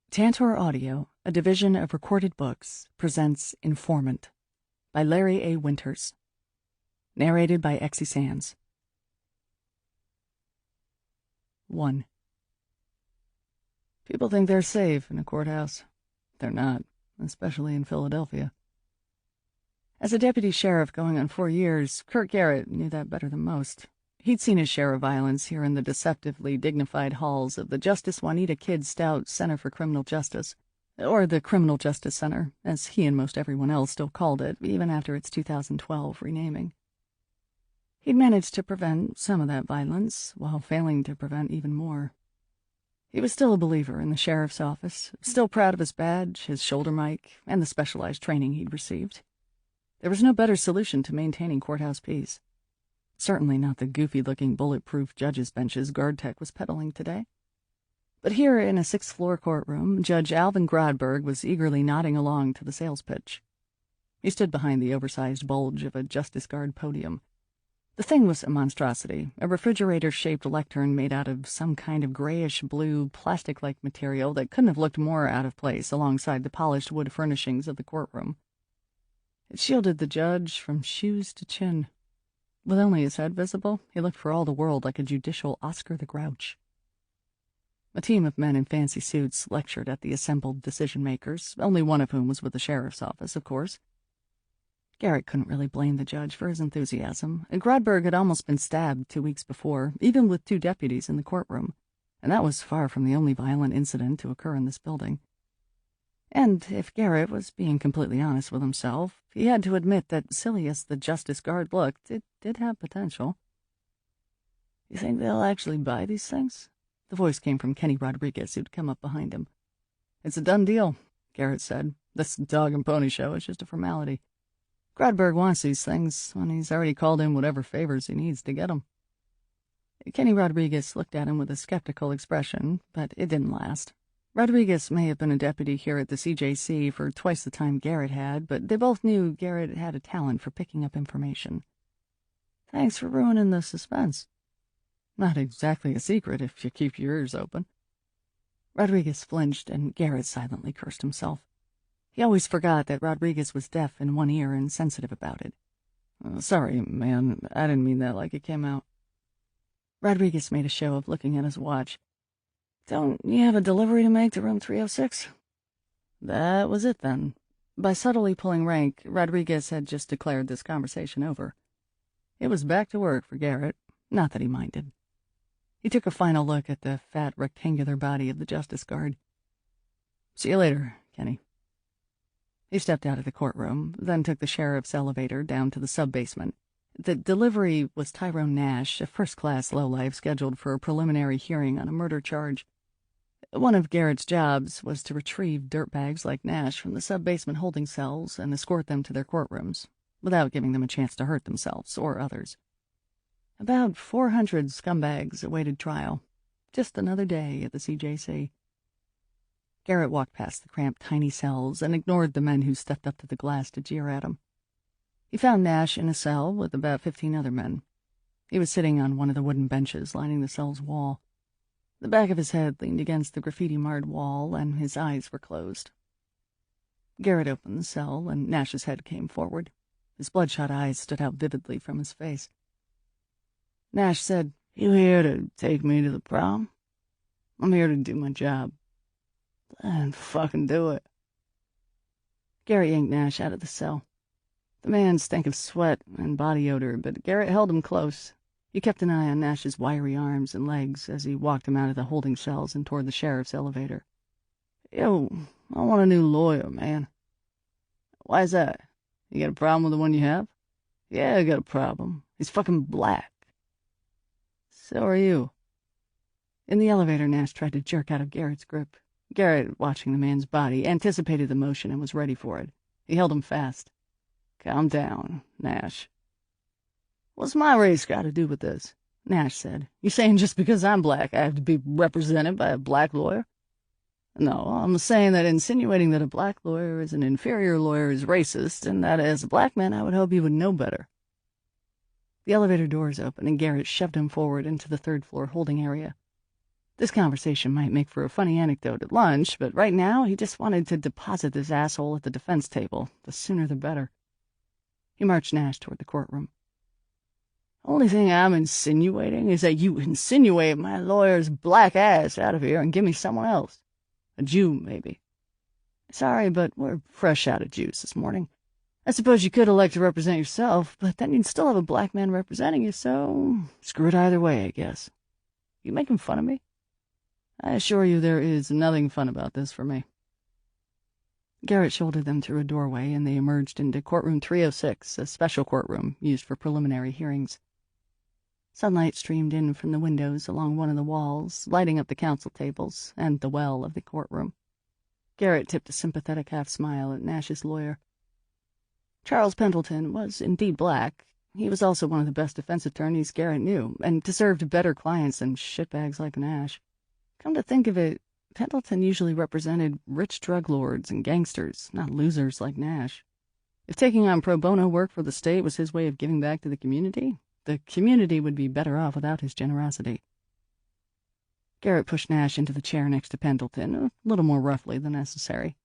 Tantor Audio, a division of Recorded Books, presents Informant by Larry A. Winters. Narrated by Exie Sands. 1. People think they're safe in a courthouse. They're not, especially in Philadelphia. As a deputy sheriff going on 4 years, Kurt Garrett knew that better than most. He'd seen his share of violence here in the deceptively dignified halls of the Justice Juanita Kidd Stout Center for Criminal Justice, or the Criminal Justice Center, as he and most everyone else still called it, even after its 2012 renaming. He'd managed to prevent some of that violence, while failing to prevent even more. He was still a believer in the sheriff's office, still proud of his badge, his shoulder mic, and the specialized training he'd received. There was no better solution to maintaining courthouse peace. Certainly not the goofy-looking bulletproof judges' benches guard tech was peddling today. But here in a sixth-floor courtroom, Judge Alvin Grodberg was eagerly nodding along to the sales pitch. He stood behind the oversized bulge of a Justice Guard podium. The thing was a monstrosity, a refrigerator-shaped lectern made out of some kind of grayish-blue, plastic-like material that couldn't have looked more out of place alongside the polished wood furnishings of the courtroom. It shielded the judge from shoes to chin. With only his head visible, he looked for all the world like a judicial Oscar the Grouch. A team of men in fancy suits lectured at the assembled decision-makers, only one of whom was with the sheriff's office, of course. Garrett couldn't really blame the judge for his enthusiasm. Grodberg had almost been stabbed 2 weeks before, even with 2 deputies in the courtroom, and that was far from the only violent incident to occur in this building. And if Garrett was being completely honest with himself, he had to admit that, silly as the Justice Guard looked, it did have potential. "You think they'll actually buy these things?" The voice came from Kenny Rodriguez, who'd come up behind him. "It's a done deal," Garrett said. "This dog and pony show is just a formality. Grodberg wants these things when he's already called in whatever favors he needs to get them." Kenny Rodriguez looked at him with a skeptical expression, but it didn't last. Rodriguez may have been a deputy here at the CJC for twice the time Garrett had, but they both knew Garrett had a talent for picking up information. "Thanks for ruining the suspense." "Not exactly a secret if you keep your ears open." Rodriguez flinched, and Garrett silently cursed himself. He always forgot that Rodriguez was deaf in one ear and sensitive about it. "Sorry, man, I didn't mean that like it came out." Rodriguez made a show of looking at his watch. "Don't you have a delivery to make to room 306? That was it, then. By subtly pulling rank, Rodriguez had just declared this conversation over. It was back to work for Garrett, not that he minded. He took a final look at the fat, rectangular body of the Justice Guard. "See you later, Kenny." He stepped out of the courtroom, then took the sheriff's elevator down to the sub-basement. The delivery was Tyrone Nash, a first-class lowlife scheduled for a preliminary hearing on a murder charge. One of Garrett's jobs was to retrieve dirtbags like Nash from the sub-basement holding cells and escort them to their courtrooms, without giving them a chance to hurt themselves or others. About 400 scumbags awaited trial. Just another day at the CJC. Garrett walked past the cramped, tiny cells and ignored the men who stepped up to the glass to jeer at him. He found Nash in a cell with about 15 other men. He was sitting on one of the wooden benches lining the cell's wall. The back of his head leaned against the graffiti-marred wall, and his eyes were closed. Garrett opened the cell, and Nash's head came forward. His bloodshot eyes stood out vividly from his face. Nash said, "You here to take me to the prom?" "I'm here to do my job." "Then fucking do it." Garrett yanked Nash out of the cell. The man stank of sweat and body odor, but Garrett held him close. He kept an eye on Nash's wiry arms and legs as he walked him out of the holding cells and toward the sheriff's elevator. "Yo, I want a new lawyer, man." "Why's that? You got a problem with the one you have?" "Yeah, I got a problem. He's fucking black." "So are you." In the elevator, Nash tried to jerk out of Garrett's grip. Garrett, watching the man's body, anticipated the motion and was ready for it. He held him fast. "Calm down, Nash." "What's my race got to do with this?" Nash said. "You saying just because I'm black I have to be represented by a black lawyer?" "No, I'm saying that insinuating that a black lawyer is an inferior lawyer is racist, and that as a black man I would hope you would know better." The elevator doors opened, and Garrett shoved him forward into the third-floor holding area. This conversation might make for a funny anecdote at lunch, but right now he just wanted to deposit this asshole at the defense table. The sooner the better. He marched Nash toward the courtroom. Only thing I'm insinuating is that you insinuate my lawyer's black ass out of here and give me someone else. A Jew, maybe. Sorry, but we're fresh out of Jews this morning. I suppose you could elect to represent yourself, but then you'd still have a black man representing you, so screw it either way, I guess. You making fun of me? I assure you there is nothing fun about this for me. Garrett shouldered them through a doorway, and they emerged into courtroom 306, a special courtroom used for preliminary hearings. Sunlight streamed in from the windows along one of the walls, lighting up the counsel tables and the well of the courtroom. Garrett tipped a sympathetic half-smile at Nash's lawyer. Charles Pendleton was indeed black. He was also one of the best defense attorneys Garrett knew, and deserved better clients than shitbags like Nash. Come to think of it, Pendleton usually represented rich drug lords and gangsters, not losers like Nash. If taking on pro bono work for the state was his way of giving back to the community would be better off without his generosity. Garrett pushed Nash into the chair next to Pendleton, a little more roughly than necessary.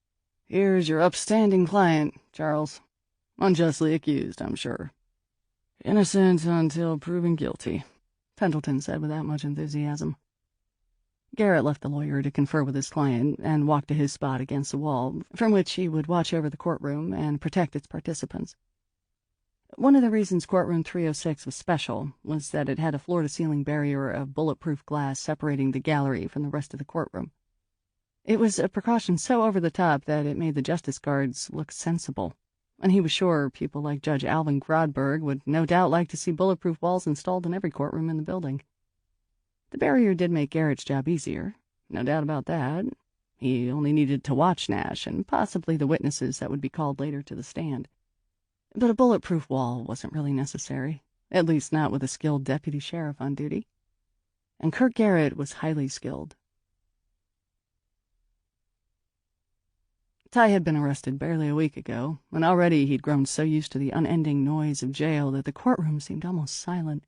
Here's your upstanding client, Charles. Unjustly accused, I'm sure. Innocent until proven guilty, Pendleton said without much enthusiasm. Garrett left the lawyer to confer with his client and walked to his spot against the wall, from which he would watch over the courtroom and protect its participants. One of the reasons courtroom 306 was special was that it had a floor-to-ceiling barrier of bulletproof glass separating the gallery from the rest of the courtroom. It was a precaution so over the top that it made the justice guards look sensible, and he was sure people like Judge Alvin Grodberg would no doubt like to see bulletproof walls installed in every courtroom in the building. The barrier did make Garrett's job easier, no doubt about that. He only needed to watch Nash and possibly the witnesses that would be called later to the stand. But a bulletproof wall wasn't really necessary, at least not with a skilled deputy sheriff on duty. And Kirk Garrett was highly skilled. Ty had been arrested barely a week ago, and already he'd grown so used to the unending noise of jail that the courtroom seemed almost silent.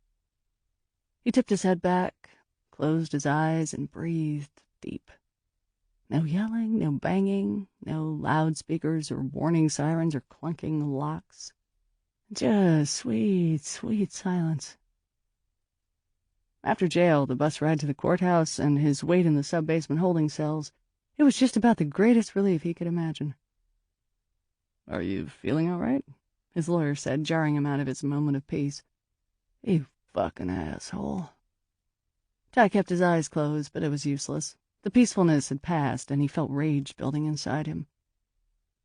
He tipped his head back, closed his eyes, and breathed deep. No yelling, no banging, no loudspeakers or warning sirens or clunking locks. Just sweet, sweet silence. After jail, the bus ride to the courthouse, and his wait in the sub-basement holding cells, it was just about the greatest relief he could imagine. "Are you feeling all right?" his lawyer said, jarring him out of his moment of peace. "You fucking asshole." Ty kept his eyes closed, but it was useless. The peacefulness had passed, and he felt rage building inside him.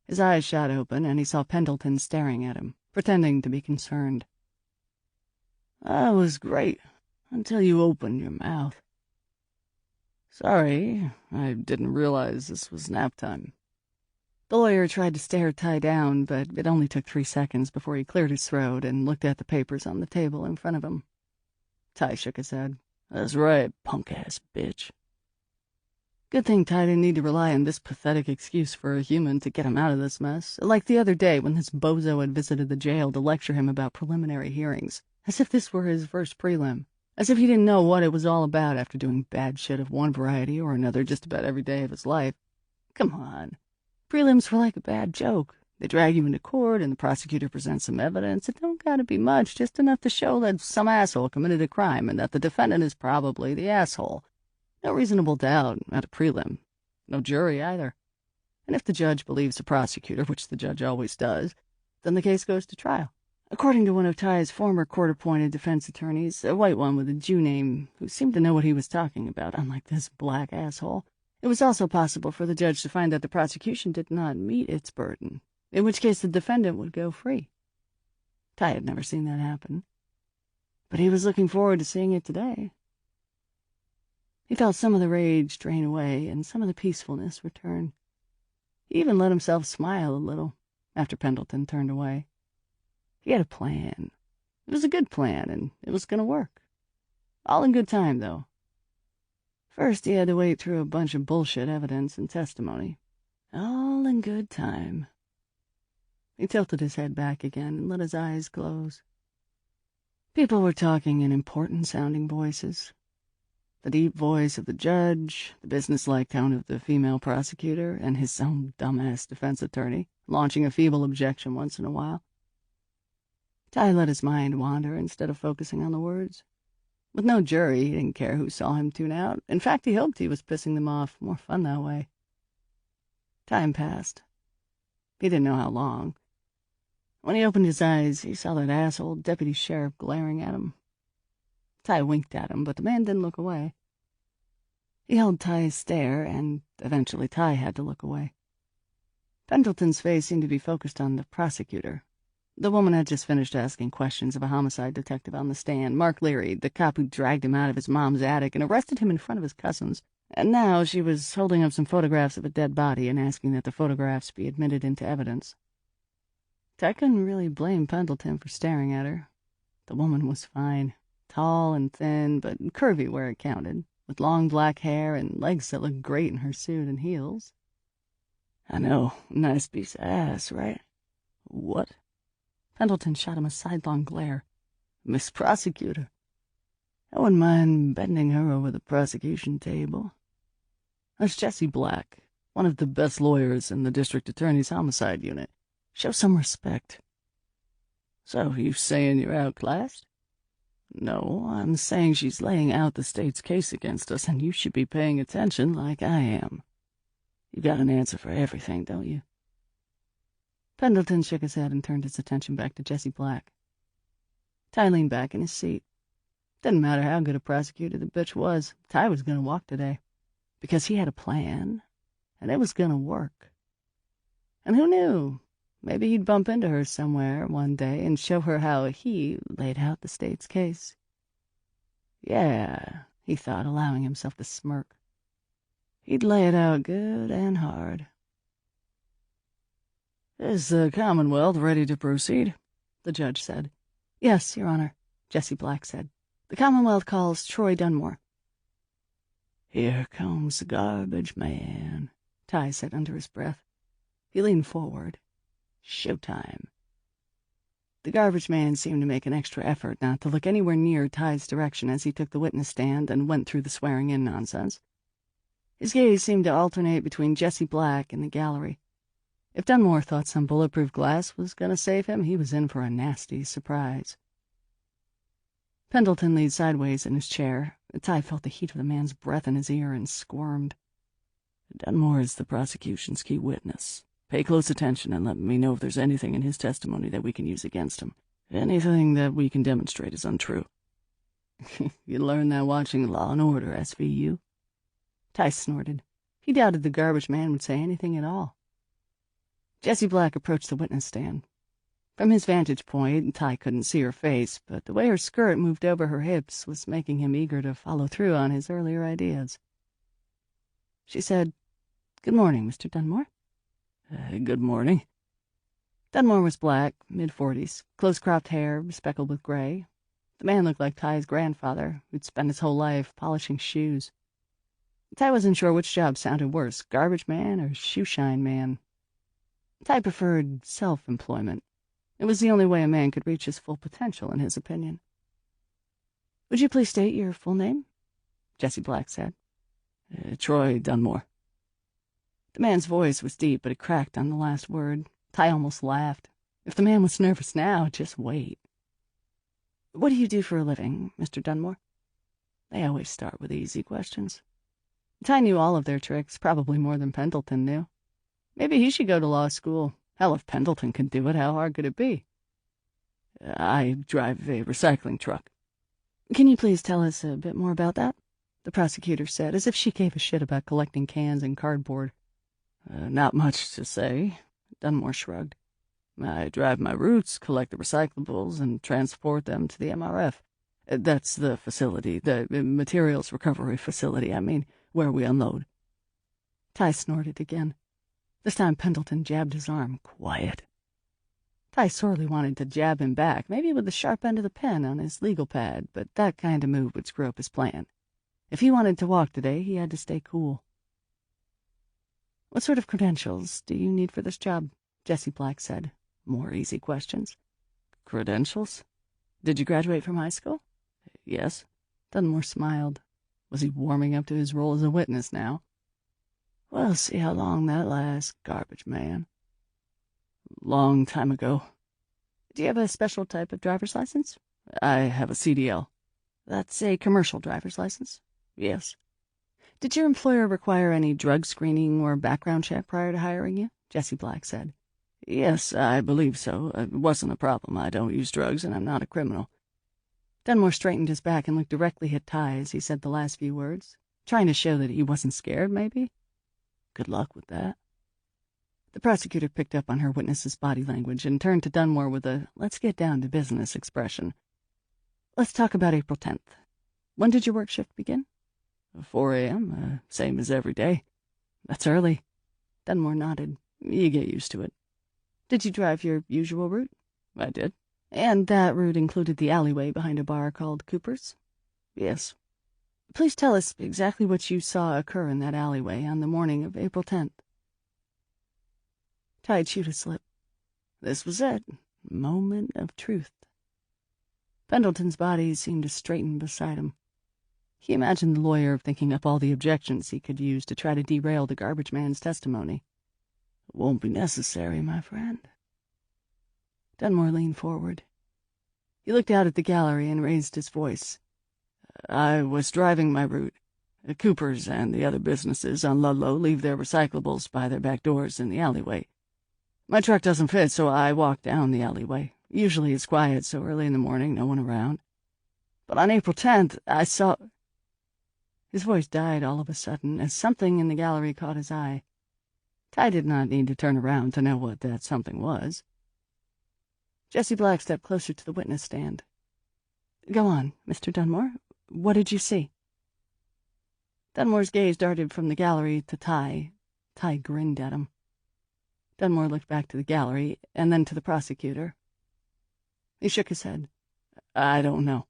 His eyes shot open, and he saw Pendleton staring at him, pretending to be concerned. "That was great, until you opened your mouth. Sorry, I didn't realize this was nap time." The lawyer tried to stare Ty down, but it only took 3 seconds before he cleared his throat and looked at the papers on the table in front of him. Ty shook his head. "That's right, punk-ass bitch." Good thing Ty didn't need to rely on this pathetic excuse for a human to get him out of this mess, like the other day when this bozo had visited the jail to lecture him about preliminary hearings, as if this were his first prelim, as if he didn't know what it was all about after doing bad shit of one variety or another just about every day of his life. Come on. Prelims were like a bad joke. They drag you into court, and the prosecutor presents some evidence. It don't gotta be much, just enough to show that some asshole committed a crime and that the defendant is probably the asshole. No reasonable doubt at a prelim. No jury either. And if the judge believes the prosecutor, which the judge always does, then the case goes to trial. According to one of Ty's former court-appointed defense attorneys, a white one with a Jew name, who seemed to know what he was talking about, unlike this black asshole, it was also possible for the judge to find that the prosecution did not meet its burden, in which case the defendant would go free. Ty had never seen that happen, but he was looking forward to seeing it today. He felt some of the rage drain away and some of the peacefulness return. He even let himself smile a little after Pendleton turned away. He had a plan. It was a good plan, and it was going to work. All in good time, though. First, he had to wait through a bunch of bullshit evidence and testimony. All in good time. He tilted his head back again and let his eyes close. People were talking in important-sounding voices. The deep voice of the judge, the businesslike tone of the female prosecutor, and his own dumbass defense attorney, launching a feeble objection once in a while. Ty let his mind wander instead of focusing on the words. With no jury, he didn't care who saw him tune out. In fact, he hoped he was pissing them off. More fun that way. Time passed. He didn't know how long. When he opened his eyes, he saw that asshole deputy sheriff glaring at him. Ty winked at him, but the man didn't look away. He held Ty's stare, and eventually Ty had to look away. Pendleton's face seemed to be focused on the prosecutor. The woman had just finished asking questions of a homicide detective on the stand, Mark Leary, the cop who dragged him out of his mom's attic and arrested him in front of his cousins. And now she was holding up some photographs of a dead body and asking that the photographs be admitted into evidence. Ty couldn't really blame Pendleton for staring at her. The woman was fine, tall and thin, but curvy where it counted, with long black hair and legs that looked great in her suit and heels. "I know, nice piece of ass, right?" "What?" Pendleton shot him a sidelong glare. "Miss Prosecutor. I wouldn't mind bending her over the prosecution table. That's Jesse Black, one of the best lawyers in the district attorney's homicide unit. Show some respect." "So you saying you're outclassed?" "No, I'm saying she's laying out the state's case against us, and you should be paying attention like I am. You got an answer for everything, don't you?" Pendleton shook his head and turned his attention back to Jesse Black. Ty leaned back in his seat. Didn't matter how good a prosecutor the bitch was, Ty was going to walk today. Because he had a plan, and it was going to work. And who knew? Maybe he'd bump into her somewhere one day and show her how he laid out the state's case. Yeah, he thought, allowing himself to smirk. He'd lay it out good and hard. "Is the Commonwealth ready to proceed?" the judge said. "Yes, Your Honor," Jesse Black said. "The Commonwealth calls Troy Dunmore." "Here comes the garbage man," Ty said under his breath. He leaned forward. Showtime. The garbage man seemed to make an extra effort not to look anywhere near Ty's direction as he took the witness stand and went through the swearing-in nonsense. His gaze seemed to alternate between Jesse Black and the gallery. If Dunmore thought some bulletproof glass was going to save him, he was in for a nasty surprise. Pendleton leaned sideways in his chair. Ty felt the heat of the man's breath in his ear and squirmed. "Dunmore is the prosecution's key witness. Pay close attention and let me know if there's anything in his testimony that we can use against him. Anything that we can demonstrate is untrue." "You learned that watching Law and Order, SVU?" Ty snorted. He doubted the garbage man would say anything at all. Jesse Black approached the witness stand. From his vantage point, Ty couldn't see her face, but the way her skirt moved over her hips was making him eager to follow through on his earlier ideas. She said, "Good morning, Mr. Dunmore." Good morning." Dunmore was black, mid-40s, close-cropped hair, speckled with gray. The man looked like Ty's grandfather, who'd spent his whole life polishing shoes. Ty wasn't sure which job sounded worse, garbage man or shoeshine man. Ty preferred self-employment. It was the only way a man could reach his full potential, in his opinion. "Would you please state your full name?" Jesse Black said. Troy Dunmore." The man's voice was deep, but it cracked on the last word. Ty almost laughed. If the man was nervous now, just wait. "What do you do for a living, Mr. Dunmore?" They always start with easy questions. Ty knew all of their tricks, probably more than Pendleton knew. Maybe he should go to law school. Hell, if Pendleton could do it, how hard could it be? "I drive a recycling truck." "Can you please tell us a bit more about that?" the prosecutor said, as if she gave a shit about collecting cans and cardboard. Not much to say," Dunmore shrugged. "I drive my routes, collect the recyclables, and transport them to the MRF. That's the facility, the materials recovery facility, I mean, where we unload." Ty snorted again. This time Pendleton jabbed his arm. Quiet. Ty sorely wanted to jab him back, maybe with the sharp end of the pen on his legal pad, but that kind of move would screw up his plan. If he wanted to walk today, he had to stay cool. "What sort of credentials do you need for this job?" Jesse Black said. More easy questions. "Credentials?" "Did you graduate from high school?" "Yes." Dunmore smiled. Was he warming up to his role as a witness now? We'll see how long that lasts, garbage man. Long time ago. Do you have a special type of driver's license? I have a CDL. That's a commercial driver's license? Yes. Did your employer require any drug screening or background check prior to hiring you? Jesse Black said. Yes, I believe so. It wasn't a problem. I don't use drugs, and I'm not a criminal. Dunmore straightened his back and looked directly at Ty as he said the last few words, trying to show that he wasn't scared, maybe. Good luck with that. The prosecutor picked up on her witness's body language and turned to Dunmore with a let's get down to business expression. Let's talk about April 10th. When did your work shift begin? 4 a.m., same as every day. That's early. Dunmore nodded. You get used to it. Did you drive your usual route? I did. And that route included the alleyway behind a bar called Cooper's? Yes. Please tell us exactly what you saw occur in that alleyway on the morning of April 10th. Ty chewed his lip. This was it. Moment of truth. Pendleton's body seemed to straighten beside him. He imagined the lawyer thinking up all the objections he could use to try to derail the garbage man's testimony. It won't be necessary, my friend. Dunmore leaned forward. He looked out at the gallery and raised his voice. I was driving my route. Cooper's and the other businesses on Ludlow leave their recyclables by their back doors in the alleyway. My truck doesn't fit, so I walk down the alleyway. Usually it's quiet so early in the morning, no one around. But on April 10th, I saw... His voice died all of a sudden as something in the gallery caught his eye. Ty did not need to turn around to know what that something was. Jesse Black stepped closer to the witness stand. Go on, Mr. Dunmore. What did you see? Dunmore's gaze darted from the gallery to Ty. Ty grinned at him. Dunmore looked back to the gallery and then to the prosecutor. He shook his head. I don't know.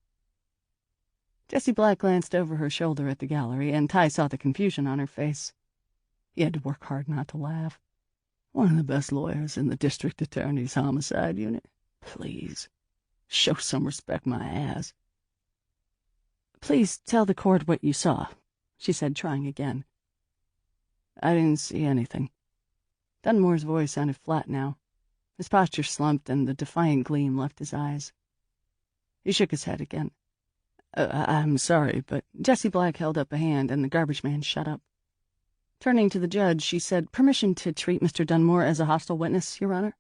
Jesse Black glanced over her shoulder at the gallery, and Ty saw the confusion on her face. He had to work hard not to laugh. One of the best lawyers in the district attorney's homicide unit. Please, show some respect, my ass. Please tell the court what you saw, she said, trying again. I didn't see anything. Dunmore's voice sounded flat now. His posture slumped, and the defiant gleam left his eyes. He shook his head again. I'm sorry, but... Jesse Black held up a hand, and the garbage man shut up. Turning to the judge, she said, Permission to treat Mr. Dunmore as a hostile witness, Your Honor?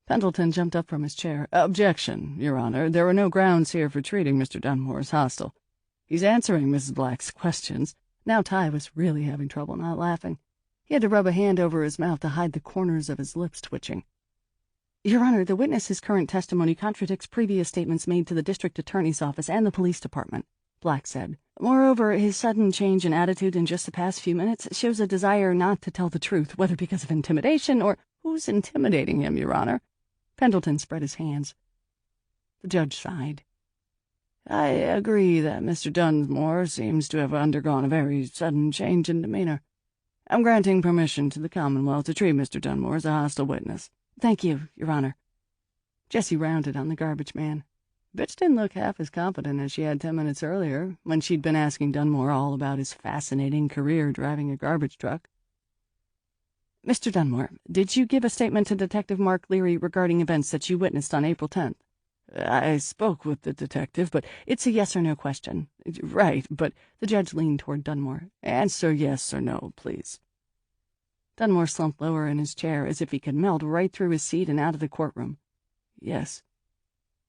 Pendleton jumped up from his chair. Objection, Your Honor. There are no grounds here for treating Mr. Dunmore as hostile. He's answering Mrs. Black's questions. Now Ty was really having trouble not laughing. He had to rub a hand over his mouth to hide the corners of his lips twitching. Your Honor, the witness's current testimony contradicts previous statements made to the district attorney's office and the police department, Black said. Moreover, his sudden change in attitude in just the past few minutes shows a desire not to tell the truth, whether because of intimidation or... Who's intimidating him, Your Honor? Pendleton spread his hands. The judge sighed. I agree that Mr. Dunmore seems to have undergone a very sudden change in demeanor. I'm granting permission to the Commonwealth to treat Mr. Dunmore as a hostile witness. Thank you, Your Honor. Jesse rounded on the garbage man. Bitch didn't look half as confident as she had 10 minutes earlier, when she'd been asking Dunmore all about his fascinating career driving a garbage truck. Mr. Dunmore, did you give a statement to Detective Mark Leary regarding events that you witnessed on April 10th? I spoke with the detective, but... It's a yes or no question. Right, but... The judge leaned toward Dunmore. Answer yes or no, please. Dunmore slumped lower in his chair as if he could melt right through his seat and out of the courtroom. Yes.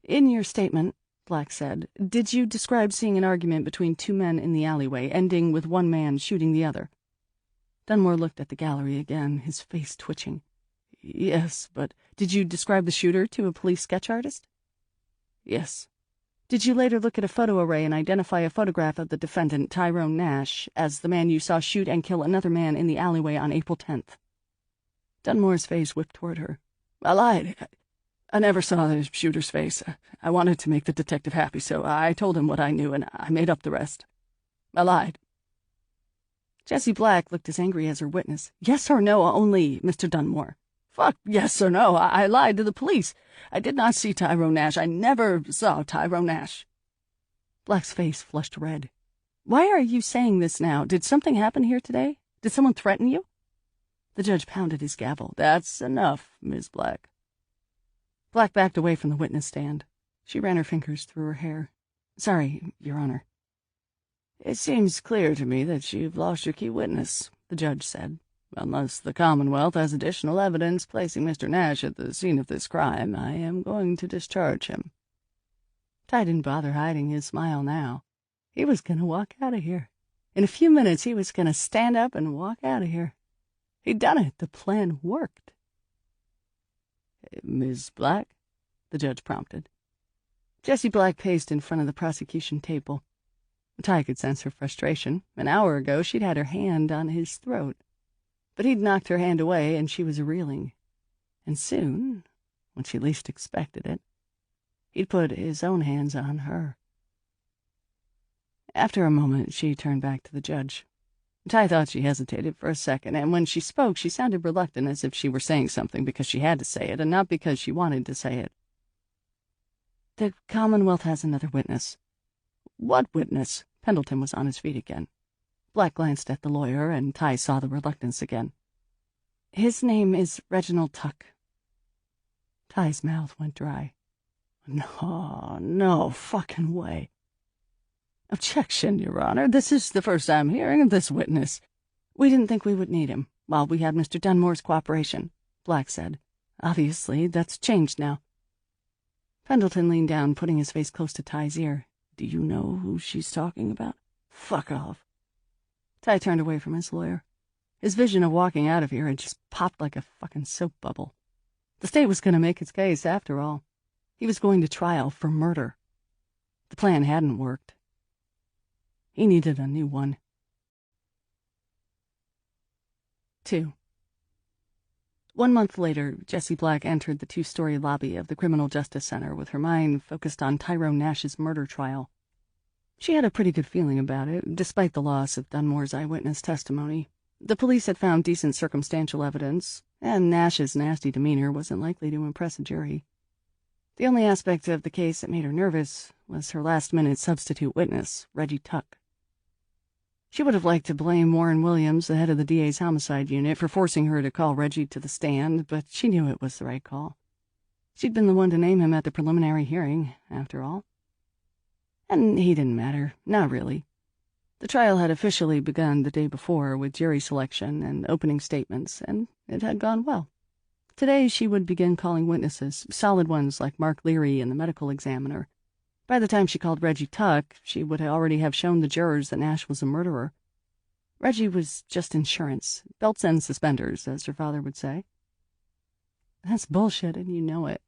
In your statement, Black said, did you describe seeing an argument between two men in the alleyway, ending with one man shooting the other? Dunmore looked at the gallery again, his face twitching. Yes, but... Did you describe the shooter to a police sketch artist? Yes. Did you later look at a photo array and identify a photograph of the defendant, Tyrone Nash, as the man you saw shoot and kill another man in the alleyway on April 10th? Dunmore's face whipped toward her. I lied. I never saw the shooter's face. I wanted to make the detective happy, so I told him what I knew, and I made up the rest. I lied. Jesse Black looked as angry as her witness. Yes or no only, Mr. Dunmore? Fuck yes or no. I lied to the police. I did not see Tyrone Nash. I never saw Tyrone Nash. Black's face flushed red. Why are you saying this now? Did something happen here today? Did someone threaten you? The judge pounded his gavel. That's enough, Ms. Black. Black backed away from the witness stand. She ran her fingers through her hair. Sorry, Your Honor. It seems clear to me that you've lost your key witness, the judge said. Unless the Commonwealth has additional evidence placing Mr. Nash at the scene of this crime, I am going to discharge him. Ty didn't bother hiding his smile now. He was going to walk out of here. In a few minutes, he was going to stand up and walk out of here. He'd done it. The plan worked. Ms. Black? The judge prompted. Jessie Black paced in front of the prosecution table. Ty could sense her frustration. An hour ago, she'd had her hand on his throat. But he'd knocked her hand away, and she was reeling. And soon, when she least expected it, he'd put his own hands on her. After a moment, she turned back to the judge. Ty thought she hesitated for a second, and when she spoke, she sounded reluctant, as if she were saying something because she had to say it, and not because she wanted to say it. The Commonwealth has another witness. What witness? Pendleton was on his feet again. Black glanced at the lawyer, and Ty saw the reluctance again. His name is Reginald Tuck. Ty's mouth went dry. No fucking way. Objection, Your Honor. This is the first I'm hearing of this witness. We didn't think we would need him while we had Mr. Dunmore's cooperation, Black said. Obviously, that's changed now. Pendleton leaned down, putting his face close to Ty's ear. Do you know who she's talking about? Fuck off. Ty turned away from his lawyer. His vision of walking out of here had just popped like a fucking soap bubble. The state was going to make its case, after all. He was going to trial for murder. The plan hadn't worked. He needed a new one. 2. 1 month later, Jessie Black entered the 2-story lobby of the Criminal Justice Center with her mind focused on Tyrone Nash's murder trial. She had a pretty good feeling about it, despite the loss of Dunmore's eyewitness testimony. The police had found decent circumstantial evidence, and Nash's nasty demeanor wasn't likely to impress a jury. The only aspect of the case that made her nervous was her last-minute substitute witness, Reggie Tuck. She would have liked to blame Warren Williams, the head of the DA's homicide unit, for forcing her to call Reggie to the stand, but she knew it was the right call. She'd been the one to name him at the preliminary hearing, after all. And he didn't matter, not really. The trial had officially begun the day before with jury selection and opening statements, and it had gone well. Today she would begin calling witnesses, solid ones like Mark Leary and the medical examiner. By the time she called Reggie Tuck, she would already have shown the jurors that Nash was a murderer. Reggie was just insurance, belts and suspenders, as her father would say. That's bullshit, and you know it.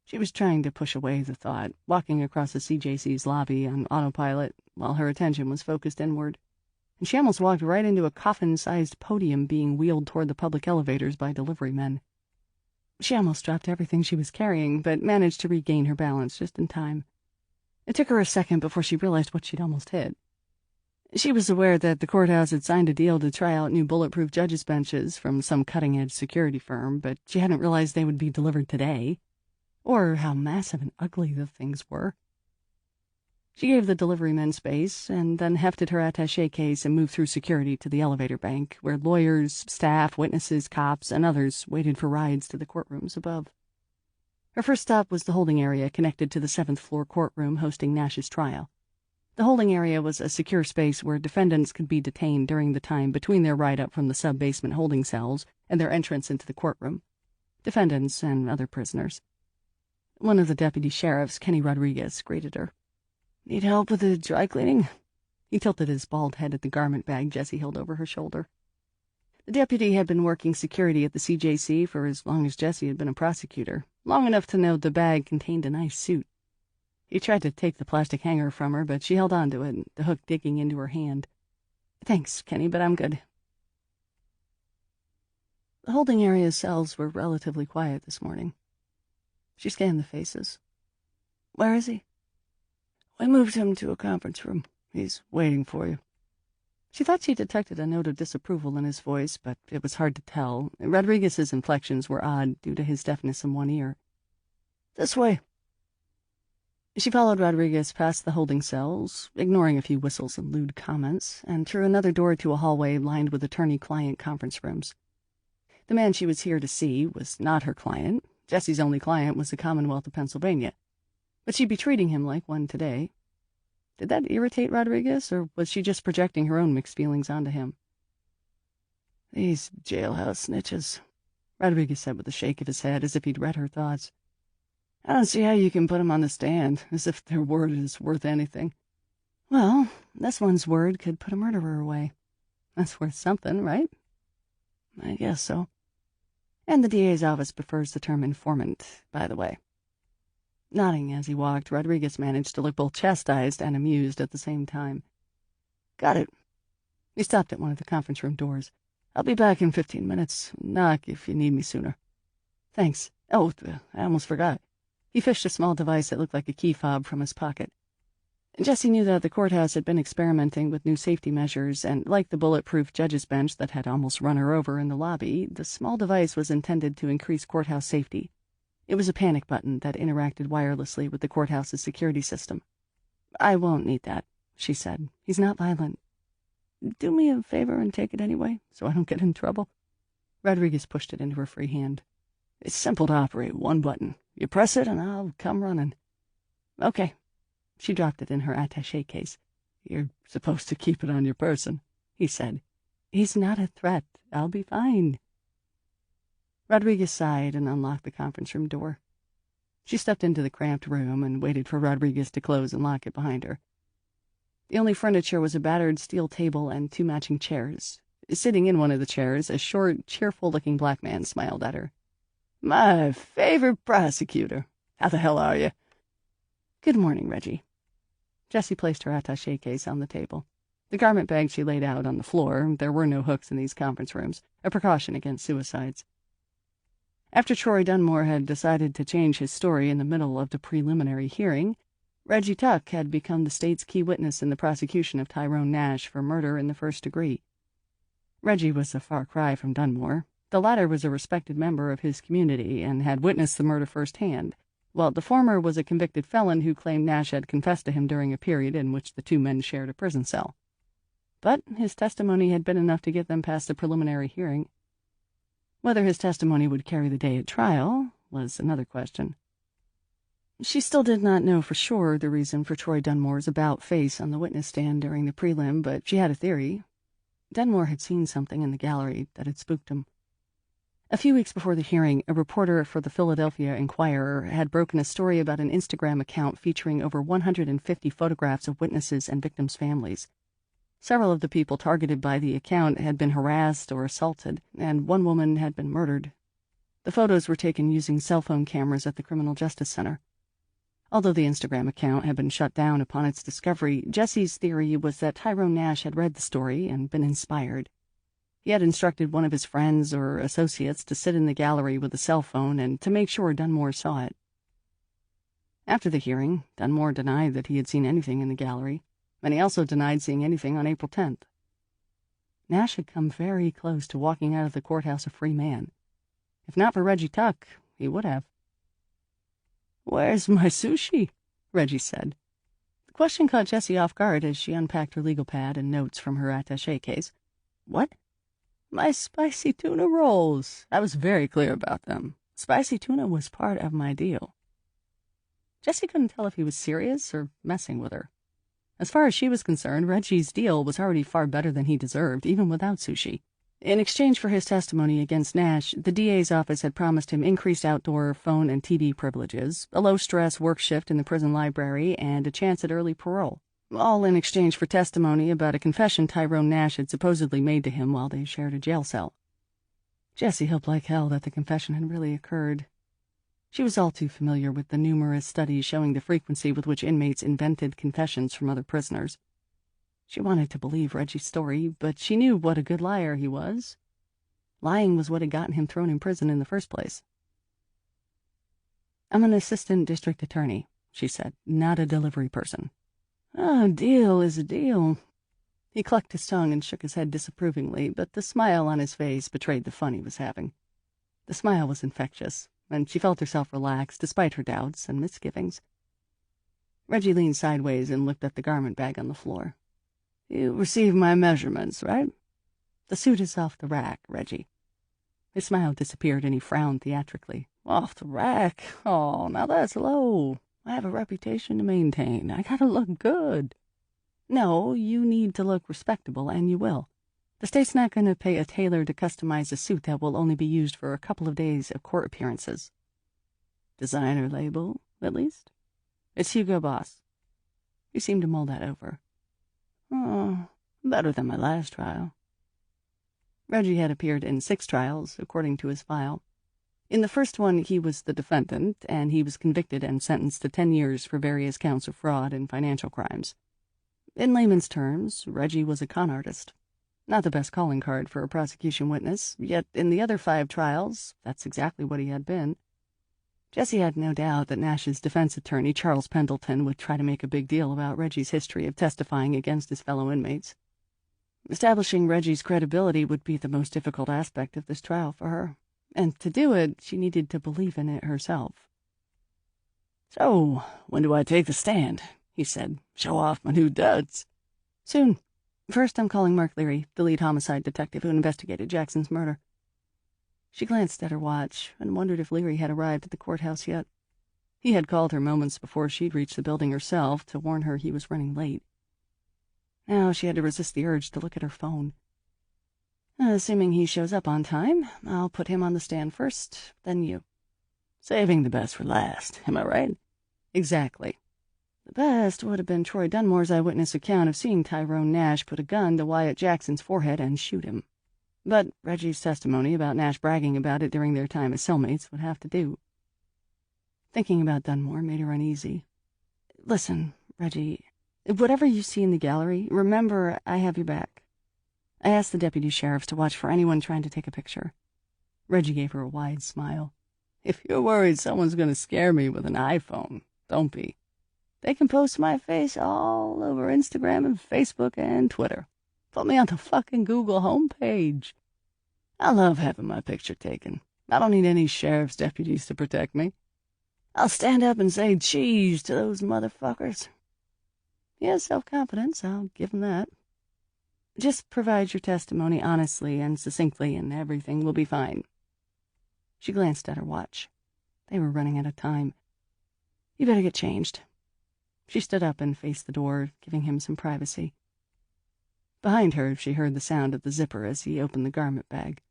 She was trying to push away the thought, walking across the CJC's lobby on autopilot while her attention was focused inward, and she almost walked right into a coffin-sized podium being wheeled toward the public elevators by delivery men. She almost dropped everything she was carrying, but managed to regain her balance just in time. It took her a second before she realized what she'd almost hit. She was aware that the courthouse had signed a deal to try out new bulletproof judges' benches from some cutting-edge security firm, but she hadn't realized they would be delivered today, or how massive and ugly the things were. She gave the delivery men space, and then hefted her attaché case and moved through security to the elevator bank, where lawyers, staff, witnesses, cops, and others waited for rides to the courtrooms above. Her first stop was the holding area connected to the 7th-floor courtroom hosting Nash's trial. The holding area was a secure space where defendants could be detained during the time between their ride-up from the sub-basement holding cells and their entrance into the courtroom. Defendants and other prisoners. One of the deputy sheriffs, Kenny Rodriguez, greeted her. "Need help with the dry cleaning?" He tilted his bald head at the garment bag Jessie held over her shoulder. The deputy had been working security at the CJC for as long as Jessie had been a prosecutor, long enough to know the bag contained a nice suit. He tried to take the plastic hanger from her, but she held on to it, the hook digging into her hand. "Thanks, Kenny, but I'm good." The holding area cells were relatively quiet this morning. She scanned the faces. "Where is he?" "We moved him to a conference room. He's waiting for you." She thought she detected a note of disapproval in his voice, but it was hard to tell. Rodriguez's inflections were odd due to his deafness in one ear. "This way." She followed Rodriguez past the holding cells, ignoring a few whistles and lewd comments, and through another door to a hallway lined with attorney-client conference rooms. The man she was here to see was not her client. Jessie's only client was the Commonwealth of Pennsylvania, but she'd be treating him like one today. Did that irritate Rodriguez, or was she just projecting her own mixed feelings onto him? "These jailhouse snitches," Rodriguez said with a shake of his head, as if he'd read her thoughts. "I don't see how you can put them on the stand, as if their word is worth anything." "Well, this one's word could put a murderer away. That's worth something, right?" "I guess so." "And the DA's office prefers the term informant, by the way." Nodding as he walked, Rodriguez managed to look both chastised and amused at the same time. "Got it." He stopped at one of the conference room doors. "I'll be back in 15 minutes. Knock if you need me sooner." "Thanks. Oh, I almost forgot." He fished a small device that looked like a key fob from his pocket. Jessie knew that the courthouse had been experimenting with new safety measures, and like the bulletproof judge's bench that had almost run her over in the lobby, the small device was intended to increase courthouse safety. It was a panic button that interacted wirelessly with the courthouse's security system. "I won't need that," she said. "He's not violent." "Do me a favor and take it anyway, so I don't get in trouble." Rodriguez pushed it into her free hand. "It's simple to operate, one button. You press it and I'll come running." "Okay." She dropped it in her attaché case. "You're supposed to keep it on your person," he said. "He's not a threat. I'll be fine." Rodriguez sighed and unlocked the conference room door. She stepped into the cramped room and waited for Rodriguez to close and lock it behind her. The only furniture was a battered steel table and 2 matching chairs. Sitting in one of the chairs, a short, cheerful-looking black man smiled at her. "My favorite prosecutor. How the hell are you?" "Good morning, Reggie." Jessie placed her attaché case on the table. The garment bag she laid out on the floor. There were no hooks in these conference rooms, a precaution against suicides. After Troy Dunmore had decided to change his story in the middle of the preliminary hearing, Reggie Tuck had become the state's key witness in the prosecution of Tyrone Nash for murder in the first degree. Reggie was a far cry from Dunmore. The latter was a respected member of his community and had witnessed the murder firsthand, while the former was a convicted felon who claimed Nash had confessed to him during a period in which the 2 men shared a prison cell. But his testimony had been enough to get them past the preliminary hearing. Whether his testimony would carry the day at trial was another question. She still did not know for sure the reason for Troy Dunmore's about-face on the witness stand during the prelim, but she had a theory. Dunmore had seen something in the gallery that had spooked him. A few weeks before the hearing, a reporter for the Philadelphia Inquirer had broken a story about an Instagram account featuring over 150 photographs of witnesses and victims' families. Several of the people targeted by the account had been harassed or assaulted, and one woman had been murdered. The photos were taken using cell phone cameras at the Criminal Justice Center. Although the Instagram account had been shut down upon its discovery, Jessie's theory was that Tyrone Nash had read the story and been inspired. He had instructed one of his friends or associates to sit in the gallery with a cell phone and to make sure Dunmore saw it. After the hearing, Dunmore denied that he had seen anything in the gallery, and he also denied seeing anything on April 10th. Nash had come very close to walking out of the courthouse a free man. If not for Reggie Tuck, he would have. "Where's my sushi?" Reggie said. The question caught Jessie off guard as she unpacked her legal pad and notes from her attaché case. "What?" "My spicy tuna rolls. I was very clear about them. Spicy tuna was part of my deal." Jessie couldn't tell if he was serious or messing with her. As far as she was concerned, Reggie's deal was already far better than he deserved, even without sushi. In exchange for his testimony against Nash, the DA's office had promised him increased outdoor phone and TV privileges, a low-stress work shift in the prison library, and a chance at early parole. All in exchange for testimony about a confession Tyrone Nash had supposedly made to him while they shared a jail cell. Jessie hoped like hell that the confession had really occurred. She was all too familiar with the numerous studies showing the frequency with which inmates invented confessions from other prisoners. She wanted to believe Reggie's story, but she knew what a good liar he was. Lying was what had gotten him thrown in prison in the first place. "I'm an assistant district attorney," she said, "not a delivery person." "A deal is a deal." He clucked his tongue and shook his head disapprovingly, but the smile on his face betrayed the fun he was having. The smile was infectious, and she felt herself relax despite her doubts and misgivings. Reggie leaned sideways and looked at the garment bag on the floor. You received my measurements, right? The suit is off the rack, Reggie. His smile disappeared and he frowned theatrically. Off the rack? Oh, now that's low. I have a reputation to maintain. I gotta look good. No, you need to look respectable, and you will. The state's not going to pay a tailor to customize a suit that will only be used for a couple of days of court appearances. Designer label, at least? It's Hugo Boss. He seemed to mull that over. Oh, better than my last trial. Reggie had appeared in 6 trials, according to his file. In the first one, he was the defendant, and he was convicted and sentenced to 10 years for various counts of fraud and financial crimes. In layman's terms, Reggie was a con artist. Not the best calling card for a prosecution witness, yet in the other 5 trials, that's exactly what he had been. Jesse had no doubt that Nash's defense attorney, Charles Pendleton, would try to make a big deal about Reggie's history of testifying against his fellow inmates. Establishing Reggie's credibility would be the most difficult aspect of this trial for her, and to do it, she needed to believe in it herself. So, when do I take the stand? He said. Show off my new duds. Soon. First, I'm calling Mark Leary, the lead homicide detective who investigated Jackson's murder. She glanced at her watch and wondered if Leary had arrived at the courthouse yet. He had called her moments before she'd reached the building herself to warn her he was running late. Now she had to resist the urge to look at her phone. Assuming he shows up on time, I'll put him on the stand first, then you. Saving the best for last, am I right? Exactly. The best would have been Troy Dunmore's eyewitness account of seeing Tyrone Nash put a gun to Wyatt Jackson's forehead and shoot him. But Reggie's testimony about Nash bragging about it during their time as cellmates would have to do. Thinking about Dunmore made her uneasy. Listen, Reggie, whatever you see in the gallery, remember I have your back. I asked the deputy sheriffs to watch for anyone trying to take a picture. Reggie gave her a wide smile. If you're worried someone's going to scare me with an iPhone, don't be. They can post my face all over Instagram and Facebook and Twitter. Put me on the fucking Google homepage. I love having my picture taken. I don't need any sheriff's deputies to protect me. I'll stand up and say cheese to those motherfuckers. He has self-confidence, I'll give him that. Just provide your testimony honestly and succinctly, and everything will be fine. She glanced at her watch. They were running out of time. You better get changed. She stood up and faced the door, giving him some privacy. Behind her, she heard the sound of the zipper as he opened the garment bag.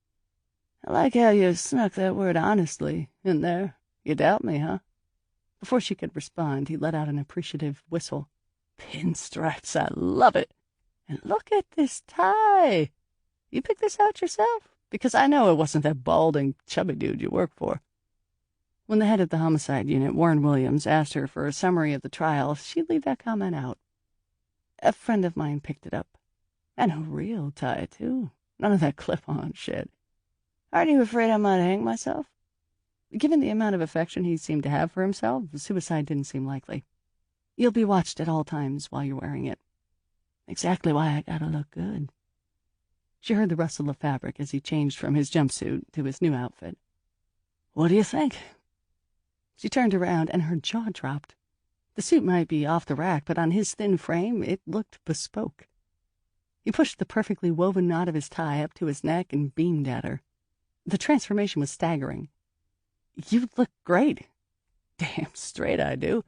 I like how you snuck that word honestly in there. You doubt me, huh? Before she could respond, he let out an appreciative whistle. Pinstripes, I love it. And look at this tie. You picked this out yourself? Because I know it wasn't that balding, chubby dude you work for. When the head of the homicide unit, Warren Williams, asked her for a summary of the trial, she'd leave that comment out. A friend of mine picked it up. And a real tie, too. None of that clip-on shit. Aren't you afraid I might hang myself? Given the amount of affection he seemed to have for himself, suicide didn't seem likely. You'll be watched at all times while you're wearing it. Exactly why I gotta look good. She heard the rustle of fabric as he changed from his jumpsuit to his new outfit. What do you think? She turned around and her jaw dropped. The suit might be off the rack, but on his thin frame it looked bespoke. He pushed the perfectly woven knot of his tie up to his neck and beamed at her. The transformation was staggering. You look great. Damn straight I do.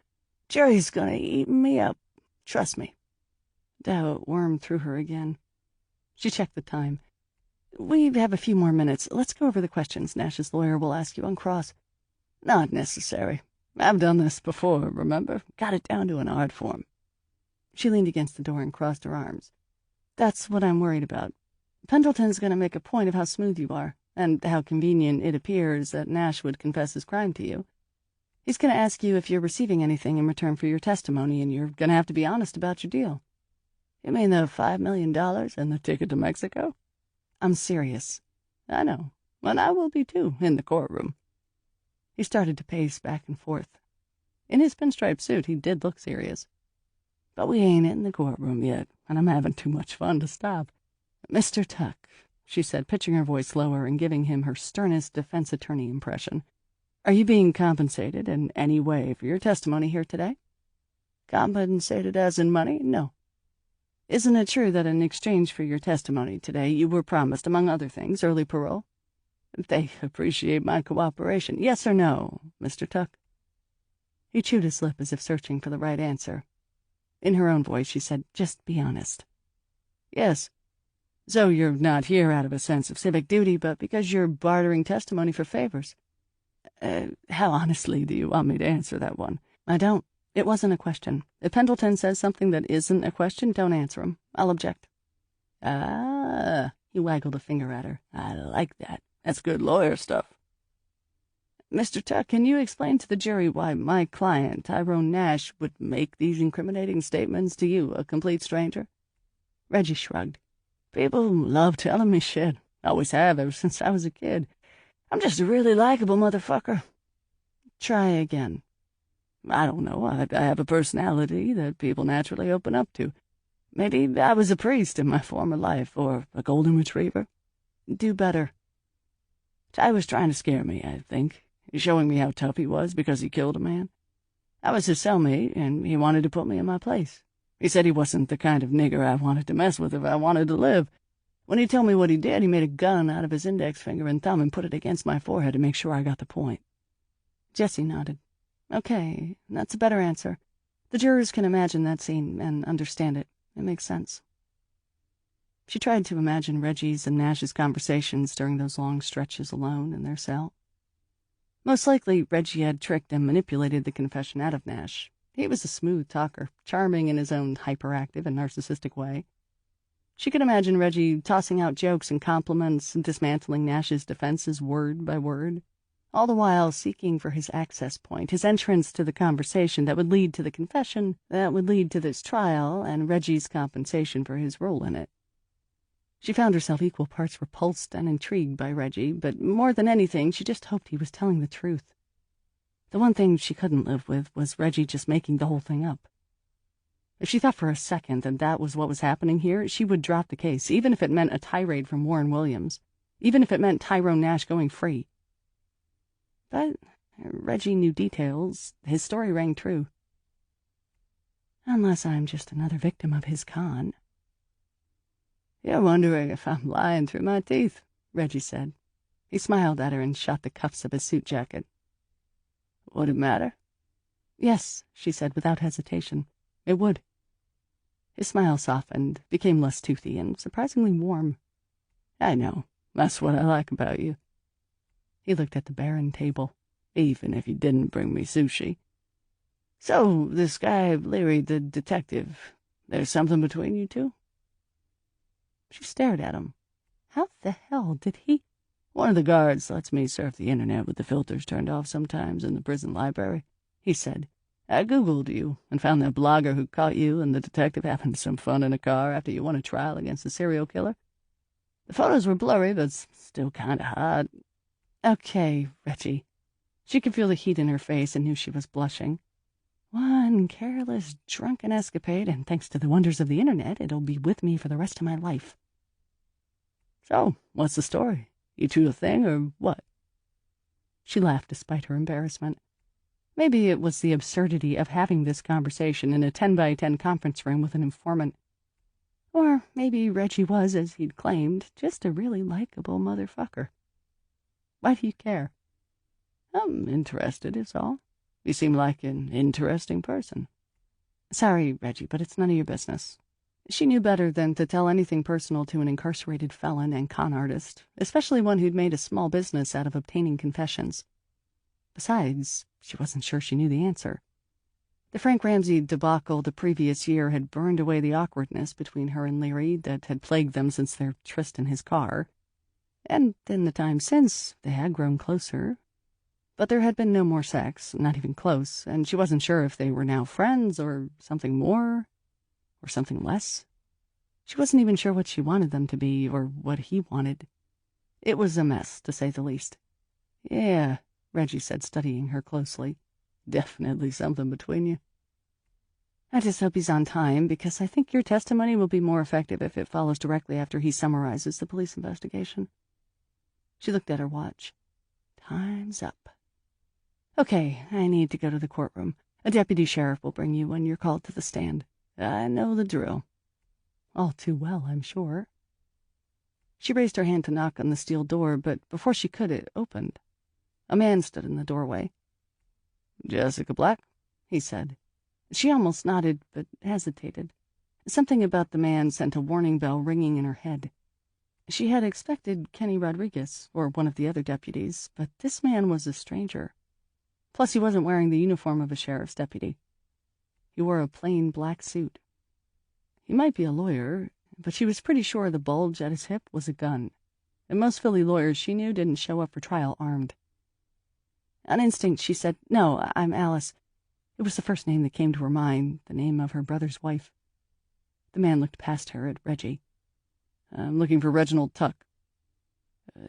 Jerry's gonna eat me up. Trust me. Doubt wormed through her again. She checked the time. We have a few more minutes. Let's go over the questions Nash's lawyer will ask you on cross. Not necessary. I've done this before, remember? Got it down to an art form. She leaned against the door and crossed her arms. That's what I'm worried about. Pendleton's going to make a point of how smooth you are, and how convenient it appears that Nash would confess his crime to you. He's going to ask you if you're receiving anything in return for your testimony, and you're going to have to be honest about your deal. You mean the $5 million and the ticket to Mexico? I'm serious. I know. And I will be, too, in the courtroom. He started to pace back and forth. In his pinstripe suit, he did look serious. But we ain't in the courtroom yet, and I'm having too much fun to stop. Mr. Tuck, she said, pitching her voice lower and giving him her sternest defense attorney impression. Are you being compensated in any way for your testimony here today? Compensated as in money? No. Isn't it true that in exchange for your testimony today, you were promised, among other things, early parole? They appreciate my cooperation. Yes or no, Mr. Tuck?" He chewed his lip as if searching for the right answer. In her own voice, she said, "Just be honest." "Yes. So you're not here out of a sense of civic duty, but because you're bartering testimony for favors. How honestly do you want me to answer that one?" "I don't. It wasn't a question. If Pendleton says something that isn't a question, don't answer him. I'll object." "Ah," he waggled a finger at her. "I like that. That's good lawyer stuff. Mr. Tuck, can you explain to the jury why my client, Tyrone Nash, would make these incriminating statements to you, a complete stranger?" Reggie shrugged. "People love telling me shit. Always have, ever since I was a kid. I'm just a really likable motherfucker." "Try again." "I don't know. I have a personality that people naturally open up to. Maybe I was a priest in my former life, or a golden retriever." "Do better." "Ty was trying to scare me, I think, showing me how tough he was because he killed a man. I was his cellmate, and he wanted to put me in my place. He said he wasn't the kind of nigger I wanted to mess with if I wanted to live. When he told me what he did, he made a gun out of his index finger and thumb and put it against my forehead to make sure I got the point." Jessie nodded. "Okay, that's a better answer. The jurors can imagine that scene and understand it. It makes sense." She tried to imagine Reggie's and Nash's conversations during those long stretches alone in their cell. Most likely, Reggie had tricked and manipulated the confession out of Nash. He was a smooth talker, charming in his own hyperactive and narcissistic way. She could imagine Reggie tossing out jokes and compliments and dismantling Nash's defenses word by word, all the while seeking for his access point, his entrance to the conversation that would lead to the confession, that would lead to this trial, and Reggie's compensation for his role in it. She found herself equal parts repulsed and intrigued by Reggie, but more than anything, she just hoped he was telling the truth. The one thing she couldn't live with was Reggie just making the whole thing up. If she thought for a second that that was what was happening here, she would drop the case, even if it meant a tirade from Warren Williams, even if it meant Tyrone Nash going free. But Reggie knew details. His story rang true. "Unless I'm just another victim of his con." "You're wondering if I'm lying through my teeth," Reggie said. He smiled at her and shot the cuffs of his suit jacket. "Would it matter?" "Yes," she said without hesitation. "It would." His smile softened, became less toothy, and surprisingly warm. "I know. That's what I like about you." He looked at the barren table. "Even if you didn't bring me sushi. So, this guy, Leary, the detective, there's something between you two?" She stared at him. How the hell did he? "One of the guards lets me surf the internet with the filters turned off sometimes in the prison library," he said. "I Googled you and found that blogger who caught you and the detective having some fun in a car after you won a trial against a serial killer. The photos were blurry, but still kind of hot." "Okay, Reggie." She could feel the heat in her face and knew she was blushing. "One careless, drunken escapade, and thanks to the wonders of the internet, it'll be with me for the rest of my life." "So, what's the story? You two a thing, or what?" She laughed despite her embarrassment. Maybe it was the absurdity of having this conversation in a 10-by-10 conference room with an informant. Or maybe Reggie was, as he'd claimed, just a really likable motherfucker. "Why do you care?" "I'm interested, is all. You seem like an interesting person." "Sorry, Reggie, but it's none of your business." She knew better than to tell anything personal to an incarcerated felon and con artist, especially one who'd made a small business out of obtaining confessions. Besides, she wasn't sure she knew the answer. The Frank Ramsey debacle the previous year had burned away the awkwardness between her and Leary that had plagued them since their tryst in his car. And in the time since, they had grown closer. But there had been no more sex, not even close, and she wasn't sure if they were now friends or something more, or something less. She wasn't even sure what she wanted them to be, or what he wanted. It was a mess, to say the least. "Yeah," Reggie said, studying her closely. "Definitely something between you." "I just hope he's on time, because I think your testimony will be more effective if it follows directly after he summarizes the police investigation." She looked at her watch. "Time's up. Okay, I need to go to the courtroom. A deputy sheriff will bring you when you're called to the stand. I know the drill. All too well, I'm sure. She raised her hand to knock on the steel door, but before she could, it opened. A man stood in the doorway. Jessica Black, he said. She almost nodded, but hesitated. Something about the man sent a warning bell ringing in her head. She had expected Kenny Rodriguez, or one of the other deputies, but this man was a stranger. Plus, he wasn't wearing the uniform of a sheriff's deputy. He wore a plain black suit. He might be a lawyer, but she was pretty sure the bulge at his hip was a gun, and most Philly lawyers she knew didn't show up for trial armed. On instinct, she said, "No, I'm Alice." It was the first name that came to her mind, the name of her brother's wife. The man looked past her at Reggie. "I'm looking for Reginald Tuck."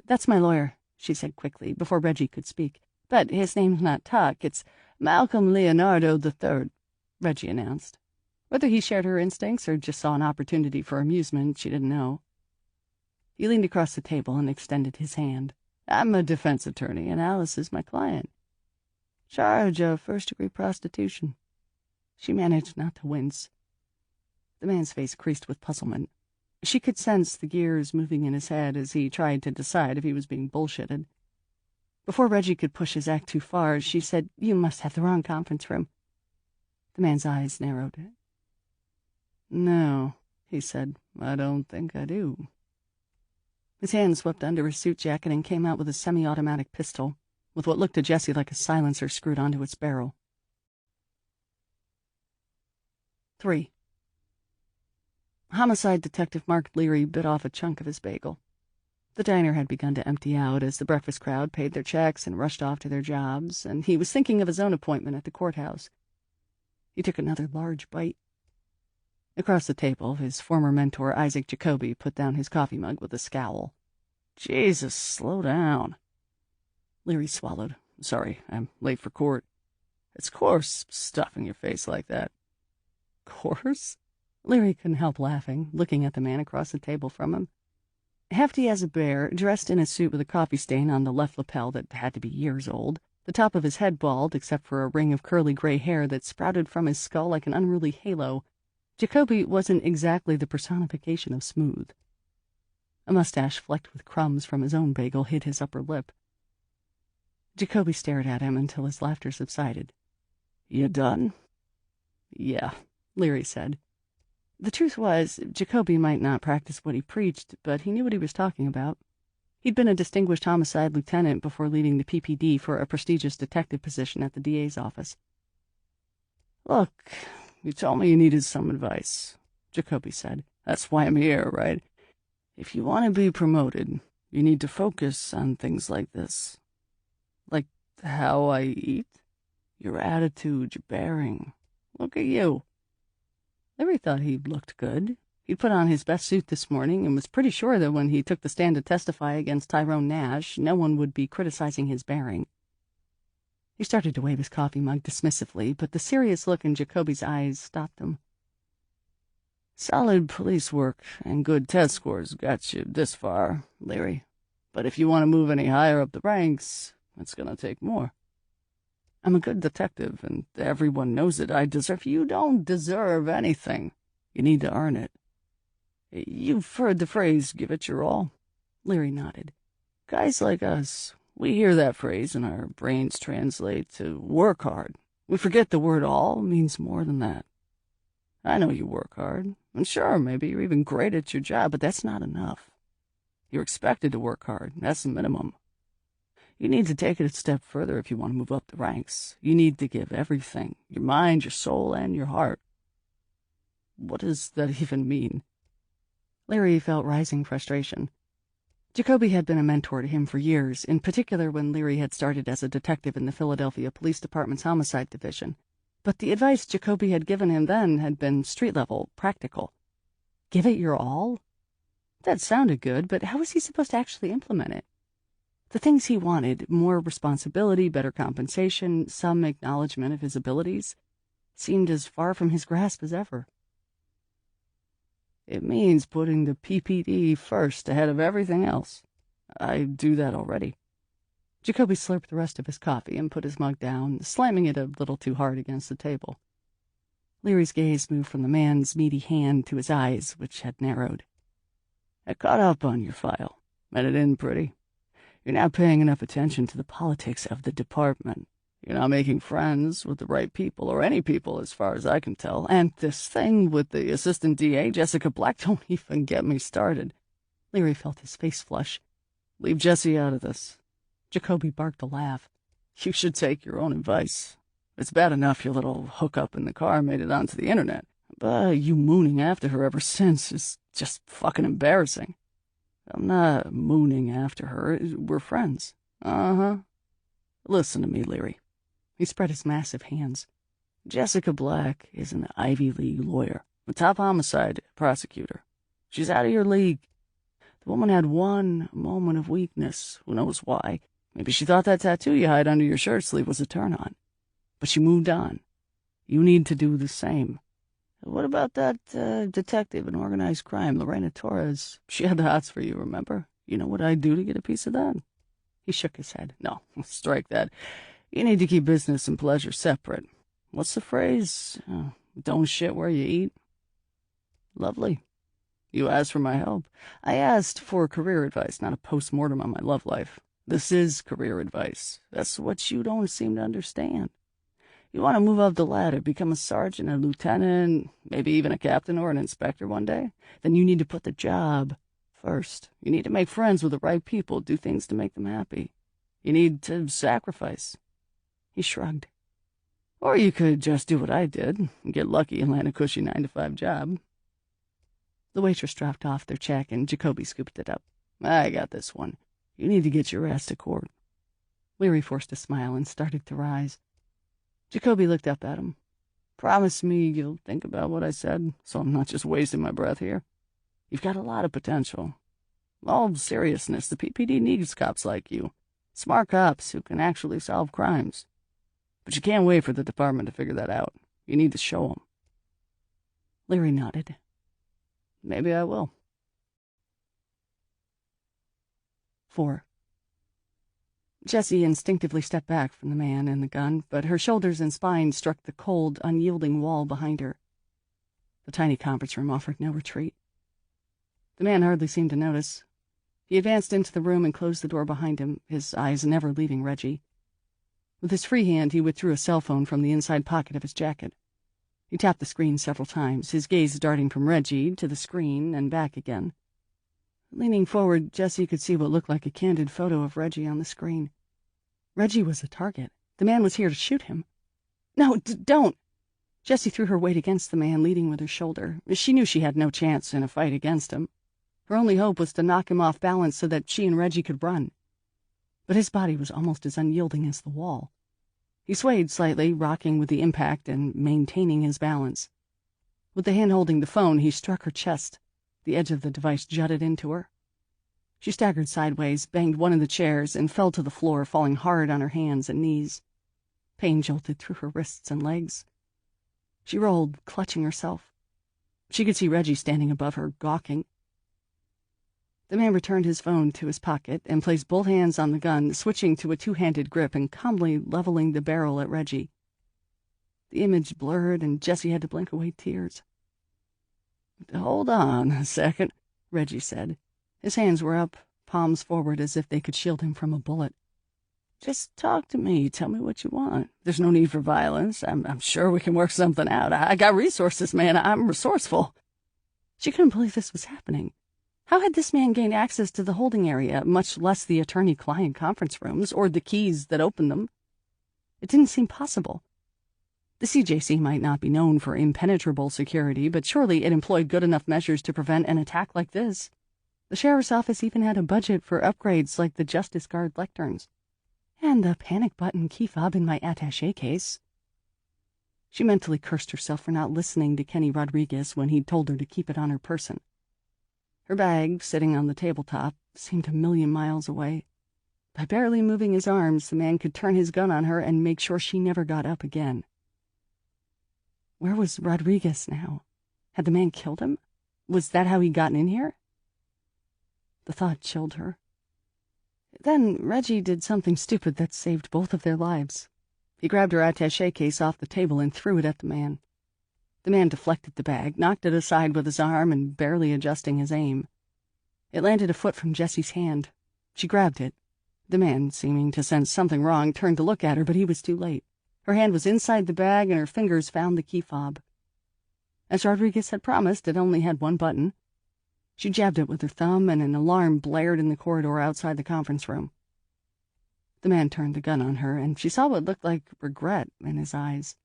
"That's my lawyer," she said quickly, before Reggie could speak. "But his name's not Tuck, it's Malcolm Leonardo III, Reggie announced. Whether he shared her instincts or just saw an opportunity for amusement, she didn't know. He leaned across the table and extended his hand. "I'm a defense attorney, and Alice is my client. Charge of first-degree prostitution." She managed not to wince. The man's face creased with puzzlement. She could sense the gears moving in his head as he tried to decide if he was being bullshitted. Before Reggie could push his act too far, she said, "You must have the wrong conference room." The man's eyes narrowed. "No," he said, "I don't think I do." His hand swept under his suit jacket and came out with a semi-automatic pistol, with what looked to Jessie like a silencer screwed onto its barrel. 3. Homicide Detective Mark Leary bit off a chunk of his bagel. The diner had begun to empty out as the breakfast crowd paid their checks and rushed off to their jobs, and he was thinking of his own appointment at the courthouse. He took another large bite. Across the table, his former mentor, Isaac Jacoby, put down his coffee mug with a scowl. "Jesus, slow down." Leary swallowed. "Sorry, I'm late for court." "It's coarse, stuffing your face like that." "Coarse?" Leary couldn't help laughing, looking at the man across the table from him. Hefty as a bear, dressed in a suit with a coffee stain on the left lapel that had to be years old, the top of his head bald except for a ring of curly gray hair that sprouted from his skull like an unruly halo, Jacoby wasn't exactly the personification of smooth. A mustache flecked with crumbs from his own bagel hid his upper lip. Jacoby stared at him until his laughter subsided. "You done?" "Yeah," Leary said. The truth was, Jacoby might not practice what he preached, but he knew what he was talking about. He'd been a distinguished homicide lieutenant before leading the PPD for a prestigious detective position at the DA's office. "Look, you told me you needed some advice," Jacoby said. "That's why I'm here, right? If you want to be promoted, you need to focus on things like this. Like how I eat, your attitude, your bearing. Look at you." Larry thought he looked good. He'd put on his best suit this morning and was pretty sure that when he took the stand to testify against Tyrone Nash, no one would be criticizing his bearing. He started to wave his coffee mug dismissively, but the serious look in Jacoby's eyes stopped him. "Solid police work and good test scores got you this far, Leary. But if you want to move any higher up the ranks, it's going to take more. I'm a good detective, and everyone knows it. You don't deserve anything. You need to earn it. You've heard the phrase, 'give it your all'?" Leary nodded. Guys like us, we hear that phrase and our brains translate to work hard. We forget the word all means more than that. I know you work hard, and sure, maybe you're even great at your job, but that's not enough. You're expected to work hard. That's the minimum. You need to take it a step further if you want to move up the ranks. You need to give everything, your mind, your soul, and your heart." "What does that even mean?" Leary felt rising frustration. Jacoby had been a mentor to him for years, in particular when Leary had started as a detective in the Philadelphia Police Department's Homicide Division. But the advice Jacoby had given him then had been street-level, practical. Give it your all? That sounded good, but how was he supposed to actually implement it? The things he wanted, more responsibility, better compensation, some acknowledgement of his abilities, seemed as far from his grasp as ever. "It means putting the PPD first ahead of everything else. I do that already." Jacoby slurped the rest of his coffee and put his mug down, slamming it a little too hard against the table. Leary's gaze moved from the man's meaty hand to his eyes, which had narrowed. I caught up on your file. Met it in pretty. You're not paying enough attention to the politics of the department. You're not making friends with the right people, or any people, as far as I can tell. And this thing with the assistant DA, Jessica Black, don't even get me started. Leary felt his face flush. Leave Jessie out of this. Jacoby barked a laugh. You should take your own advice. It's bad enough your little hookup in the car made it onto the internet, but you mooning after her ever since is just fucking embarrassing. I'm not mooning after her. We're friends. Uh-huh. Listen to me, Leary. He spread his massive hands. Jessica Black is an Ivy League lawyer, a top homicide prosecutor. She's out of your league. The woman had one moment of weakness. Who knows why? Maybe she thought that tattoo you hide under your shirt sleeve was a turn-on. But she moved on. You need to do the same. What about that detective in organized crime, Lorena Torres? She had the hots for you, remember? You know what I'd do to get a piece of that? He shook his head. No, strike that. You need to keep business and pleasure separate. What's the phrase? Don't shit where you eat. Lovely. You asked for my help. I asked for career advice, not a post-mortem on my love life. This is career advice. That's what you don't seem to understand. You want to move up the ladder, become a sergeant, a lieutenant, maybe even a captain or an inspector one day? Then you need to put the job first. You need to make friends with the right people, do things to make them happy. You need to sacrifice. He shrugged. Or you could just do what I did, and get lucky and land a cushy 9-to-5 job. The waitress dropped off their check, and Jacoby scooped it up. I got this one. You need to get your ass to court. Leary forced a smile and started to rise. Jacoby looked up at him. Promise me you'll think about what I said, so I'm not just wasting my breath here. You've got a lot of potential. All seriousness, the PPD needs cops like you. Smart cops who can actually solve crimes. But you can't wait for the department to figure that out. You need to show them. Leary nodded. Maybe I will. 4. Jessie instinctively stepped back from the man and the gun, but her shoulders and spine struck the cold, unyielding wall behind her. The tiny conference room offered no retreat. The man hardly seemed to notice. He advanced into the room and closed the door behind him, his eyes never leaving Reggie. With his free hand, he withdrew a cell phone from the inside pocket of his jacket. He tapped the screen several times, his gaze darting from Reggie to the screen and back again. Leaning forward, Jessie could see what looked like a candid photo of Reggie on the screen. Reggie was a target. The man was here to shoot him. No, don't! Jessie threw her weight against the man, leading with her shoulder. She knew she had no chance in a fight against him. Her only hope was to knock him off balance so that she and Reggie could run. But his body was almost as unyielding as the wall. He swayed slightly, rocking with the impact and maintaining his balance. With the hand holding the phone, he struck her chest. The edge of the device jutted into her. She staggered sideways, banged one of the chairs, and fell to the floor, falling hard on her hands and knees. Pain jolted through her wrists and legs. She rolled, clutching herself. She could see Reggie standing above her, gawking. The man returned his phone to his pocket and placed both hands on the gun, switching to a two-handed grip and calmly leveling the barrel at Reggie. The image blurred, and Jessie had to blink away tears. "Hold on a second," Reggie said. His hands were up, palms forward as if they could shield him from a bullet. "Just talk to me. Tell me what you want. There's no need for violence. I'm sure we can work something out. I got resources, man. I'm resourceful." She couldn't believe this was happening. How had this man gained access to the holding area, much less the attorney-client conference rooms, or the keys that opened them? It didn't seem possible. The CJC might not be known for impenetrable security, but surely it employed good enough measures to prevent an attack like this. The sheriff's office even had a budget for upgrades like the Justice Guard lecterns. And the panic button key fob in my attaché case. She mentally cursed herself for not listening to Kenny Rodriguez when he'd told her to keep it on her person. Her bag, sitting on the tabletop, seemed a million miles away. By barely moving his arms, the man could turn his gun on her and make sure she never got up again. Where was Rodriguez now? Had the man killed him? Was that how he'd gotten in here? The thought chilled her. Then Reggie did something stupid that saved both of their lives. He grabbed her attaché case off the table and threw it at the man. The man deflected the bag, knocked it aside with his arm, and barely adjusting his aim. It landed a foot from Jessie's hand. She grabbed it. The man, seeming to sense something wrong, turned to look at her, but he was too late. Her hand was inside the bag, and her fingers found the key fob. As Rodriguez had promised, it only had one button. She jabbed it with her thumb, and an alarm blared in the corridor outside the conference room. The man turned the gun on her, and she saw what looked like regret in his eyes.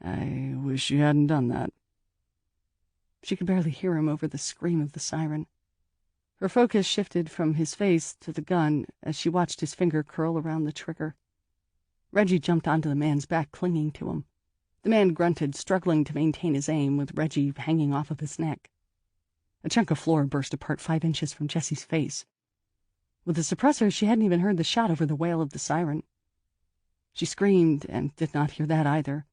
"I wish you hadn't done that." She could barely hear him over the scream of the siren. Her focus shifted from his face to the gun as she watched his finger curl around the trigger. Reggie jumped onto the man's back, clinging to him. The man grunted, struggling to maintain his aim, with Reggie hanging off of his neck. A chunk of floor burst apart 5 inches from Jessie's face. With the suppressor, she hadn't even heard the shot over the wail of the siren. She screamed and did not hear that either.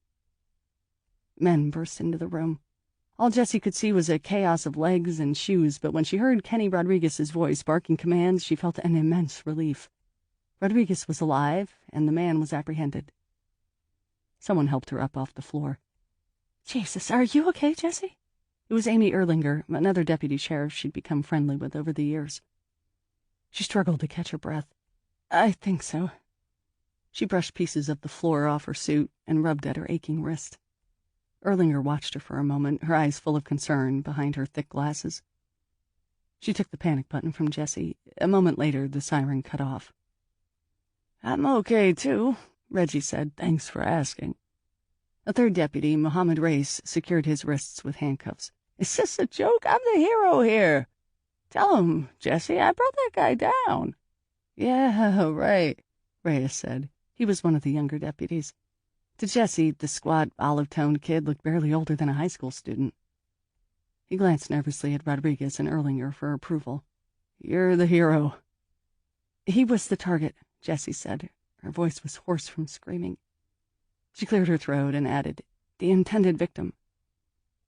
Men burst into the room. All Jessie could see was a chaos of legs and shoes, but when she heard Kenny Rodriguez's voice barking commands, she felt an immense relief. Rodriguez was alive, and the man was apprehended. Someone helped her up off the floor. "Jesus, are you okay, Jessie?" It was Amy Erlinger, another deputy sheriff she'd become friendly with over the years. She struggled to catch her breath. "I think so." She brushed pieces of the floor off her suit and rubbed at her aching wrist. Erlinger watched her for a moment, her eyes full of concern behind her thick glasses. She took the panic button from Jessie. A moment later, the siren cut off. "I'm okay, too," Reggie said. "Thanks for asking." A third deputy, Mohammed Race, secured his wrists with handcuffs. "Is this a joke? I'm the hero here. Tell him, Jessie, I brought that guy down." "Yeah, right," Reyes said. He was one of the younger deputies. To Jessie, the squat, olive-toned kid looked barely older than a high school student. He glanced nervously at Rodriguez and Erlinger for approval. "You're the hero." "He was the target," Jessie said. Her voice was hoarse from screaming. She cleared her throat and added, "The intended victim."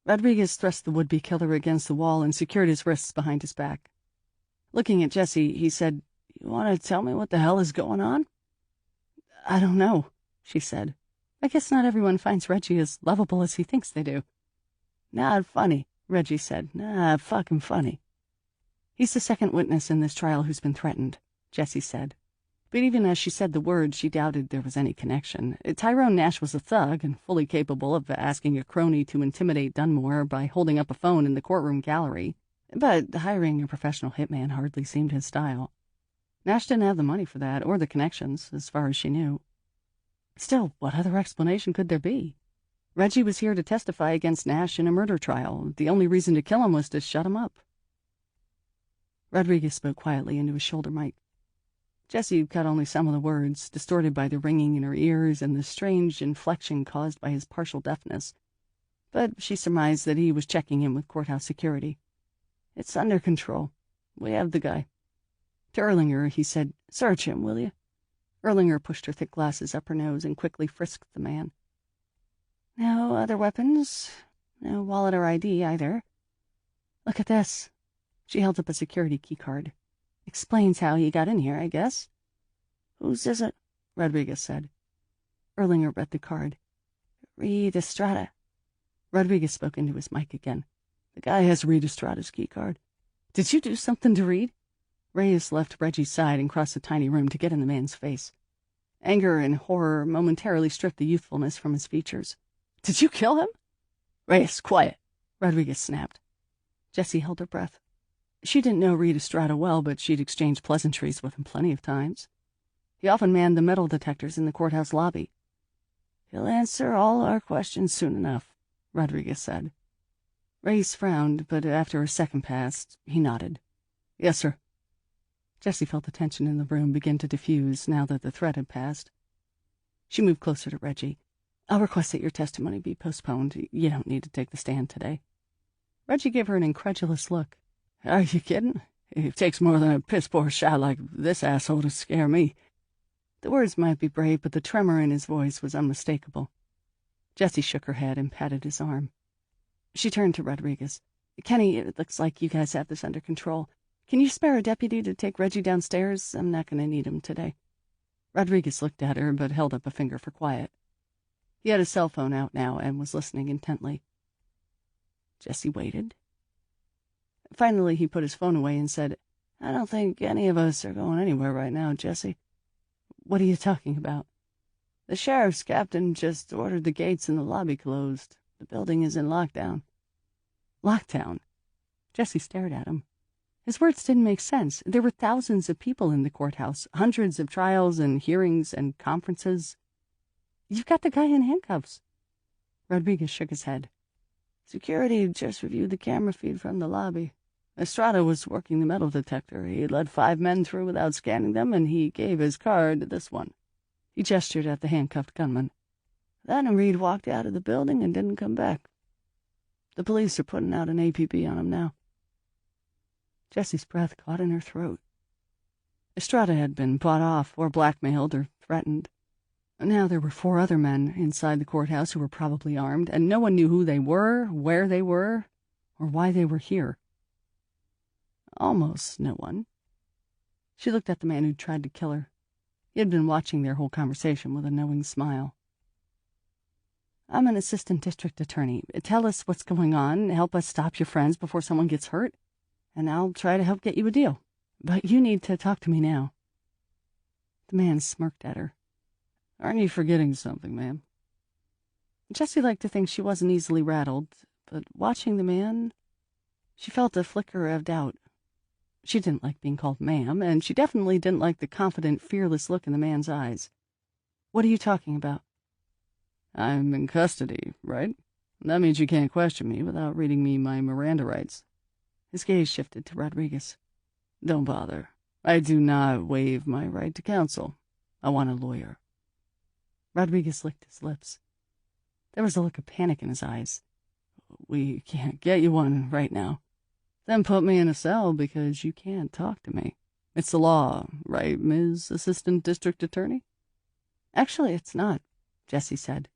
Rodriguez thrust the would-be killer against the wall and secured his wrists behind his back. Looking at Jessie, he said, "You want to tell me what the hell is going on?" "I don't know," she said. "I guess not everyone finds Reggie as lovable as he thinks they do." "Not funny," Reggie said. "Not fucking funny." "He's the second witness in this trial who's been threatened," Jessie said. But even as she said the words, she doubted there was any connection. Tyrone Nash was a thug and fully capable of asking a crony to intimidate Dunmore by holding up a phone in the courtroom gallery. But hiring a professional hitman hardly seemed his style. Nash didn't have the money for that, or the connections, as far as she knew. Still, what other explanation could there be? Reggie was here to testify against Nash in a murder trial. The only reason to kill him was to shut him up. Rodriguez spoke quietly into his shoulder mic. Jessie caught only some of the words, distorted by the ringing in her ears and the strange inflection caused by his partial deafness. But she surmised that he was checking in with courthouse security. "It's under control. We have the guy." To Erlinger, he said, "Search him, will you?" Erlinger pushed her thick glasses up her nose and quickly frisked the man. "No other weapons. No wallet or ID, either. Look at this." She held up a security key card. "Explains how he got in here, I guess." "Whose is it?" Rodriguez said. Erlinger read the card. "Reed Estrada." Rodriguez spoke into his mic again. "The guy has Reed Estrada's key card." "Did you do something to Reed?" Reyes left Reggie's side and crossed the tiny room to get in the man's face. Anger and horror momentarily stripped the youthfulness from his features. "Did you kill him?" "Reyes, quiet," Rodriguez snapped. Jessie held her breath. She didn't know Reed Estrada well, but she'd exchanged pleasantries with him plenty of times. He often manned the metal detectors in the courthouse lobby. "He'll answer all our questions soon enough," Rodriguez said. Reyes frowned, but after a second passed, he nodded. "Yes, sir." Jessie felt the tension in the room begin to diffuse now that the threat had passed. She moved closer to Reggie. "I'll request that your testimony be postponed. You don't need to take the stand today." Reggie gave her an incredulous look. "Are you kidding? It takes more than a piss-poor shot like this asshole to scare me." The words might be brave, but the tremor in his voice was unmistakable. Jessie shook her head and patted his arm. She turned to Rodriguez. "Kenny, it looks like you guys have this under control. Can you spare a deputy to take Reggie downstairs? I'm not going to need him today." Rodriguez looked at her, but held up a finger for quiet. He had his cell phone out now and was listening intently. Jesse waited. Finally, he put his phone away and said, "I don't think any of us are going anywhere right now, Jesse." "What are you talking about?" "The sheriff's captain just ordered the gates in the lobby closed. The building is in lockdown." "Lockdown?" Jesse stared at him. His words didn't make sense. There were thousands of people in the courthouse, hundreds of trials and hearings and conferences. "You've got the guy in handcuffs." Rodriguez shook his head. "Security just reviewed the camera feed from the lobby. Estrada was working the metal detector. He let 5 men through without scanning them, and he gave his card to this one." He gestured at the handcuffed gunman. "Then Reed walked out of the building and didn't come back. The police are putting out an APB on him now." Jessie's breath caught in her throat. Estrada had been bought off or blackmailed or threatened. Now there were 4 other men inside the courthouse who were probably armed, and no one knew who they were, where they were, or why they were here. Almost no one. She looked at the man who'd tried to kill her. He had been watching their whole conversation with a knowing smile. "I'm an assistant district attorney. Tell us what's going on, help us stop your friends before someone gets hurt, and I'll try to help get you a deal. But you need to talk to me now." The man smirked at her. "Aren't you forgetting something, ma'am?" Jessie liked to think she wasn't easily rattled, but watching the man, she felt a flicker of doubt. She didn't like being called ma'am, and she definitely didn't like the confident, fearless look in the man's eyes. "What are you talking about?" "I'm in custody, right? That means you can't question me without reading me my Miranda rights." His gaze shifted to Rodriguez. "Don't bother. I do not waive my right to counsel. I want a lawyer." Rodriguez licked his lips. There was a look of panic in his eyes. "We can't get you one right now." "Then put me in a cell because you can't talk to me. It's the law, right, Ms. Assistant District Attorney?" "Actually, it's not," Jessie said.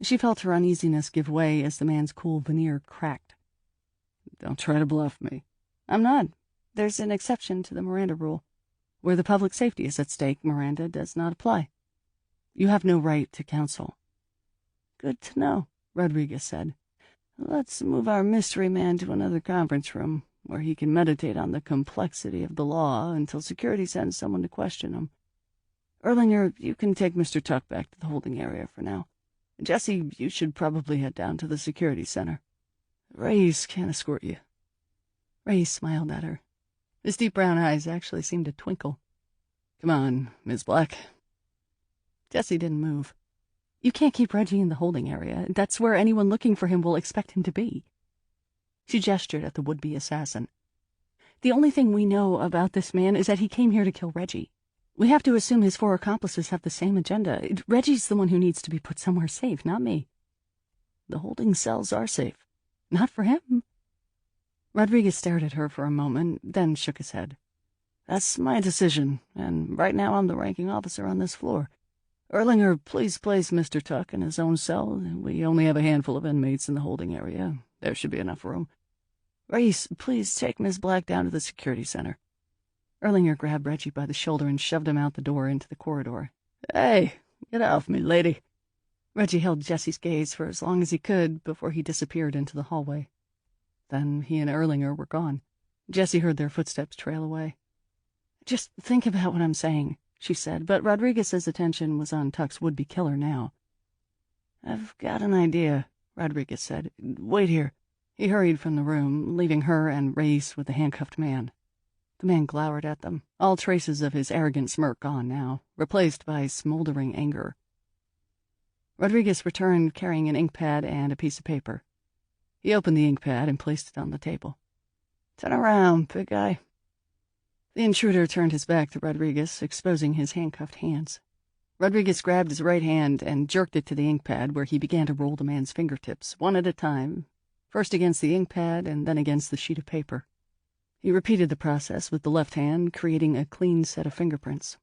She felt her uneasiness give way as the man's cool veneer cracked. "Don't try to bluff me." "I'm not. There's an exception to the Miranda rule. Where the public safety is at stake, Miranda does not apply. You have no right to counsel." "Good to know," Rodriguez said. "Let's move our mystery man to another conference room, where he can meditate on the complexity of the law until security sends someone to question him. Erlinger, you can take Mr. Tuck back to the holding area for now. Jesse, you should probably head down to the security center. Reyes can escort you." Reyes smiled at her. His deep brown eyes actually seemed to twinkle. "Come on, Miss Black." Jessie didn't move. "You can't keep Reggie in the holding area. That's where anyone looking for him will expect him to be." She gestured at the would-be assassin. "The only thing we know about this man is that he came here to kill Reggie. We have to assume his 4 accomplices have the same agenda. Reggie's the one who needs to be put somewhere safe, not me." "The holding cells are safe." "Not for him." Rodriguez stared at her for a moment, then shook his head. "That's my decision, and right now I'm the ranking officer on this floor. Erlinger, please place Mr. Tuck in his own cell. We only have a handful of inmates in the holding area. There should be enough room. Reyes, please take Miss Black down to the security center." Erlinger grabbed Reggie by the shoulder and shoved him out the door into the corridor. "Hey, get off me, lady." Reggie held Jesse's gaze for as long as he could before he disappeared into the hallway. Then he and Erlinger were gone. Jessie heard their footsteps trail away. "Just think about what I'm saying," she said, but Rodriguez's attention was on Tuck's would-be killer now. "I've got an idea," Rodriguez said. "Wait here." He hurried from the room, leaving her and Reyes with the handcuffed man. The man glowered at them, all traces of his arrogant smirk gone now, replaced by smoldering anger. Rodriguez returned carrying an ink pad and a piece of paper. He opened the ink pad and placed it on the table. "Turn around, big guy." The intruder turned his back to Rodriguez, exposing his handcuffed hands. Rodriguez grabbed his right hand and jerked it to the ink pad, where he began to roll the man's fingertips, one at a time, first against the ink pad and then against the sheet of paper. He repeated the process with the left hand, creating a clean set of fingerprints.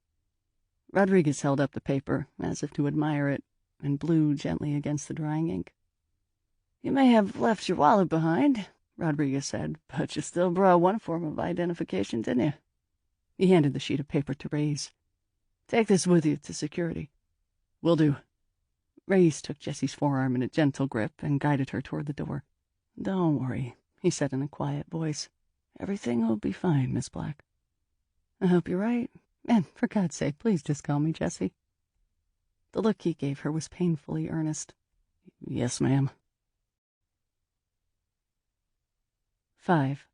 Rodriguez held up the paper, as if to admire it, and blew gently against the drying ink. "You may have left your wallet behind. Rodriguez said, but you still brought one form of identification, didn't you? He handed the sheet of paper to Reyes. Take this with you to security. Will do. Reyes took Jessie's forearm in a gentle grip and guided her toward the door. Don't worry, he said in a quiet voice. Everything will be fine, Miss Black. I hope you're right. And for God's sake, please just call me Jessie. The look he gave her was painfully earnest. Yes, ma'am. 5.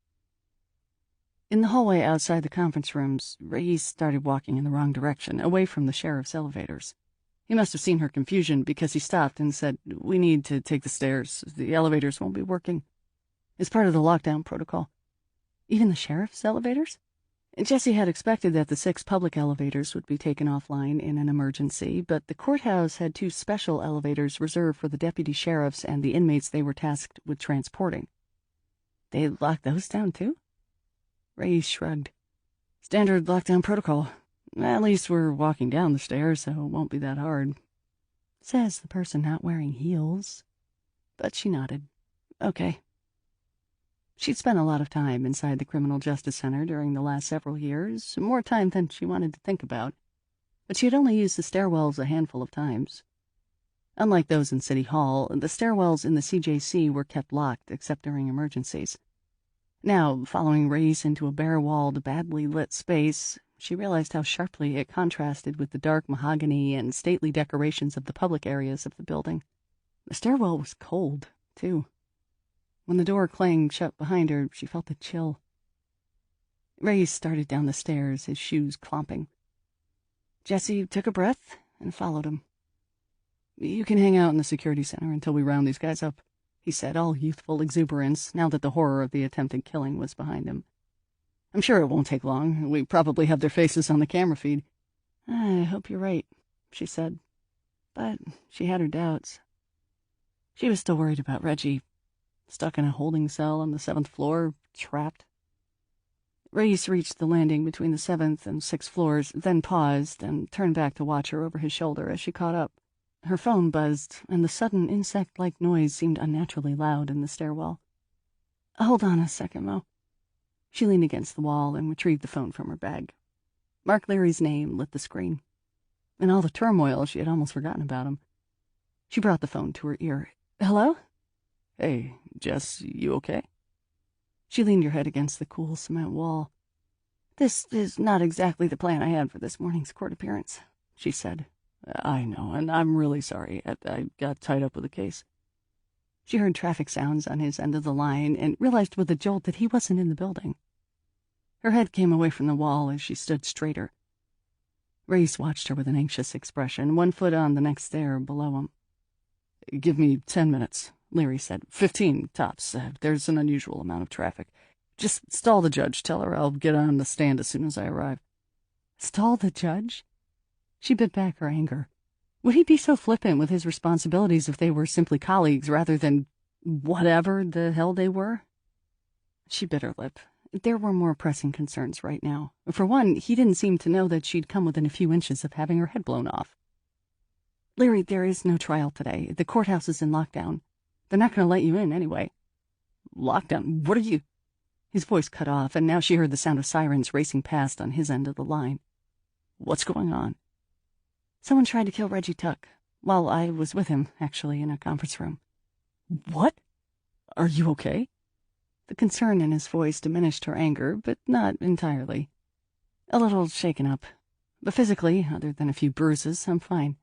In the hallway outside the conference rooms, Reyes started walking in the wrong direction, away from the sheriff's elevators. He must have seen her confusion because he stopped and said, We need to take the stairs. The elevators won't be working. It's part of the lockdown protocol. Even the sheriff's elevators? Jessie had expected that the 6 public elevators would be taken offline in an emergency, but the courthouse had 2 special elevators reserved for the deputy sheriffs and the inmates they were tasked with transporting. They locked those down, too? Reyes shrugged. Standard lockdown protocol. At least we're walking down the stairs, so it won't be that hard. Says the person not wearing heels. But she nodded. Okay. She'd spent a lot of time inside the Criminal Justice Center during the last several years, more time than she wanted to think about, but she had only used the stairwells a handful of times. Unlike those in City Hall, the stairwells in the CJC were kept locked except during emergencies. Now, following Reyes into a bare-walled, badly lit space, she realized how sharply it contrasted with the dark mahogany and stately decorations of the public areas of the building. The stairwell was cold, too. When the door clanged shut behind her, she felt a chill. Reyes started down the stairs, his shoes clomping. Jessie took a breath and followed him. You can hang out in the security center until we round these guys up, he said, all youthful exuberance, now that the horror of the attempted killing was behind him. I'm sure it won't take long. We probably have their faces on the camera feed. I hope you're right, she said. But she had her doubts. She was still worried about Reggie, stuck in a holding cell on the 7th floor, trapped. Reyes reached the landing between the 7th and 6th floors, then paused and turned back to watch her over his shoulder as she caught up. Her phone buzzed, and the sudden insect-like noise seemed unnaturally loud in the stairwell. Hold on a second, Mo. She leaned against the wall and retrieved the phone from her bag. Mark Leary's name lit the screen. In all the turmoil, she had almost forgotten about him. She brought the phone to her ear. Hello? Hey, Jess, you okay? She leaned her head against the cool cement wall. This is not exactly the plan I had for this morning's court appearance, she said. I know, and I'm really sorry. I got tied up with a case. She heard traffic sounds on his end of the line and realized with a jolt that he wasn't in the building. Her head came away from the wall as she stood straighter. Reyes watched her with an anxious expression, 1 foot on the next stair below him. Give me 10 minutes, Leary said. 15, tops. There's an unusual amount of traffic. Just stall the judge. Tell her I'll get on the stand as soon as I arrive. Stall the judge? She bit back her anger. Would he be so flippant with his responsibilities if they were simply colleagues rather than whatever the hell they were? She bit her lip. There were more pressing concerns right now. For one, he didn't seem to know that she'd come within a few inches of having her head blown off. Leary, there is no trial today. The courthouse is in lockdown. They're not going to let you in anyway. Lockdown? What are you... His voice cut off, and now she heard the sound of sirens racing past on his end of the line. What's going on? Someone tried to kill Reggie Tuck. Well, I was with him, actually, in a conference room. What? Are you okay? The concern in his voice diminished her anger, but not entirely. A little shaken up. But physically, other than a few bruises, I'm fine.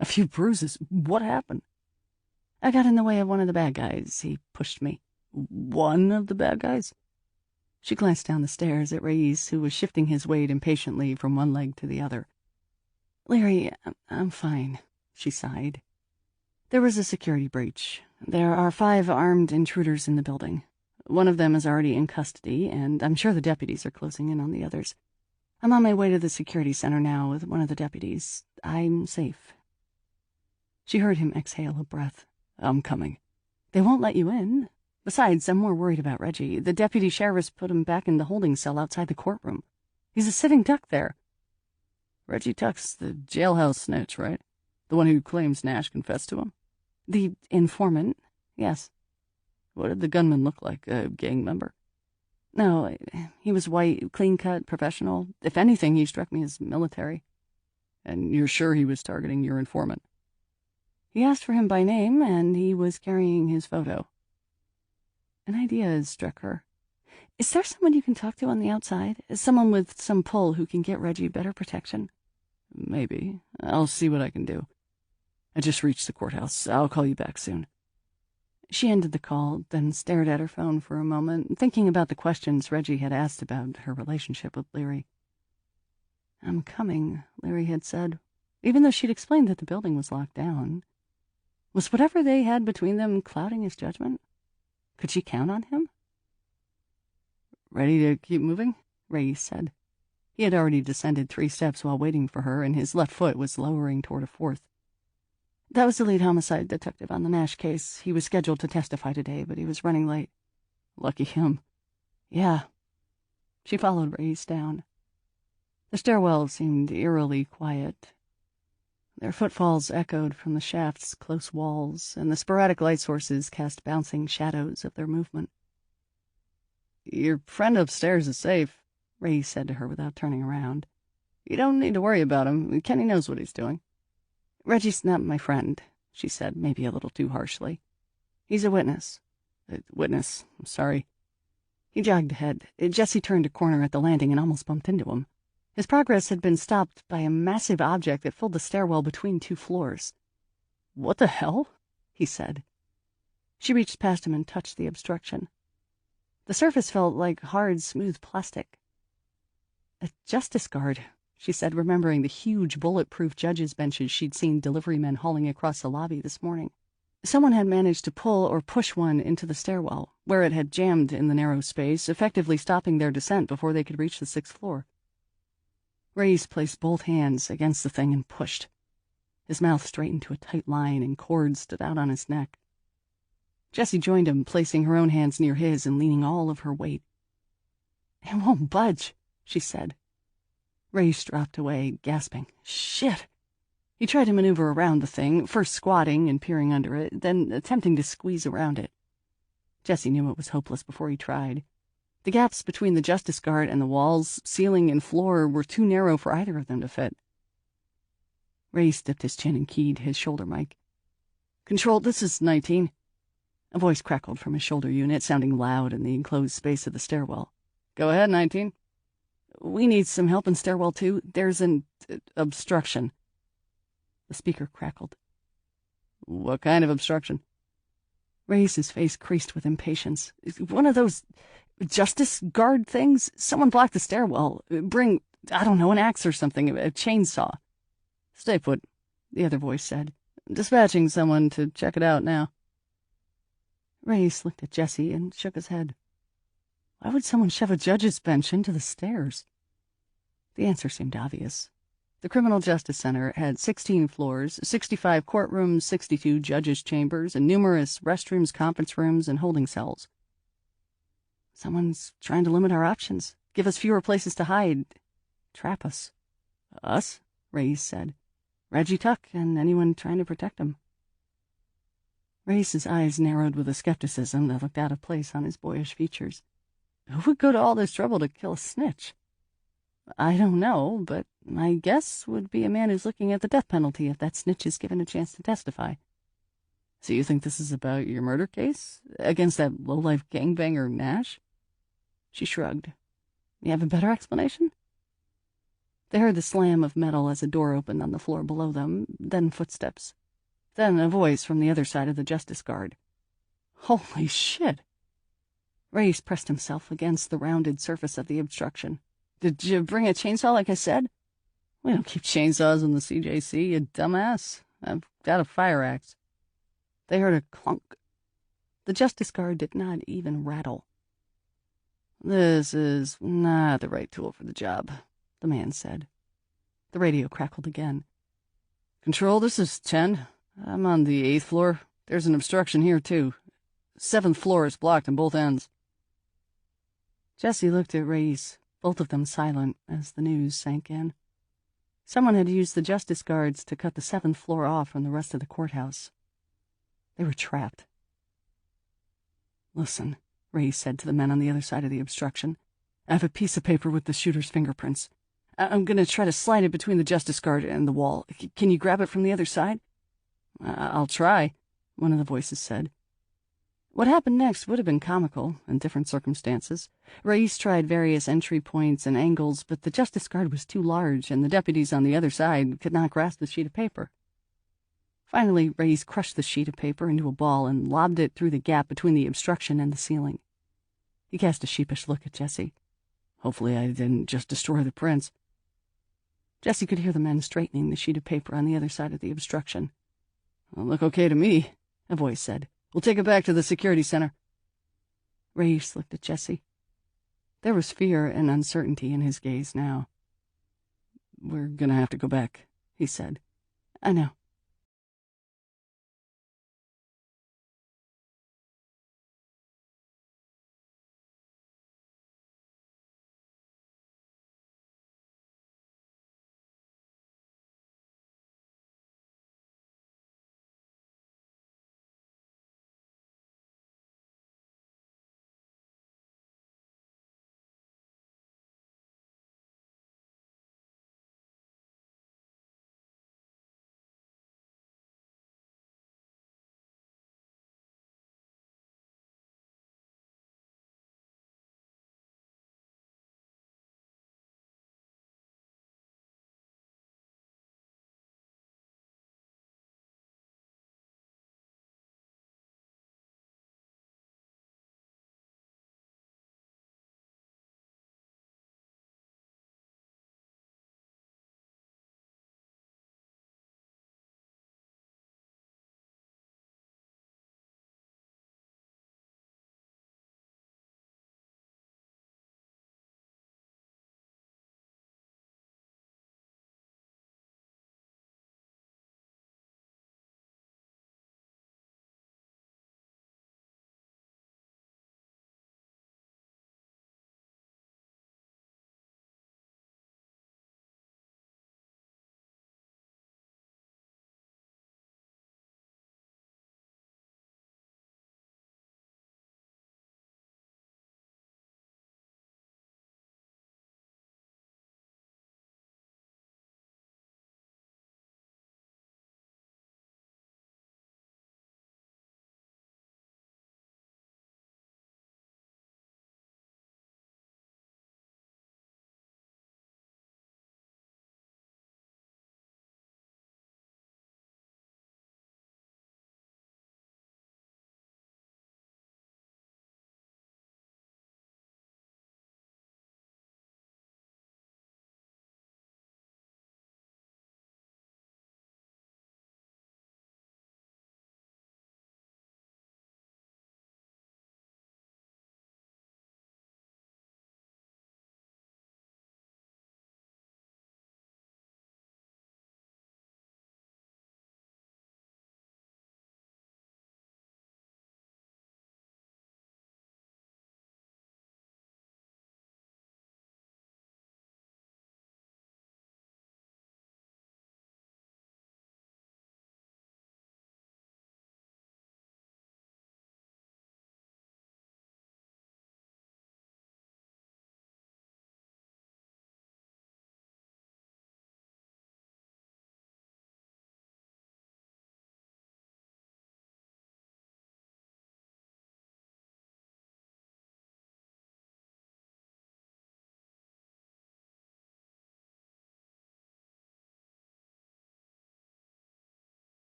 A few bruises? What happened? I got in the way of one of the bad guys. He pushed me. One of the bad guys? She glanced down the stairs at Reyes, who was shifting his weight impatiently from one leg to the other. Leary, I'm fine, she sighed. There was a security breach. There are 5 armed intruders in the building. One of them is already in custody, and I'm sure the deputies are closing in on the others. I'm on my way to the security center now with one of the deputies. I'm safe. She heard him exhale a breath. I'm coming. They won't let you in. Besides, I'm more worried about Reggie. The deputy sheriff's put him back in the holding cell outside the courtroom. He's a sitting duck there. Reggie Tuck's the jailhouse snitch, right? The one who claims Nash confessed to him? The informant, yes. What did the gunman look like? A gang member? No, he was white, clean-cut, professional. If anything, he struck me as military. And you're sure he was targeting your informant? He asked for him by name, and he was carrying his photo. An idea struck her. Is there someone you can talk to on the outside? Someone with some pull who can get Reggie better protection? Maybe. I'll see what I can do. I just reached the courthouse. I'll call you back soon. She ended the call, then stared at her phone for a moment, thinking about the questions Reggie had asked about her relationship with Leary. I'm coming, Leary had said, even though she'd explained that the building was locked down. Was whatever they had between them clouding his judgment? Could she count on him? Ready to keep moving? Ray said. He had already descended 3 steps while waiting for her, and his left foot was lowering toward a 4th. That was the lead homicide detective on the Nash case. He was scheduled to testify today, but he was running late. Lucky him. Yeah. She followed Reyes down. The stairwell seemed eerily quiet. Their footfalls echoed from the shaft's close walls, and the sporadic light sources cast bouncing shadows of their movement. Your friend upstairs is safe, Reyes said to her without turning around. You don't need to worry about him. Kenny knows what he's doing. Reggie's not my friend, she said, maybe a little too harshly. He's a witness. Witness. I'm sorry. He jogged ahead. Jesse turned a corner at the landing and almost bumped into him. His progress had been stopped by a massive object that filled the stairwell between 2 floors. What the hell? He said. She reached past him and touched the obstruction. The surface felt like hard, smooth plastic. A justice guard, she said, remembering the huge bulletproof judges' benches she'd seen delivery men hauling across the lobby this morning. Someone had managed to pull or push one into the stairwell, where it had jammed in the narrow space, effectively stopping their descent before they could reach the 6th floor. Reyes placed both hands against the thing and pushed. His mouth straightened to a tight line and cords stood out on his neck. Jessie joined him, placing her own hands near his and leaning all of her weight. It won't budge, she said. Reyes dropped away, gasping. Shit! He tried to maneuver around the thing, first squatting and peering under it, then attempting to squeeze around it. Jessie knew it was hopeless before he tried. The gaps between the justice guard and the walls, ceiling, and floor were too narrow for either of them to fit. Reyes dipped his chin and keyed his shoulder mic. Control, this is 19. A voice crackled from his shoulder unit, sounding loud in the enclosed space of the stairwell. Go ahead, 19. We need some help in stairwell 2. There's an obstruction. The speaker crackled. What kind of obstruction? Reyes' face creased with impatience. One of those justice guard things? Someone blocked the stairwell. Bring, I don't know, an axe or something, a chainsaw. Stay put, the other voice said. Dispatching someone to check it out now. Reyes looked at Jessie and shook his head. Why would someone shove a judge's bench into the stairs? The answer seemed obvious. The Criminal Justice Center had 16 floors, 65 courtrooms, 62 judges' chambers, and numerous restrooms, conference rooms, and holding cells. Someone's trying to limit our options, give us fewer places to hide, trap us. Us? Reyes said. Reggie Tuck and anyone trying to protect him. Reyes' eyes narrowed with a skepticism that looked out of place on his boyish features. Who would go to all this trouble to kill a snitch? I don't know, but my guess would be a man who's looking at the death penalty if that snitch is given a chance to testify. So you think this is about your murder case? Against that low-life gangbanger Nash? She shrugged. You have a better explanation? They heard the slam of metal as a door opened on the floor below them, then footsteps. Then a voice from the other side of the justice guard. Holy shit! Reyes pressed himself against the rounded surface of the obstruction. Did you bring a chainsaw like I said? We don't keep chainsaws in the CJC, you dumbass. I've got a fire axe. They heard a clunk. The justice guard did not even rattle. This is not the right tool for the job, the man said. The radio crackled again. Control, this is 10. I'm on the 8th floor. There's an obstruction here, too. 7th floor is blocked on both ends. Jessie looked at Reyes, both of them silent as the news sank in. Someone had used the justice guards to cut the 7th floor off from the rest of the courthouse. They were trapped. Listen, Ray said to the men on the other side of the obstruction. I have a piece of paper with the shooter's fingerprints. I'm going to try to slide it between the Justice Guard and the wall. Can you grab it from the other side? I'll try, one of the voices said. What happened next would have been comical in different circumstances. Rais tried various entry points and angles, but the Justice Guard was too large, and the deputies on the other side could not grasp the sheet of paper. Finally, Rais crushed the sheet of paper into a ball and lobbed it through the gap between the obstruction and the ceiling. He cast a sheepish look at Jesse. Hopefully I didn't just destroy the prints. Jesse could hear the men straightening the sheet of paper on the other side of the obstruction. "It'll look okay to me," a voice said. "We'll take it back to the security center." Rais looked at Jesse. There was fear and uncertainty in his gaze now. "We're gonna have to go back," he said. "I know."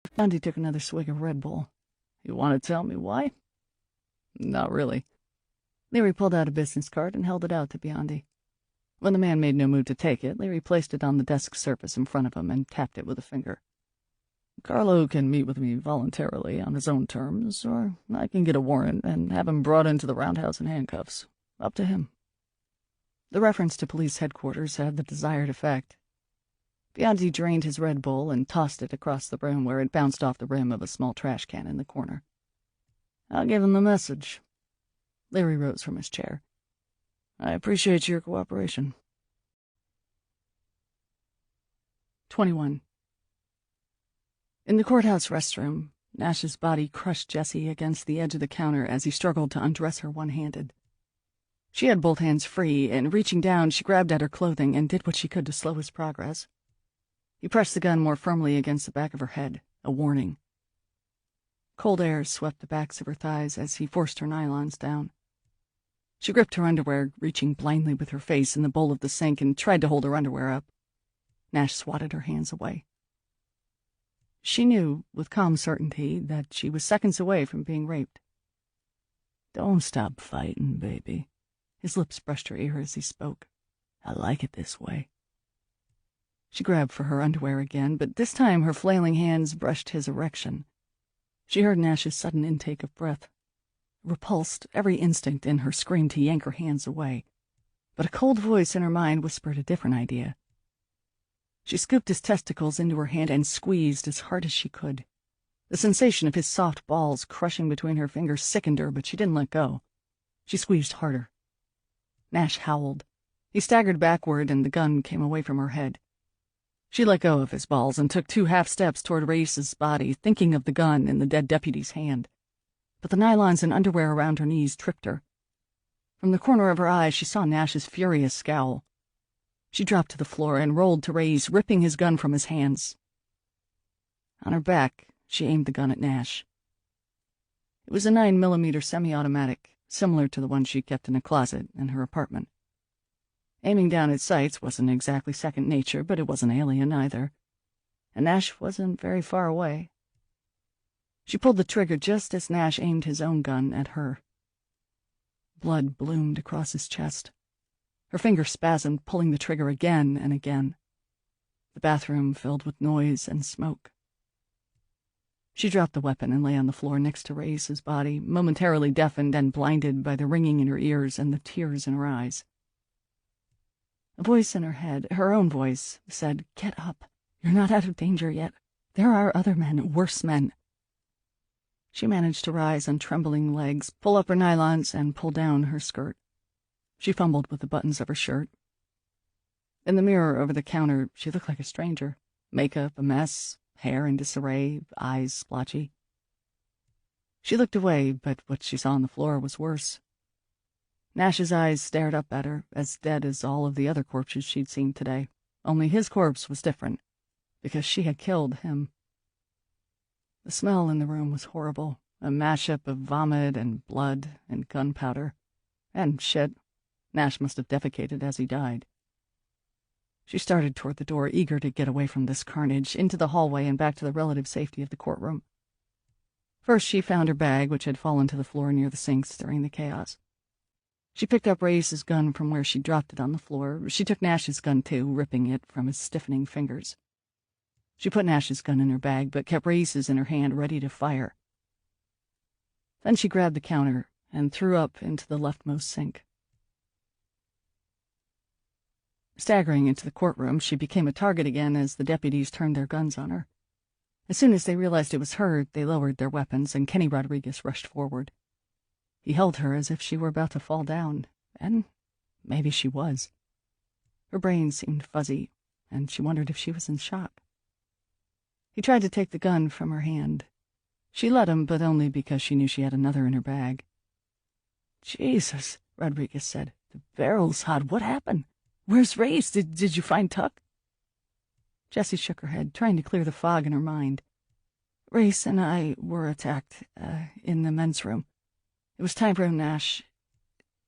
Biondi took another swig of Red Bull. You want to tell me why? Not really. Leary pulled out a business card and held it out to Biondi. When the man made no move to take it, Leary placed it on the desk surface in front of him and tapped it with a finger. Carlo can meet with me voluntarily on his own terms, or I can get a warrant and have him brought into the roundhouse in handcuffs. Up to him. The reference to police headquarters had the desired effect. Biondi drained his Red Bull and tossed it across the room where it bounced off the rim of a small trash can in the corner. I'll give him the message. Leary rose from his chair. I appreciate your cooperation. 21. In the courthouse restroom, Nash's body crushed Jessie against the edge of the counter as he struggled to undress her one-handed. She had both hands free, and reaching down, she grabbed at her clothing and did what she could to slow his progress. He pressed the gun more firmly against the back of her head, a warning. Cold air swept the backs of her thighs as he forced her nylons down. She gripped her underwear, reaching blindly with her face in the bowl of the sink, and tried to hold her underwear up. Nash swatted her hands away. She knew, with calm certainty, that she was seconds away from being raped. Don't stop fighting, baby. His lips brushed her ear as he spoke. I like it this way. She grabbed for her underwear again, but this time her flailing hands brushed his erection. She heard Nash's sudden intake of breath. Repulsed, every instinct in her screamed to yank her hands away, but a cold voice in her mind whispered a different idea. She scooped his testicles into her hand and squeezed as hard as she could. The sensation of his soft balls crushing between her fingers sickened her, but she didn't let go. She squeezed harder. Nash howled. He staggered backward, and the gun came away from her head. She let go of his balls and took 2 half steps toward Reis's body, thinking of the gun in the dead deputy's hand. But the nylons and underwear around her knees tripped her. From the corner of her eye, she saw Nash's furious scowl. She dropped to the floor and rolled to Reis, ripping his gun from his hands. On her back, she aimed the gun at Nash. It was a 9mm semi-automatic, similar to the one she kept in a closet in her apartment. Aiming down at sights wasn't exactly second nature, but it wasn't alien either. And Nash wasn't very far away. She pulled the trigger just as Nash aimed his own gun at her. Blood bloomed across his chest. Her fingers spasmed, pulling the trigger again and again. The bathroom filled with noise and smoke. She dropped the weapon and lay on the floor next to Reis's body, momentarily deafened and blinded by the ringing in her ears and the tears in her eyes. A voice in her head, her own voice, said, "Get up. You're not out of danger yet. There are other men, worse men." She managed to rise on trembling legs, pull up her nylons, and pull down her skirt. She fumbled with the buttons of her shirt. In the mirror over the counter, she looked like a stranger. Makeup a mess, hair in disarray, eyes splotchy. She looked away, but what she saw on the floor was worse. Nash's eyes stared up at her, as dead as all of the other corpses she'd seen today. Only his corpse was different, because she had killed him. The smell in the room was horrible, a mashup of vomit and blood and gunpowder. And shit. Nash must have defecated as he died. She started toward the door, eager to get away from this carnage, into the hallway and back to the relative safety of the courtroom. First, she found her bag, which had fallen to the floor near the sinks during the chaos. She picked up Reis's gun from where she dropped it on the floor. She took Nash's gun, too, ripping it from his stiffening fingers. She put Nash's gun in her bag, but kept Reis's in her hand, ready to fire. Then she grabbed the counter and threw up into the leftmost sink. Staggering into the courtroom, she became a target again as the deputies turned their guns on her. As soon as they realized it was her, they lowered their weapons, and Kenny Rodriguez rushed forward. He held her as if she were about to fall down, and maybe she was. Her brain seemed fuzzy, and she wondered if she was in shock. He tried to take the gun from her hand. She let him, but only because she knew she had another in her bag. "Jesus," Rodriguez said. "The barrel's hot. What happened? Where's Reis? Did you find Tuck?" Jessie shook her head, trying to clear the fog in her mind. "Reis and I were attacked, in the men's room. It was time for him, Nash.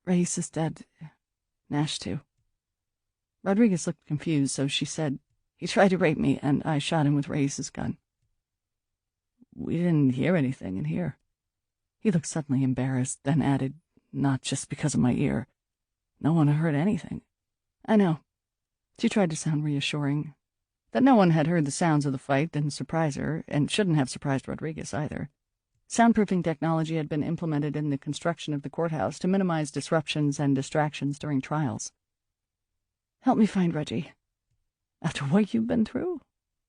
Reis is dead. Nash, too." Rodriguez looked confused, so she said, "He tried to rape me, and I shot him with Reis's gun." We didn't hear anything in here." He looked suddenly embarrassed, then added, "Not just because of my ear. No one heard anything." "I know." She tried to sound reassuring. That no one had heard the sounds of the fight didn't surprise her, and shouldn't have surprised Rodriguez either. Soundproofing technology had been implemented in the construction of the courthouse to minimize disruptions and distractions during trials. "Help me find Reggie." "After what you've been through?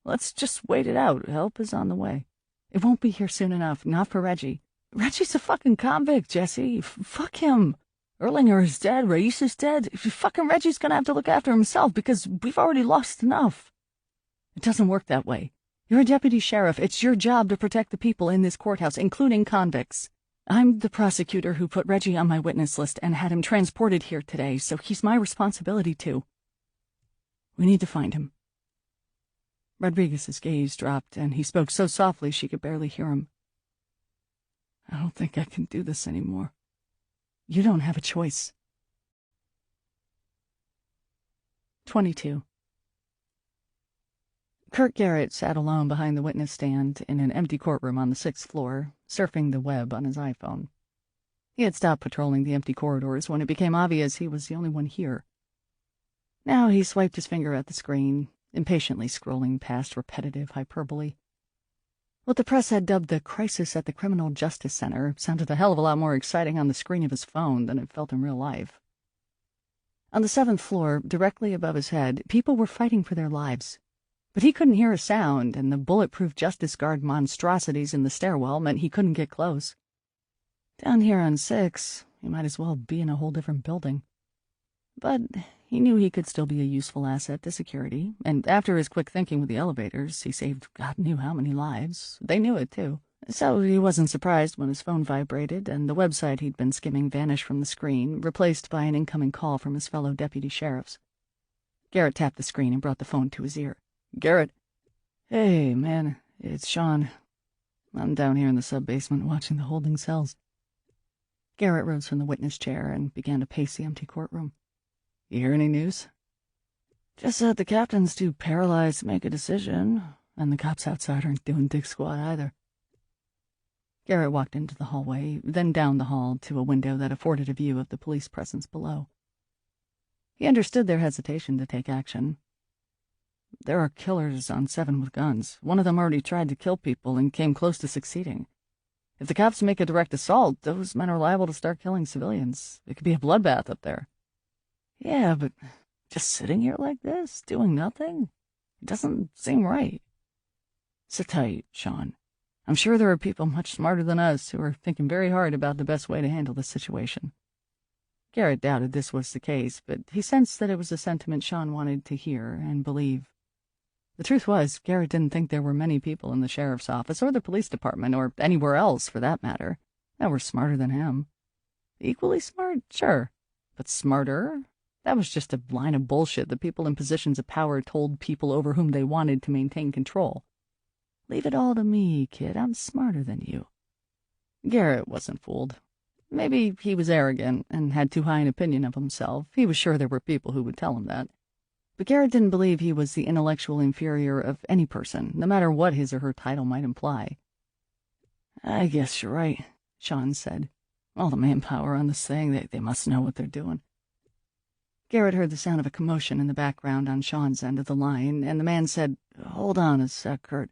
Let's just wait it out. Help is on the way." "It won't be here soon enough, not for Reggie." "Reggie's a fucking convict, Jesse. Fuck him. Erlinger is dead. Reyes is dead. Fucking Reggie's gonna have to look after himself because we've already lost enough." "It doesn't work that way. You're a deputy sheriff. It's your job to protect the people in this courthouse, including convicts. I'm the prosecutor who put Reggie on my witness list and had him transported here today, so he's my responsibility too. We need to find him." Rodriguez's gaze dropped, and he spoke so softly she could barely hear him. "I don't think I can do this anymore." "You don't have a choice." 22. Kirk Garrett sat alone behind the witness stand in an empty courtroom on the 6th floor, surfing the web on his iPhone. He had stopped patrolling the empty corridors when it became obvious he was the only one here. Now he swiped his finger at the screen, impatiently scrolling past repetitive hyperbole. What the press had dubbed the crisis at the Criminal Justice Center sounded a hell of a lot more exciting on the screen of his phone than it felt in real life. On the 7th floor, directly above his head, people were fighting for their lives. But he couldn't hear a sound, and the bulletproof Justice Guard monstrosities in the stairwell meant he couldn't get close. Down here on 6, he might as well be in a whole different building. But he knew he could still be a useful asset to security, and after his quick thinking with the elevators, he saved God knew how many lives. They knew it, too. So he wasn't surprised when his phone vibrated and the website he'd been skimming vanished from the screen, replaced by an incoming call from his fellow deputy sheriffs. Garrett tapped the screen and brought the phone to his ear. "Garrett." "Hey, man, it's Sean. I'm down here in the sub-basement watching the holding cells." Garrett rose from the witness chair and began to pace the empty courtroom. "You hear any news?" "Just that the captain's too paralyzed to make a decision, and the cops outside aren't doing dick squat either." Garrett walked into the hallway, then down the hall to a window that afforded a view of the police presence below. He understood their hesitation to take action. There are killers on 7 with guns. One of them already tried to kill people and came close to succeeding. If the cops make a direct assault, those men are liable to start killing civilians. It could be a bloodbath up there. "Yeah, but just sitting here like this, doing nothing? It doesn't seem right." "Sit tight, Sean. I'm sure there are people much smarter than us who are thinking very hard about the best way to handle this situation." Garrett doubted this was the case, but he sensed that it was a sentiment Sean wanted to hear and believe. The truth was, Garrett didn't think there were many people in the sheriff's office or the police department, or anywhere else for that matter, that were smarter than him. Equally smart, sure, but smarter? That was just a line of bullshit that people in positions of power told people over whom they wanted to maintain control. "Leave it all to me, kid. I'm smarter than you." Garrett wasn't fooled. Maybe he was arrogant and had too high an opinion of himself. He was sure there were people who would tell him that. But Garrett didn't believe he was the intellectual inferior of any person, no matter what his or her title might imply. "I guess you're right," Sean said. "All the manpower on this thing, they must know what they're doing." Garrett heard the sound of a commotion in the background on Sean's end of the line, and the man said, "Hold on a sec, Kurt.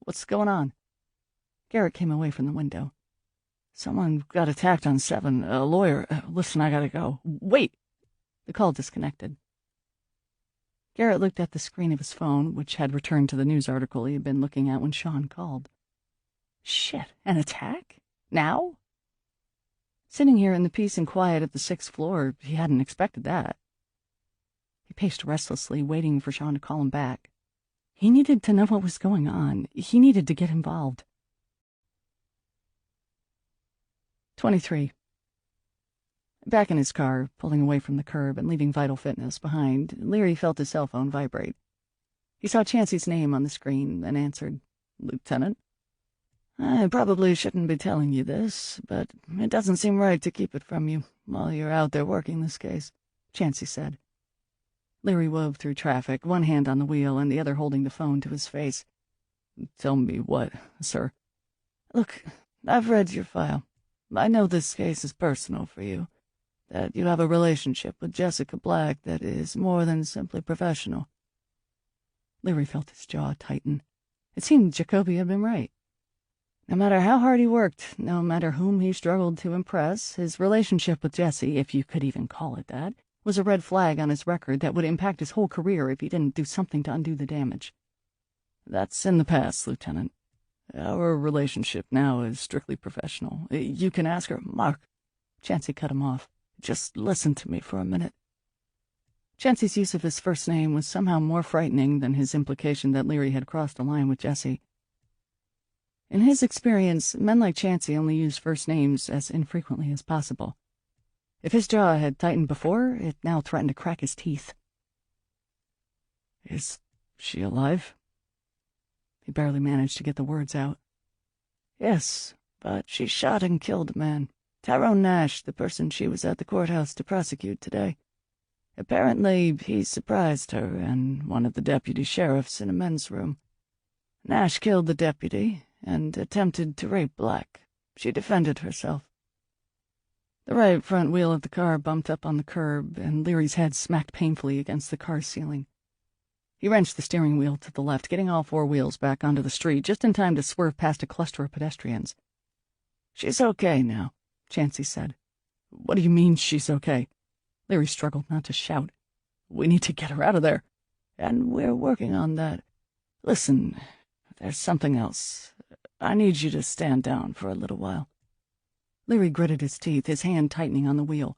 What's going on?" Garrett came away from the window. "Someone got attacked on 7. A lawyer. Listen, I gotta go." "Wait!" The call disconnected. Garrett looked at the screen of his phone, which had returned to the news article he had been looking at when Sean called. Shit, an attack? Now? Sitting here in the peace and quiet of the 6th floor, he hadn't expected that. He paced restlessly, waiting for Sean to call him back. He needed to know what was going on. He needed to get involved. 23. Back in his car, pulling away from the curb and leaving Vital Fitness behind, Leary felt his cell phone vibrate. He saw Chancey's name on the screen and answered, "Lieutenant? I probably shouldn't be telling you this, but it doesn't seem right to keep it from you while you're out there working this case," Chancey said. Leary wove through traffic, one hand on the wheel and the other holding the phone to his face. "Tell me what, sir?" Look, I've read your file. I know this case is personal for you, that you have a relationship with Jessica Black that is more than simply professional." Leary felt his jaw tighten. It seemed Jacoby had been right. No matter how hard he worked, no matter whom he struggled to impress, his relationship with Jessie, if you could even call it that, was a red flag on his record that would impact his whole career if he didn't do something to undo the damage. "That's in the past, Lieutenant. Our relationship now is strictly professional. You can ask her—" "Mark," Chansey cut him off. "Just listen to me for a minute." Chansey's use of his first name was somehow more frightening than his implication that Leary had crossed a line with Jessie. In his experience, men like Chansey only used first names as infrequently as possible. If his jaw had tightened before, it now threatened to crack his teeth. "Is she alive?" He barely managed to get the words out. "Yes, but she shot and killed a man. Tyrone Nash, the person she was at the courthouse to prosecute today. Apparently, he surprised her and one of the deputy sheriffs in a men's room. Nash killed the deputy and attempted to rape Black. She defended herself." The right front wheel of the car bumped up on the curb, and Leary's head smacked painfully against the car's ceiling. He wrenched the steering wheel to the left, getting all four wheels back onto the street just in time to swerve past a cluster of pedestrians. "She's okay now," Chansey said. "What do you mean she's okay?" Leary struggled not to shout. "We need to get her out of there." "And we're working on that. Listen, there's something else. I need you to stand down for a little while." Leary gritted his teeth, his hand tightening on the wheel.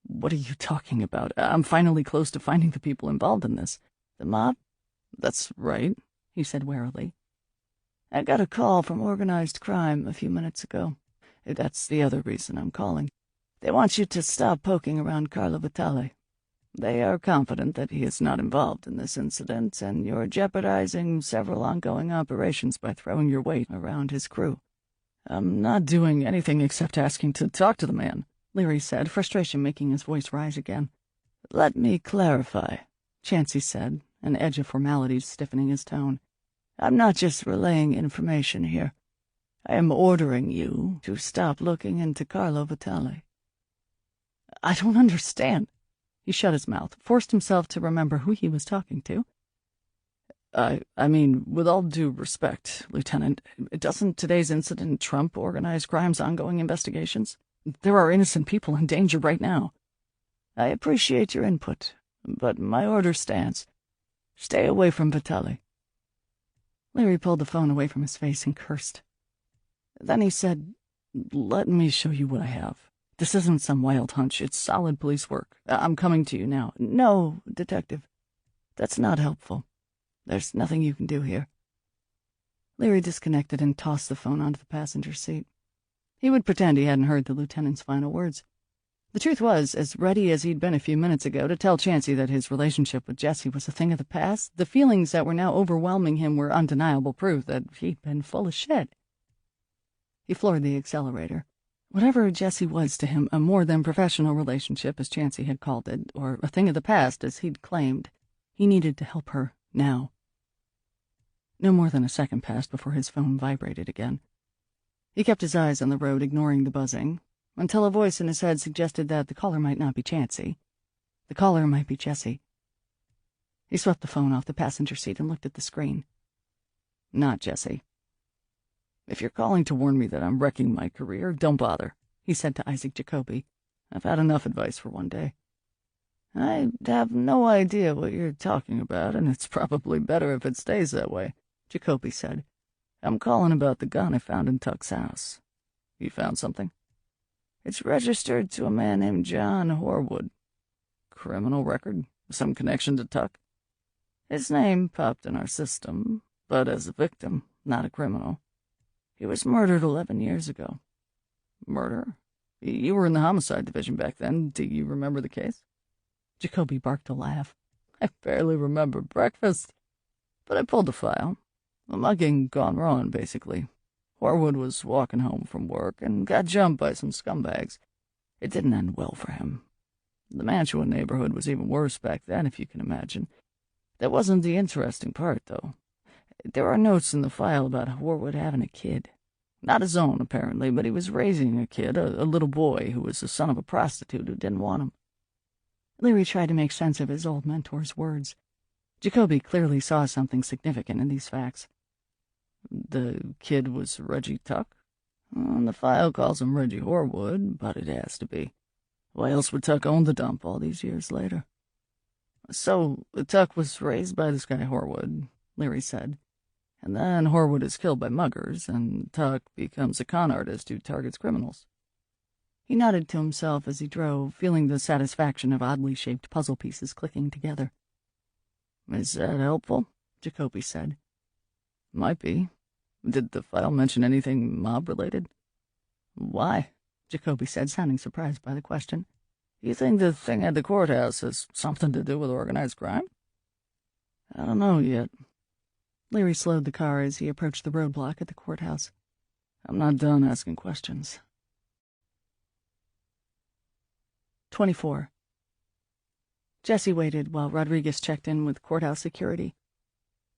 "What are you talking about? I'm finally close to finding the people involved in this." "The mob?" "That's right," he said warily. "I got a call from organized crime a few minutes ago. That's the other reason I'm calling. They want you to stop poking around Carlo Vitale. They are confident that he is not involved in this incident, and you're jeopardizing several ongoing operations by throwing your weight around his crew." "I'm not doing anything except asking to talk to the man," Leary said, frustration making his voice rise again. "Let me clarify," Chansey said, an edge of formality stiffening his tone. "I'm not just relaying information here. I am ordering you to stop looking into Carlo Vitale." "I don't understand." He shut his mouth, forced himself to remember who he was talking to. I mean, with all due respect, Lieutenant, doesn't today's incident trump organized crime's ongoing investigations? There are innocent people in danger right now." "I appreciate your input, but my order stands. Stay away from Vitale." Leary pulled the phone away from his face and cursed. Then he said, "Let me show you what I have. This isn't some wild hunch. It's solid police work. I'm coming to you now." "No, Detective. That's not helpful. There's nothing you can do here." Leary disconnected and tossed the phone onto the passenger seat. He would pretend he hadn't heard the lieutenant's final words. The truth was, as ready as he'd been a few minutes ago to tell Chansey that his relationship with Jessie was a thing of the past, the feelings that were now overwhelming him were undeniable proof that he'd been full of shit. He floored the accelerator. Whatever Jessie was to him, a more than professional relationship, as Chansey had called it, or a thing of the past, as he'd claimed, he needed to help her now. No more than a second passed before his phone vibrated again. He kept his eyes on the road, ignoring the buzzing, until a voice in his head suggested that the caller might not be Chansey. The caller might be Jessie. He swept the phone off the passenger seat and looked at the screen. Not Jessie. "If you're calling to warn me that I'm wrecking my career, don't bother," he said to Isaac Jacoby. "I've had enough advice for one day." "I have no idea what you're talking about, and it's probably better if it stays that way," Jacoby said. "I'm calling about the gun I found in Tuck's house." "You found something?" "It's registered to a man named John Horwood." "Criminal record? Some connection to Tuck?" "His name popped in our system, but as a victim, not a criminal. He was murdered 11 years ago." "Murder? You were in the homicide division back then. Do you remember the case?" Jacoby barked a laugh. "I barely remember breakfast, but I pulled the file. A mugging gone wrong, basically. Horwood was walking home from work and got jumped by some scumbags. It didn't end well for him. The Mantua neighborhood was even worse back then, if you can imagine. That wasn't the interesting part, though. There are notes in the file about Horwood having a kid. Not his own, apparently, but he was raising a kid, a little boy who was the son of a prostitute who didn't want him. Leary tried to make sense of his old mentor's words. Jacoby clearly saw something significant in these facts. The kid was Reggie Tuck? The file calls him Reggie Horwood, but it has to be. Why else would Tuck own the dump all these years later? So, Tuck was raised by this guy Horwood, Leary said. And then Horwood is killed by muggers, and Tuck becomes a con artist who targets criminals. He nodded to himself as he drove, feeling the satisfaction of oddly shaped puzzle pieces clicking together. Is that helpful? Jacoby said. Might be. Did the file mention anything mob-related? Why? Jacoby said, sounding surprised by the question. You think the thing at the courthouse has something to do with organized crime? I don't know yet. Leary slowed the car as he approached the roadblock at the courthouse. I'm not done asking questions. 24. Jessie waited while Rodriguez checked in with courthouse security.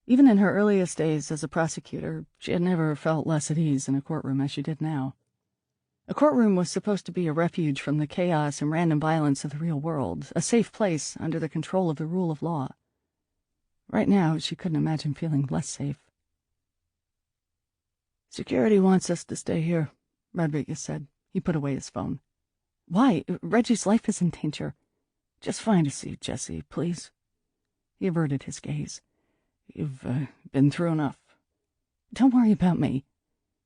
Even in her earliest days as a prosecutor, she had never felt less at ease in a courtroom as she did now. A courtroom was supposed to be a refuge from the chaos and random violence of the real world, a safe place under the control of the rule of law. Right now, she couldn't imagine feeling less safe. Security wants us to stay here, Rodriguez said. He put away his phone. Why? Reggie's life is in danger. Just fine to see Jessie, please. He averted his gaze. You've been through enough. Don't worry about me.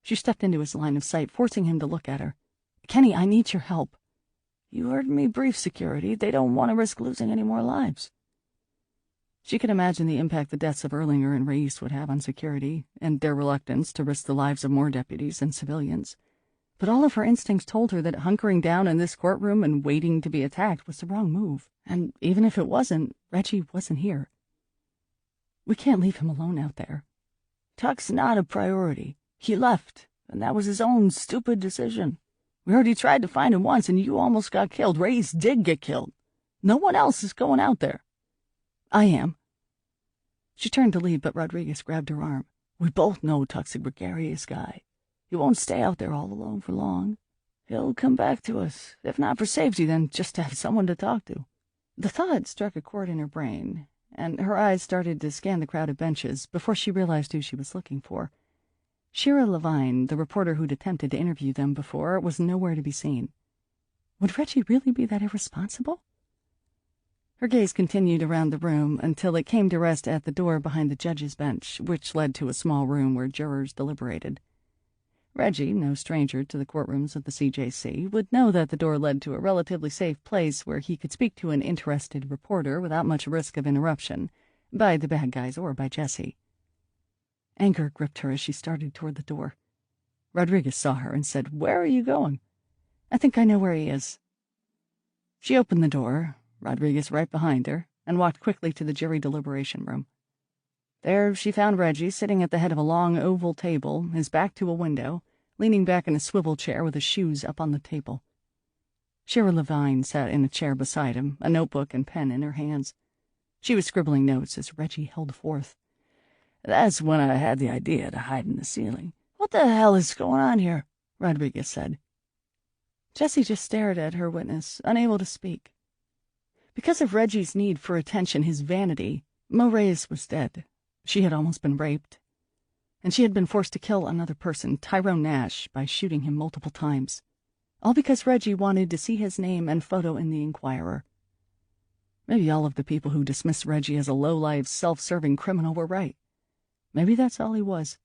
She stepped into his line of sight, forcing him to look at her. Kenny, I need your help. You heard me brief security. They don't want to risk losing any more lives. She could imagine the impact the deaths of Erlinger and Reis would have on security, and their reluctance to risk the lives of more deputies and civilians. But all of her instincts told her that hunkering down in this courtroom and waiting to be attacked was the wrong move. And even if it wasn't, Reggie wasn't here. We can't leave him alone out there. Tuck's not a priority. He left, and that was his own stupid decision. We already tried to find him once, and you almost got killed. Reis did get killed. No one else is going out there. I am. She turned to leave, but Rodriguez grabbed her arm. We both know Tuck's a gregarious guy. He won't stay out there all alone for long. He'll come back to us, if not for safety, then just to have someone to talk to. The thought struck a chord in her brain, and her eyes started to scan the crowded benches before she realized who she was looking for. Shira Levine, the reporter who'd attempted to interview them before, was nowhere to be seen. Would Reggie really be that irresponsible? Her gaze continued around the room until it came to rest at the door behind the judge's bench, which led to a small room where jurors deliberated. Reggie, no stranger to the courtrooms of the CJC, would know that the door led to a relatively safe place where he could speak to an interested reporter without much risk of interruption, by the bad guys or by Jessie. Anger gripped her as she started toward the door. Rodriguez saw her and said, "Where are you going?" "I think I know where he is." She opened the door, Rodriguez right behind her, and walked quickly to the jury deliberation room. There she found Reggie sitting at the head of a long oval table, his back to a window, leaning back in a swivel chair with his shoes up on the table. Shira Levine sat in a chair beside him, a notebook and pen in her hands. She was scribbling notes as Reggie held forth. "That's when I had the idea to hide in the ceiling. What the hell is going on here?" Rodriguez said. Jessie just stared at her witness, unable to speak. Because of Reggie's need for attention, his vanity, Mo Reyes was dead. She had almost been raped. And she had been forced to kill another person, Tyrone Nash, by shooting him multiple times. All because Reggie wanted to see his name and photo in the Inquirer. Maybe all of the people who dismissed Reggie as a low-life, self-serving criminal were right. Maybe that's all he was.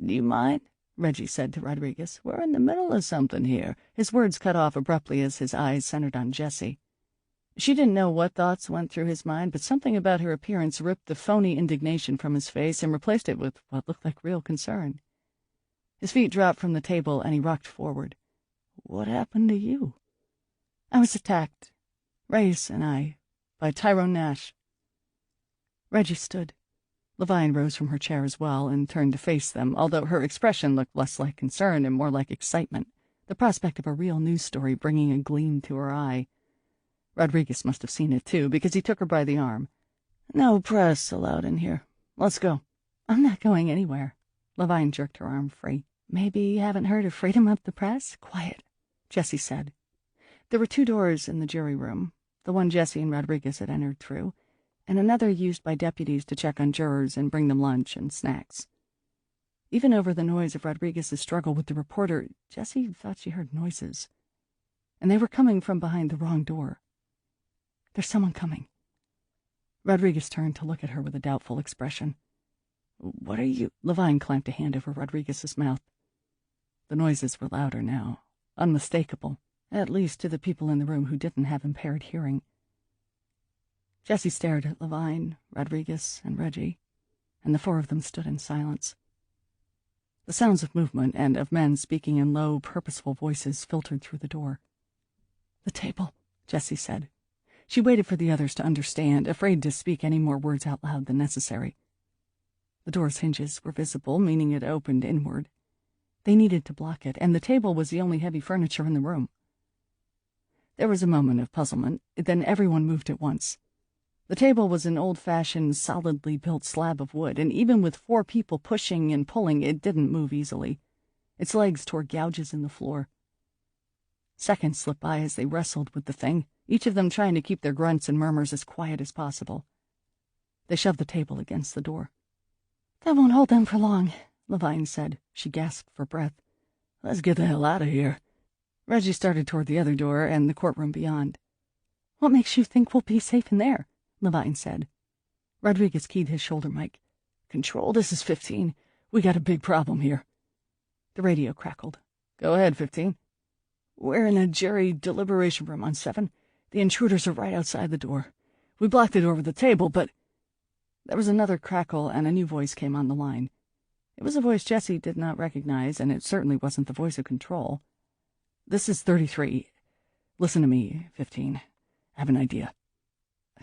"Do you mind?" Reggie said to Rodriguez. "We're in the middle of something here." His words cut off abruptly as his eyes centered on Jessie. She didn't know what thoughts went through his mind, but something about her appearance ripped the phony indignation from his face and replaced it with what looked like real concern. His feet dropped from the table, and he rocked forward. "What happened to you?" "I was attacked, Reyes and I, by Tyrone Nash." Reggie stood. Levine rose from her chair as well and turned to face them, although her expression looked less like concern and more like excitement, the prospect of a real news story bringing a gleam to her eye. Rodriguez must have seen it, too, because he took her by the arm. "No press allowed in here. Let's go." "I'm not going anywhere," Levine jerked her arm free. Maybe you haven't heard of freedom of the press? Quiet, Jessie said. There were 2 doors in the jury room, the one Jessie and Rodriguez had entered through, and another used by deputies to check on jurors and bring them lunch and snacks. Even over the noise of Rodriguez's struggle with the reporter, Jessie thought she heard noises. And they were coming from behind the wrong door. There's someone coming. Rodriguez turned to look at her with a doubtful expression. What are you? Levine clamped a hand over Rodriguez's mouth. The noises were louder now, unmistakable, at least to the people in the room who didn't have impaired hearing. Jessie stared at Levine, Rodriguez, and Reggie, and the 4 of them stood in silence. The sounds of movement and of men speaking in low, purposeful voices filtered through the door. The table, Jessie said. She waited for the others to understand, afraid to speak any more words out loud than necessary. The door's hinges were visible, meaning it opened inward. They needed to block it, and the table was the only heavy furniture in the room. There was a moment of puzzlement, then everyone moved at once. The table was an old-fashioned, solidly built slab of wood, and even with 4 people pushing and pulling, it didn't move easily. Its legs tore gouges in the floor. Seconds slipped by as they wrestled with the thing, each of them trying to keep their grunts and murmurs as quiet as possible. They shoved the table against the door. That won't hold them for long, Levine said. She gasped for breath. Let's get the hell out of here. Reggie started toward the other door and the courtroom beyond. What makes you think we'll be safe in there? Levine said. Rodriguez keyed his shoulder mic. Control, this is 15. We got a big problem here. The radio crackled. Go ahead, 15. We're in a jury deliberation room on 7. The intruders are right outside the door. We blocked the door with the table, but... There was another crackle, and a new voice came on the line. It was a voice Jessie did not recognize, and it certainly wasn't the voice of Control. This is 33. Listen to me, 15. I have an idea.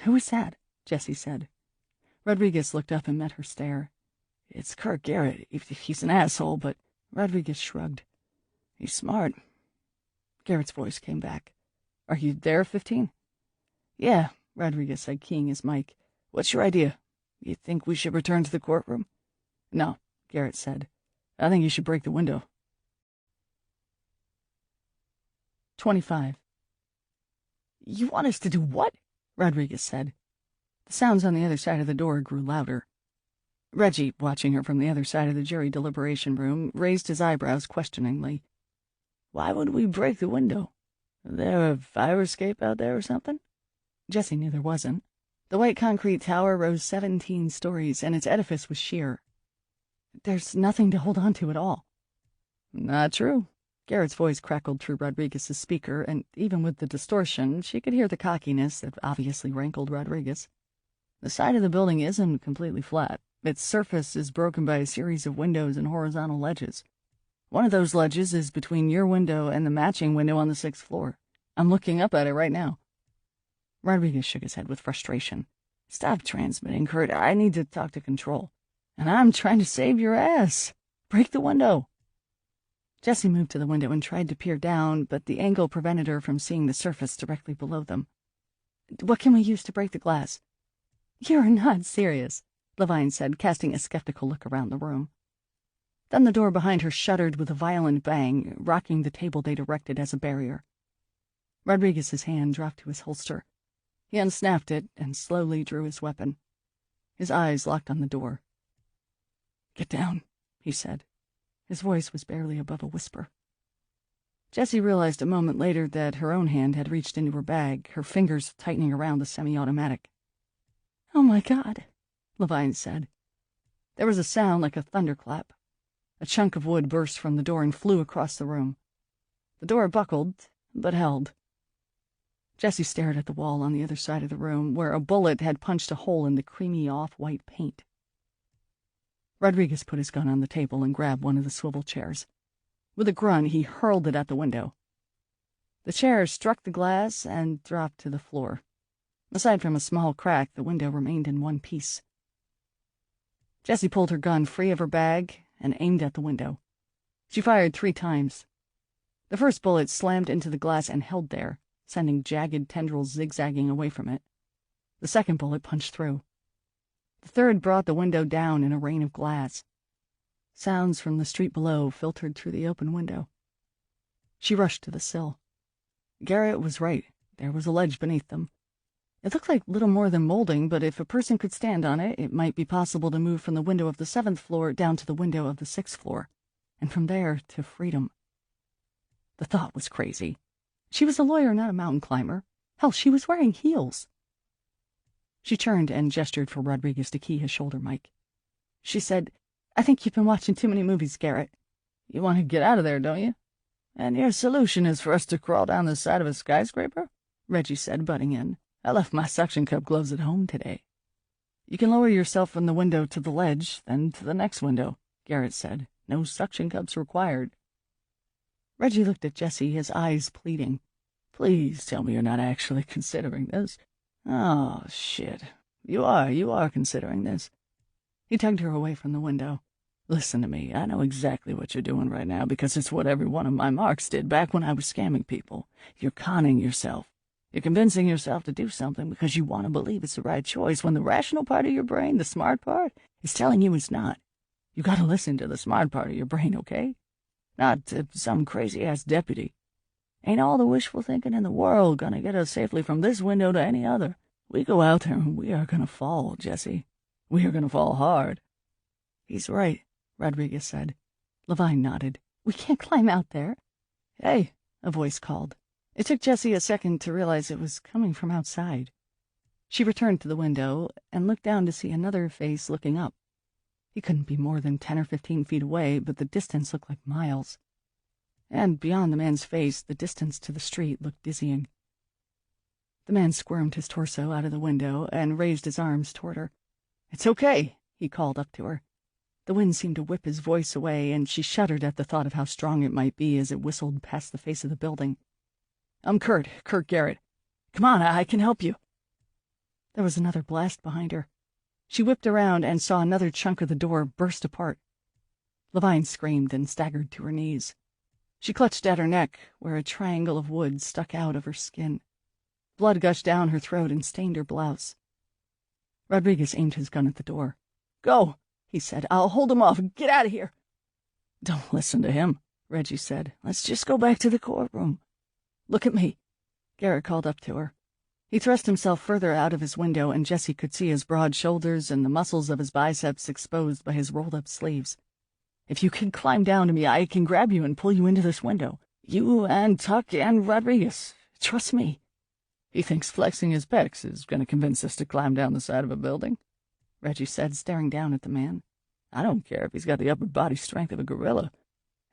Who is that? Jessie said. Rodriguez looked up and met her stare. It's Kirk Garrett. He's an asshole, but... Rodriguez shrugged. He's smart. Garrett's voice came back. Are you there, 15? Yeah, Rodriguez said, keying his mic. What's your idea? You think we should return to the courtroom? No, Garrett said. I think you should break the window. 25. You want us to do what? Rodriguez said. The sounds on the other side of the door grew louder. Reggie, watching her from the other side of the jury deliberation room, raised his eyebrows questioningly. Why would we break the window? Is there a fire escape out there or something? Jessie knew there wasn't. The white concrete tower rose 17 stories, and its edifice was sheer. There's nothing to hold on to at all. Not true. Garrett's voice crackled through Rodriguez's speaker, and even with the distortion, she could hear the cockiness that obviously rankled Rodriguez. The side of the building isn't completely flat. Its surface is broken by a series of windows and horizontal ledges. One of those ledges is between your window and the matching window on the 6th floor. I'm looking up at it right now. Rodriguez shook his head with frustration. Stop transmitting, Kurt. I need to talk to Control. And I'm trying to save your ass. Break the window. Jessie moved to the window and tried to peer down, but the angle prevented her from seeing the surface directly below them. What can we use to break the glass? You're not serious, Levine said, casting a skeptical look around the room. Then the door behind her shuddered with a violent bang, rocking the table they'd erected as a barrier. Rodriguez's hand dropped to his holster. He unsnapped it and slowly drew his weapon. His eyes locked on the door. Get down, he said. His voice was barely above a whisper. Jessie realized a moment later that her own hand had reached into her bag, her fingers tightening around the semi-automatic. Oh my God, Levine said. There was a sound like a thunderclap. A chunk of wood burst from the door and flew across the room. The door buckled, but held. Jessie stared at the wall on the other side of the room, where a bullet had punched a hole in the creamy off-white paint. Rodriguez put his gun on the table and grabbed one of the swivel chairs. With a grunt, he hurled it at the window. The chair struck the glass and dropped to the floor. Aside from a small crack, the window remained in one piece. Jessie pulled her gun free of her bag and aimed at the window. She fired 3 times. The first bullet slammed into the glass and held there, sending jagged tendrils zigzagging away from it. The second bullet punched through. The third brought the window down in a rain of glass. Sounds from the street below filtered through the open window. She rushed to the sill. Garrett was right. There was a ledge beneath them. It looked like little more than molding, but if a person could stand on it, it might be possible to move from the window of the 7th floor down to the window of the 6th floor, and from there to freedom. The thought was crazy. She was a lawyer, not a mountain climber. Hell, she was wearing heels. She turned and gestured for Rodriguez to key his shoulder mic. She said, "I think you've been watching too many movies, Garrett. You want to get out of there, don't you? And your solution is for us to crawl down the side of a skyscraper?" Reggie said, butting in. "I left my suction cup gloves at home today." "You can lower yourself from the window to the ledge, then to the next window," Garrett said. "No suction cups required." Reggie looked at Jessie, his eyes pleading. "Please tell me you're not actually considering this." "Oh, shit. You are considering this." He tugged her away from the window. "Listen to me. I know exactly what you're doing right now because it's what every one of my marks did back when I was scamming people. You're conning yourself. You're convincing yourself to do something because you want to believe it's the right choice when the rational part of your brain, the smart part, is telling you it's not. You got to listen to the smart part of your brain, okay? Not to some crazy-ass deputy. Ain't all the wishful thinking in the world gonna get us safely from this window to any other. We go out there and we are gonna fall, Jesse. We are gonna fall hard." "He's right," Rodriguez said. Levine nodded. "We can't climb out there." "Hey," a voice called. It took Jessie a second to realize it was coming from outside. She returned to the window and looked down to see another face looking up. He couldn't be more than 10 or 15 feet away, but the distance looked like miles. And beyond the man's face, the distance to the street looked dizzying. The man squirmed his torso out of the window and raised his arms toward her. "It's okay," he called up to her. The wind seemed to whip his voice away, and she shuddered at the thought of how strong it might be as it whistled past the face of the building. "I'm Kurt Garrett. Come on, I can help you." There was another blast behind her. She whipped around and saw another chunk of the door burst apart. Levine screamed and staggered to her knees. She clutched at her neck, where a triangle of wood stuck out of her skin. Blood gushed down her throat and stained her blouse. Rodriguez aimed his gun at the door. "Go," he said. "I'll hold him off. Get out of here." "Don't listen to him," Reggie said. "Let's just go back to the courtroom." "Look at me," Garrett called up to her. He thrust himself further out of his window, and Jessie could see his broad shoulders and the muscles of his biceps exposed by his rolled-up sleeves. "If you can climb down to me, I can grab you and pull you into this window. You and Tuck and Rodriguez. Trust me." "He thinks flexing his pecs is going to convince us to climb down the side of a building," Reggie said, staring down at the man. "I don't care if he's got the upper body strength of a gorilla.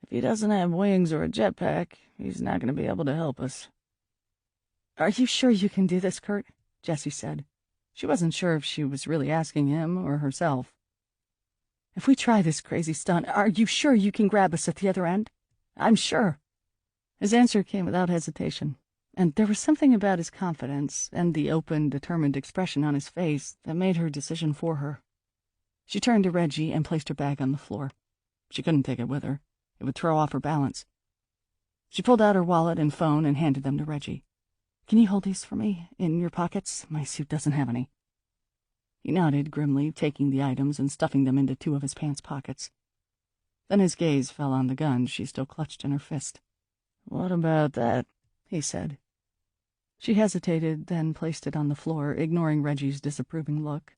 If he doesn't have wings or a jetpack, he's not going to be able to help us." "Are you sure you can do this, Kurt?" Jessie said. She wasn't sure if she was really asking him or herself. "If we try this crazy stunt, are you sure you can grab us at the other end?" "I'm sure." His answer came without hesitation, and there was something about his confidence and the open, determined expression on his face that made her decision for her. She turned to Reggie and placed her bag on the floor. She couldn't take it with her. It would throw off her balance. She pulled out her wallet and phone and handed them to Reggie. "Can you hold these for me, in your pockets? My suit doesn't have any." He nodded grimly, taking the items and stuffing them into 2 of his pants pockets. Then his gaze fell on the gun she still clutched in her fist. "What about that?" he said. She hesitated, then placed it on the floor, ignoring Reggie's disapproving look.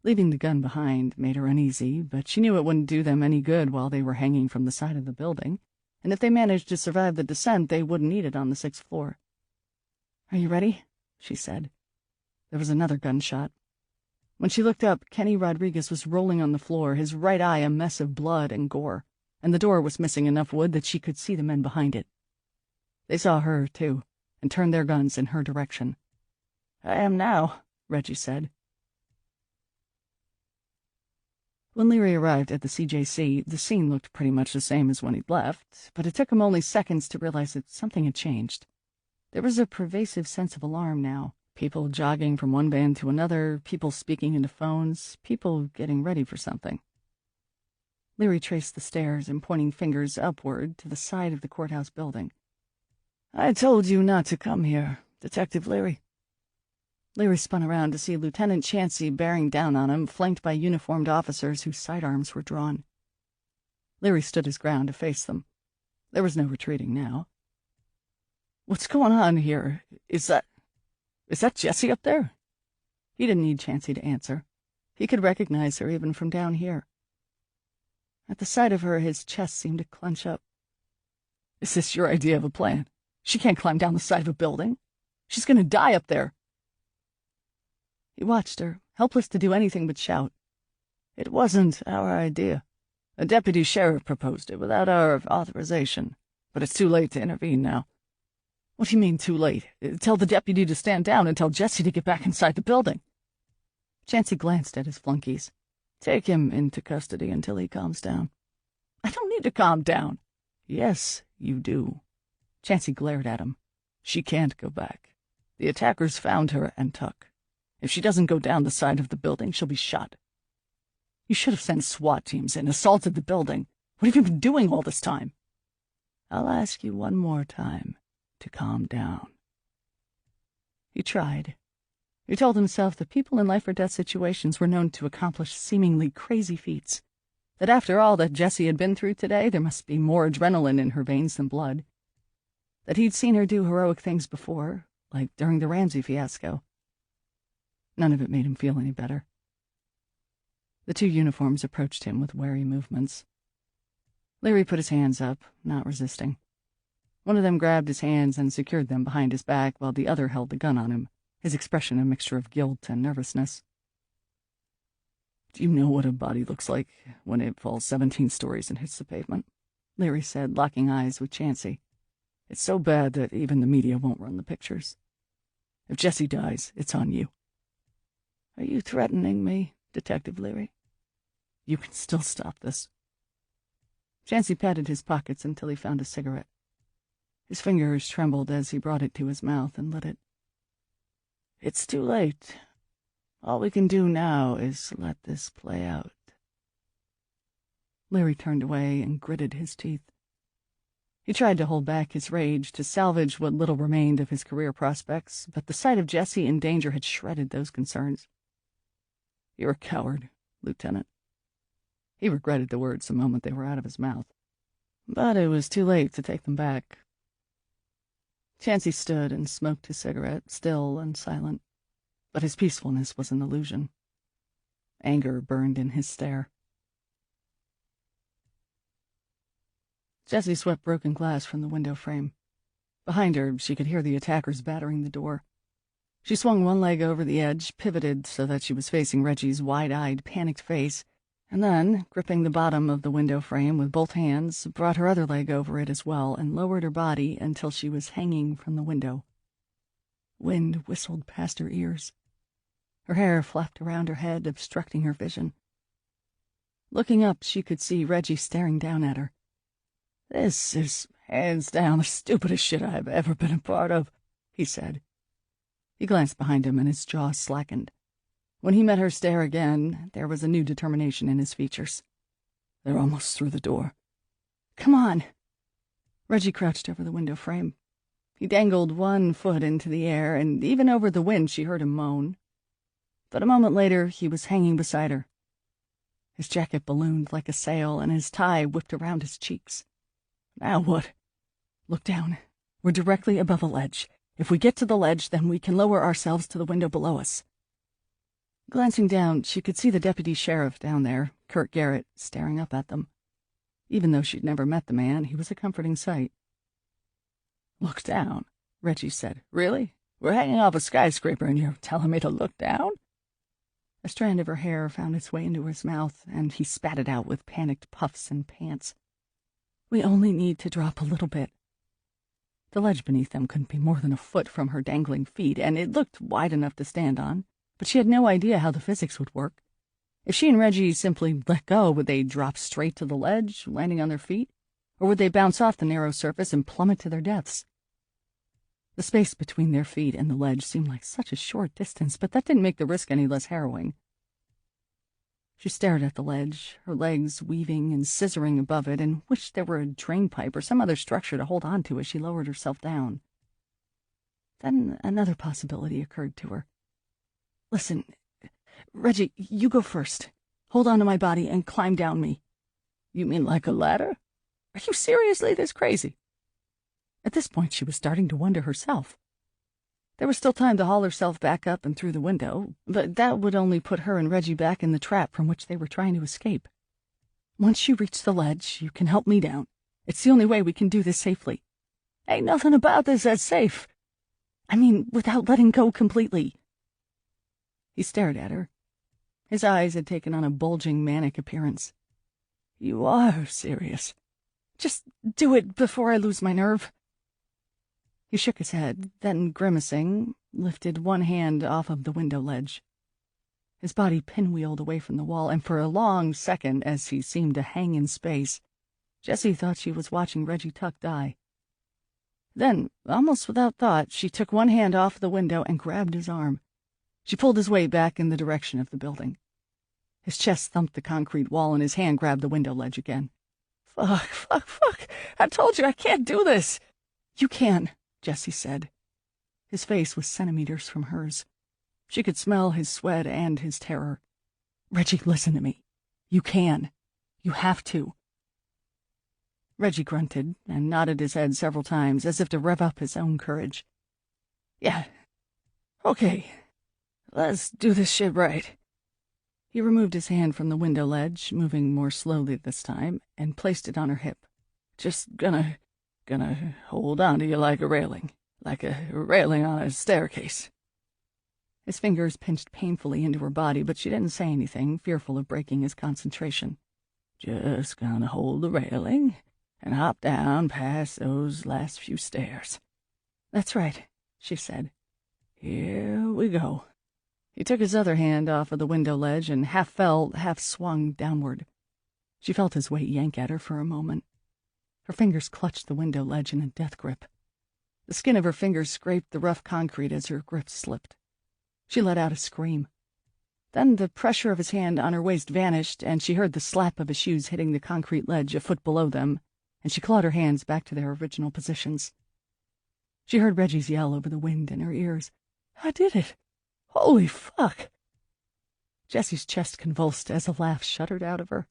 Leaving the gun behind made her uneasy, but she knew it wouldn't do them any good while they were hanging from the side of the building, and if they managed to survive the descent, they wouldn't need it on the 6th floor. "Are you ready?" she said. There was another gunshot. When she looked up, Kenny Rodriguez was rolling on the floor, his right eye a mess of blood and gore, and the door was missing enough wood that she could see the men behind it. They saw her, too, and turned their guns in her direction. "I am now," Reggie said. When Leary arrived at the CJC, the scene looked pretty much the same as when he'd left, but it took him only seconds to realize that something had changed. There was a pervasive sense of alarm now. People jogging from one band to another, people speaking into phones, people getting ready for something. Leary traced the stairs and pointing fingers upward to the side of the courthouse building. "I told you not to come here, Detective Leary." Leary spun around to see Lieutenant Chansey bearing down on him, flanked by uniformed officers whose sidearms were drawn. Leary stood his ground to face them. There was no retreating now. "What's going on here? Is that Jessie up there?" He didn't need Chansey to answer. He could recognize her even from down here. At the sight of her, his chest seemed to clench up. "Is this your idea of a plan? She can't climb down the side of a building. She's going to die up there." He watched her, helpless to do anything but shout. "It wasn't our idea. A deputy sheriff proposed it without our authorization, but it's too late to intervene now." "What do you mean, too late? Tell the deputy to stand down and tell Jessie to get back inside the building." Chansey glanced at his flunkies. "Take him into custody until he calms down." "I don't need to calm down." "Yes, you do." Chansey glared at him. "She can't go back. The attackers found her and Tuck. If she doesn't go down the side of the building, she'll be shot." "You should have sent SWAT teams in, assaulted the building. What have you been doing all this time?" "I'll ask you one more time to calm down." He tried. He told himself that people in life-or-death situations were known to accomplish seemingly crazy feats, that after all that Jessie had been through today, there must be more adrenaline in her veins than blood, that he'd seen her do heroic things before, like during the Ramsey fiasco. None of it made him feel any better. The two uniforms approached him with wary movements. Leary put his hands up, not resisting. One of them grabbed his hands and secured them behind his back while the other held the gun on him, his expression a mixture of guilt and nervousness. "Do you know what a body looks like when it falls 17 stories and hits the pavement?" Leary said, locking eyes with Chansey. "It's so bad that even the media won't run the pictures. If Jessie dies, it's on you." "Are you threatening me, Detective Leary?" "You can still stop this." Chansey patted his pockets until he found a cigarette. His fingers trembled as he brought it to his mouth and lit it. "It's too late. All we can do now is let this play out." Leary turned away and gritted his teeth. He tried to hold back his rage, to salvage what little remained of his career prospects, but the sight of Jessie in danger had shredded those concerns. "You're a coward, Lieutenant." He regretted the words the moment they were out of his mouth, but it was too late to take them back. Chansey stood and smoked his cigarette, still and silent, but his peacefulness was an illusion. Anger burned in his stare. Jessie swept broken glass from the window frame. Behind her, she could hear the attackers battering the door. She swung one leg over the edge, pivoted so that she was facing Reggie's wide-eyed, panicked face, and then, gripping the bottom of the window frame with both hands, brought her other leg over it as well and lowered her body until she was hanging from the window. Wind whistled past her ears. Her hair flapped around her head, obstructing her vision. Looking up, she could see Reggie staring down at her. "This is hands down the stupidest shit I've ever been a part of," he said. He glanced behind him and his jaw slackened. When he met her stare again, there was a new determination in his features. "They're almost through the door." "Come on." Reggie crouched over the window frame. He dangled one foot into the air, and even over the wind she heard him moan. But a moment later, he was hanging beside her. His jacket ballooned like a sail, and his tie whipped around his cheeks. "Now what?" "Look down. We're directly above a ledge. If we get to the ledge, then we can lower ourselves to the window below us." Glancing down, she could see the deputy sheriff down there, Kurt Garrett, staring up at them. Even though she'd never met the man, he was a comforting sight. "Look down," Reggie said. "Really? We're hanging off a skyscraper and you're telling me to look down?" A strand of her hair found its way into his mouth, and he spat it out with panicked puffs and pants. "We only need to drop a little bit." The ledge beneath them couldn't be more than a foot from her dangling feet, and it looked wide enough to stand on, but she had no idea how the physics would work. If she and Reggie simply let go, would they drop straight to the ledge, landing on their feet? Or would they bounce off the narrow surface and plummet to their deaths? The space between their feet and the ledge seemed like such a short distance, but that didn't make the risk any less harrowing. She stared at the ledge, her legs weaving and scissoring above it, and wished there were a drain pipe or some other structure to hold on to as she lowered herself down. Then another possibility occurred to her. "Listen, Reggie, you go first. Hold on to my body and climb down me." You mean like a ladder? Are you seriously this crazy?" At this point, she was starting to wonder herself. There was still time to haul herself back up and through the window, but that would only put her and Reggie back in the trap from which they were trying to escape. "Once you reach the ledge, you can help me down. It's the only way we can do this safely." "Ain't nothing about this that's safe." "I mean, without letting go completely." He stared at her. His eyes had taken on a bulging, manic appearance. "You are serious?" "Just do it before I lose my nerve." He shook his head, then, grimacing, lifted one hand off of the window ledge. His body pinwheeled away from the wall, and for a long second, as he seemed to hang in space, Jessie thought she was watching Reggie Tuck die. Then, almost without thought, she took one hand off the window and grabbed his arm. She pulled his weight back in the direction of the building. His chest thumped the concrete wall, and his hand grabbed the window ledge again. Fuck. I told you I can't do this." "You can," Jessie said. His face was centimeters from hers. She could smell his sweat and his terror. "Reggie, listen to me. You can. You have to." Reggie grunted and nodded his head several times as if to rev up his own courage. "Yeah. Okay. Let's do this shit right." He removed his hand from the window ledge, moving more slowly this time, and placed it on her hip. "Just gonna hold on to you like a railing on a staircase." His fingers pinched painfully into her body, but she didn't say anything, fearful of breaking his concentration. "Just gonna hold the railing and hop down past those last few stairs." "That's right," she said. "Here we go." He took his other hand off of the window ledge and half fell, half swung downward. She felt his weight yank at her for a moment. Her fingers clutched the window ledge in a death grip. The skin of her fingers scraped the rough concrete as her grip slipped. She let out a scream. Then the pressure of his hand on her waist vanished, and she heard the slap of his shoes hitting the concrete ledge a foot below them, and she clawed her hands back to their original positions. She heard Reggie's yell over the wind in her ears. "I did it! Holy fuck!" Jessie's chest convulsed as a laugh shuddered out of her.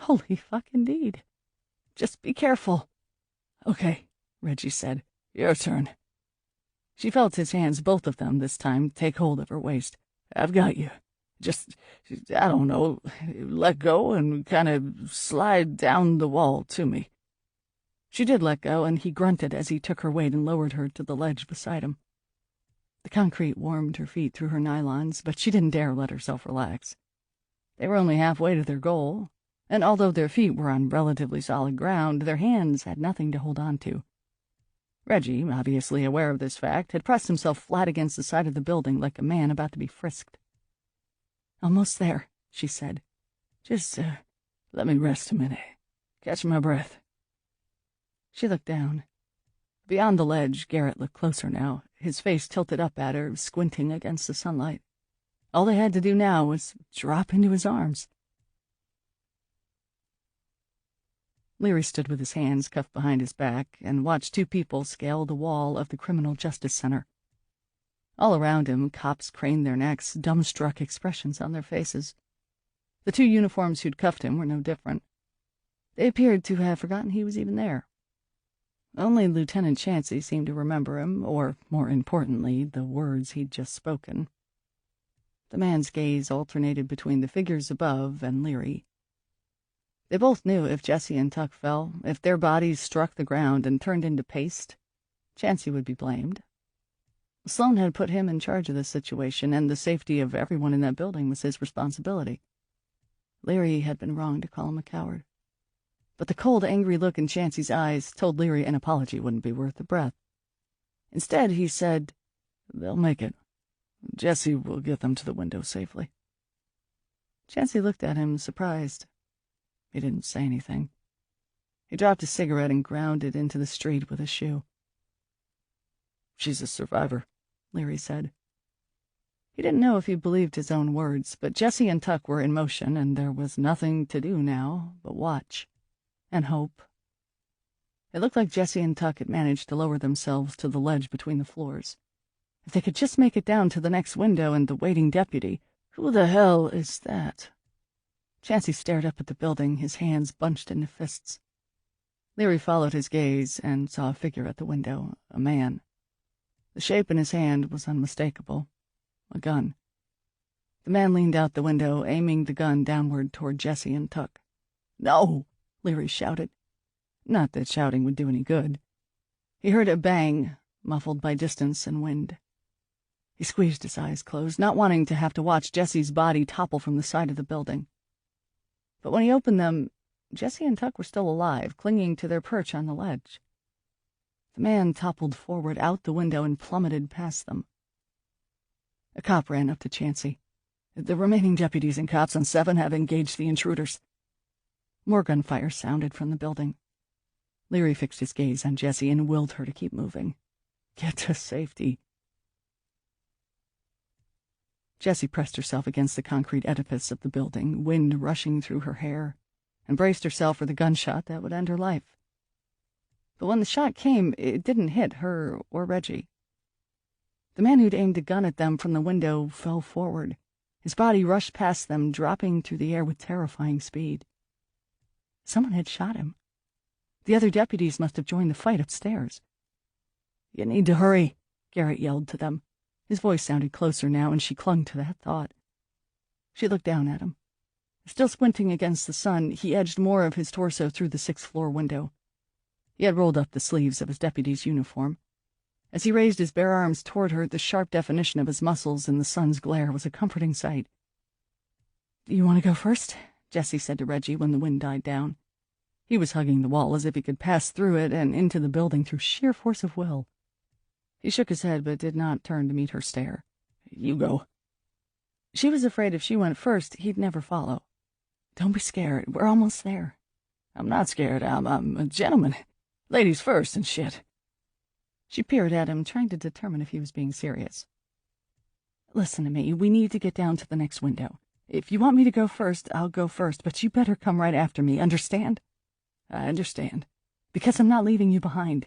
"Holy fuck, indeed. Just be careful." "Okay," Reggie said. "Your turn." She felt his hands, both of them this time, take hold of her waist. "I've got you. Just, I don't know, let go and kind of slide down the wall to me." She did let go, and he grunted as he took her weight and lowered her to the ledge beside him. The concrete warmed her feet through her nylons, but she didn't dare let herself relax. They were only halfway to their goal, and although their feet were on relatively solid ground, their hands had nothing to hold on to. Reggie, obviously aware of this fact, had pressed himself flat against the side of the building like a man about to be frisked. "Almost there," she said. "Just let me rest a minute. Catch my breath." She looked down. Beyond the ledge, Garrett looked closer now, his face tilted up at her, squinting against the sunlight. All they had to do now was drop into his arms. Leary stood with his hands cuffed behind his back and watched two people scale the wall of the Criminal Justice Center. All around him, cops craned their necks, dumbstruck expressions on their faces. The two uniforms who'd cuffed him were no different. They appeared to have forgotten he was even there. Only Lieutenant Chansey seemed to remember him, or, more importantly, the words he'd just spoken. The man's gaze alternated between the figures above and Leary. They both knew if Jessie and Tuck fell, if their bodies struck the ground and turned into paste, Chansey would be blamed. Sloan had put him in charge of this situation, and the safety of everyone in that building was his responsibility. Leary had been wrong to call him a coward. But the cold, angry look in Chansey's eyes told Leary an apology wouldn't be worth the breath. Instead, he said, "They'll make it. Jessie will get them to the window safely." Chansey looked at him, surprised. He didn't say anything. He dropped his cigarette and ground it into the street with a shoe. "She's a survivor," Leary said. He didn't know if he believed his own words, but Jessie and Tuck were in motion, and there was nothing to do now but watch and hope. It looked like Jessie and Tuck had managed to lower themselves to the ledge between the floors. If they could just make it down to the next window and the waiting deputy— "Who the hell is that?" Chansey stared up at the building, his hands bunched into fists. Leary followed his gaze and saw a figure at the window, a man. The shape in his hand was unmistakable. A gun. The man leaned out the window, aiming the gun downward toward Jessie and Tuck. "No!" Leary shouted. Not that shouting would do any good. He heard a bang, muffled by distance and wind. He squeezed his eyes closed, not wanting to have to watch Jessie's body topple from the side of the building. But when he opened them, Jessie and Tuck were still alive, clinging to their perch on the ledge. The man toppled forward out the window and plummeted past them. A cop ran up to Chansey. "The remaining deputies and cops on 7 have engaged the intruders." More gunfire sounded from the building. Leary fixed his gaze on Jessie and willed her to keep moving. "Get to safety." Jessie pressed herself against the concrete edifice of the building, wind rushing through her hair, and braced herself for the gunshot that would end her life. But when the shot came, it didn't hit her or Reggie. The man who'd aimed a gun at them from the window fell forward. His body rushed past them, dropping through the air with terrifying speed. Someone had shot him. The other deputies must have joined the fight upstairs. "You need to hurry," Garrett yelled to them. His voice sounded closer now, and she clung to that thought. She looked down at him. Still squinting against the sun, he edged more of his torso through the 6th-floor window. He had rolled up the sleeves of his deputy's uniform. As he raised his bare arms toward her, the sharp definition of his muscles in the sun's glare was a comforting sight. "Do you want to go first?" Jessie said to Reggie when the wind died down. He was hugging the wall as if he could pass through it and into the building through sheer force of will. He shook his head but did not turn to meet her stare. "You go." She was afraid if she went first, he'd never follow. "Don't be scared. We're almost there." "I'm not scared. I'm a gentleman. Ladies first and shit." She peered at him, trying to determine if he was being serious. "Listen to me. We need to get down to the next window. If you want me to go first, I'll go first, but you better come right after me, understand?" "I understand." "Because I'm not leaving you behind."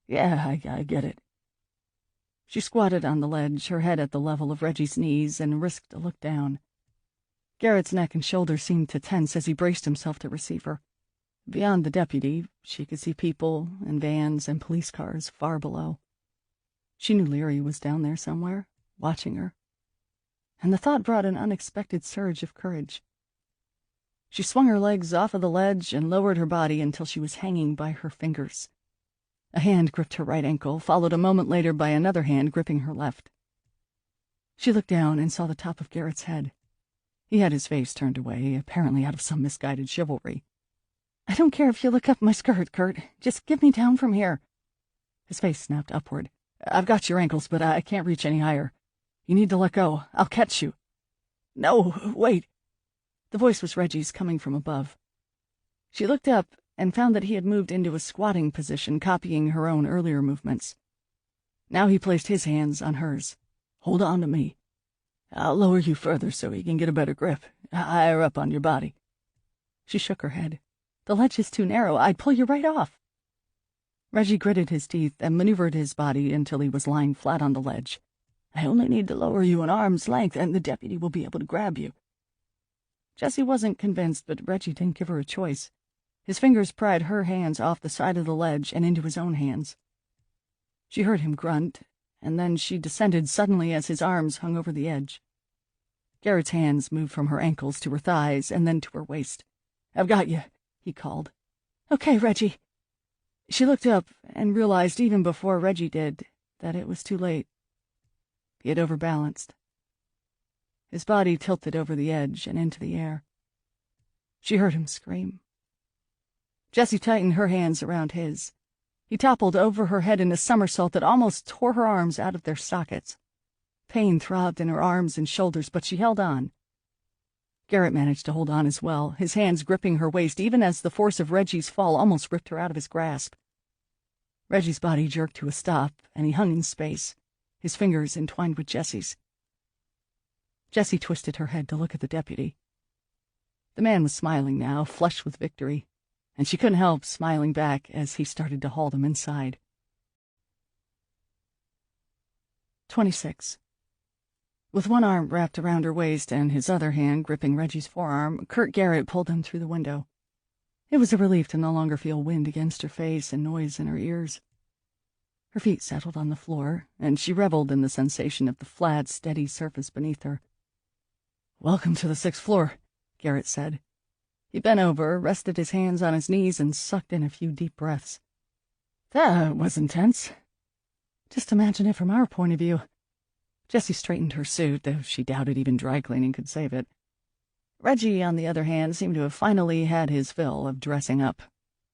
"Yeah, I get it." She squatted on the ledge, her head at the level of Reggie's knees, and risked a look down. Garrett's neck and shoulders seemed to tense as he braced himself to receive her. Beyond the deputy, she could see people and vans and police cars far below. She knew Leary was down there somewhere, watching her. And the thought brought an unexpected surge of courage. She swung her legs off of the ledge and lowered her body until she was hanging by her fingers. A hand gripped her right ankle, followed a moment later by another hand gripping her left. She looked down and saw the top of Garrett's head. He had his face turned away, apparently out of some misguided chivalry. "I don't care if you look up my skirt, Kurt. Just get me down from here." His face snapped upward. "I've got your ankles, but I can't reach any higher. You need to let go. I'll catch you." "No, wait." The voice was Reggie's, coming from above. She looked up and found that he had moved into a squatting position, copying her own earlier movements. Now he placed his hands on hers. "Hold on to me. I'll lower you further so he can get a better grip, higher up on your body." She shook her head. "The ledge is too narrow. I'd pull you right off." Reggie gritted his teeth and maneuvered his body until he was lying flat on the ledge. "I only need to lower you an arm's length, and the deputy will be able to grab you." Jessie wasn't convinced, but Reggie didn't give her a choice. His fingers pried her hands off the side of the ledge and into his own hands. She heard him grunt, and then she descended suddenly as his arms hung over the edge. Garrett's hands moved from her ankles to her thighs and then to her waist. "I've got you," he called. "Okay, Reggie." She looked up and realized even before Reggie did that it was too late. He had overbalanced. His body tilted over the edge and into the air. She heard him scream. Jessie tightened her hands around his. He toppled over her head in a somersault that almost tore her arms out of their sockets. Pain throbbed in her arms and shoulders, but she held on. Garrett managed to hold on as well, his hands gripping her waist even as the force of Reggie's fall almost ripped her out of his grasp. Reggie's body jerked to a stop, and he hung in space, his fingers entwined with Jessie's. Jessie twisted her head to look at the deputy. The man was smiling now, flushed with victory, and she couldn't help smiling back as he started to haul them inside. 26. With one arm wrapped around her waist and his other hand gripping Reggie's forearm, Kurt Garrett pulled him through the window. It was a relief to no longer feel wind against her face and noise in her ears. Her feet settled on the floor, and she reveled in the sensation of the flat, steady surface beneath her. "Welcome to the 6th floor," Garrett said. He bent over, rested his hands on his knees, and sucked in a few deep breaths. "That was intense. Just imagine it from our point of view." Jessie straightened her suit, though she doubted even dry cleaning could save it. Reggie, on the other hand, seemed to have finally had his fill of dressing up.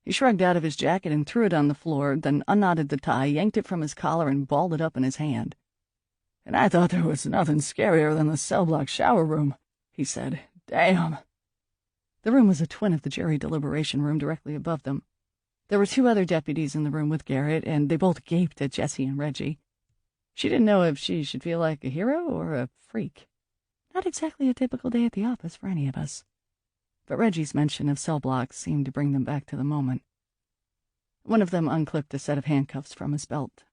He shrugged out of his jacket and threw it on the floor, then unknotted the tie, yanked it from his collar, and balled it up in his hand. "And I thought there was nothing scarier than the cell block shower room," he said. "Damn." The room was a twin of the jury deliberation room directly above them. There were 2 other deputies in the room with Garrett, and they both gaped at Jessie and Reggie. She didn't know if she should feel like a hero or a freak. Not exactly a typical day at the office for any of us. But Reggie's mention of cell blocks seemed to bring them back to the moment. One of them unclipped a set of handcuffs from his belt.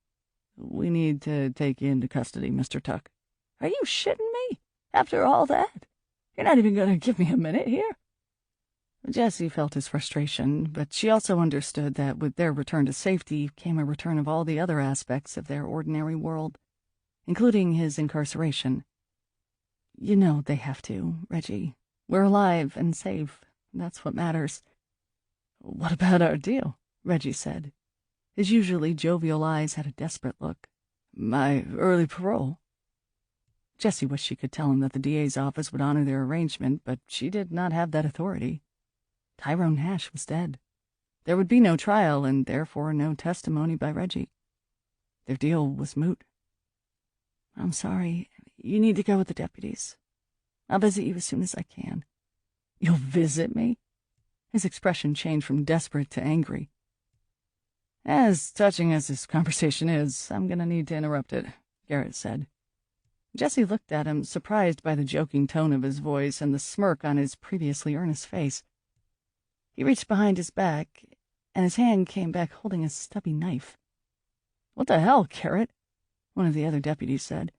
"We need to take you into custody, Mr. Tuck." "Are you shitting me? After all that? You're not even going to give me a minute here?" Jessie felt his frustration, but she also understood that with their return to safety came a return of all the other aspects of their ordinary world, including his incarceration. "You know they have to, Reggie. We're alive and safe. That's what matters." "What about our deal?" Reggie said. His usually jovial eyes had a desperate look. "My early parole." Jessie wished she could tell him that the DA's office would honor their arrangement, but she did not have that authority. Tyrone Nash was dead. There would be no trial, and therefore no testimony by Reggie. Their deal was moot. "I'm sorry. You need to go with the deputies. I'll visit you as soon as I can." "You'll visit me?" His expression changed from desperate to angry. "As touching as this conversation is, I'm going to need to interrupt it," Garrett said. Jessie looked at him, surprised by the joking tone of his voice and the smirk on his previously earnest face. He reached behind his back, and his hand came back holding a stubby knife. "What the hell, Garrett?" one of the other deputies said.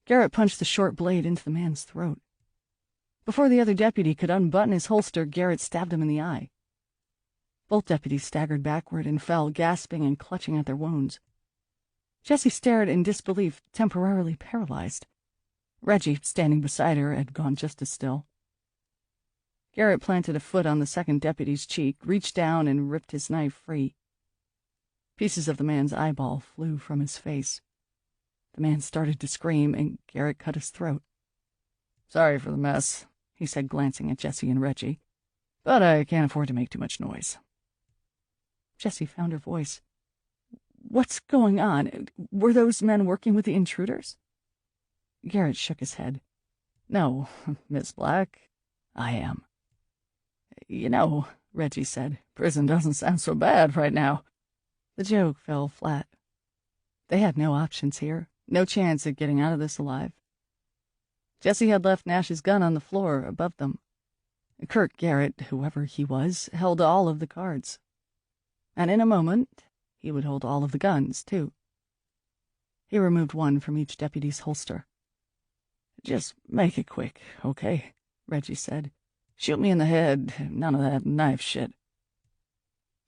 Garrett punched the short blade into the man's throat. Before the other deputy could unbutton his holster, Garrett stabbed him in the eye. Both deputies staggered backward and fell, gasping and clutching at their wounds. Jessie stared in disbelief, temporarily paralyzed. Reggie, standing beside her, had gone just as still. Garrett planted a foot on the second deputy's cheek, reached down, and ripped his knife free. Pieces of the man's eyeball flew from his face. The man started to scream, and Garrett cut his throat. "Sorry for the mess," he said, glancing at Jessie and Reggie, "but I can't afford to make too much noise." Jessie found her voice. "What's going on? Were those men working with the intruders?" Garrett shook his head. "No, Miss Black, I am." "You know," Reggie said, "prison doesn't sound so bad right now." The joke fell flat. They had no options here, no chance at getting out of this alive. Jessie had left Nash's gun on the floor above them. Kurt Garrett, whoever he was, held all of the cards. And in a moment, he would hold all of the guns, too. He removed one from each deputy's holster. "Just make it quick, okay?" Reggie said. "Shoot me in the head, none of that knife shit."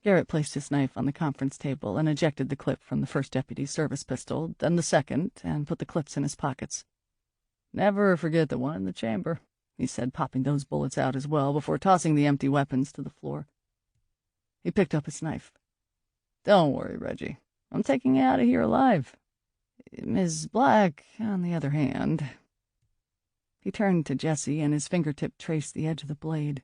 Garrett placed his knife on the conference table and ejected the clip from the first deputy's service pistol, then the second, and put the clips in his pockets. "Never forget the one in the chamber," he said, popping those bullets out as well before tossing the empty weapons to the floor. He picked up his knife. "Don't worry, Reggie. I'm taking you out of here alive. Ms. Black, on the other hand..." He turned to Jessie, and his fingertip traced the edge of the blade.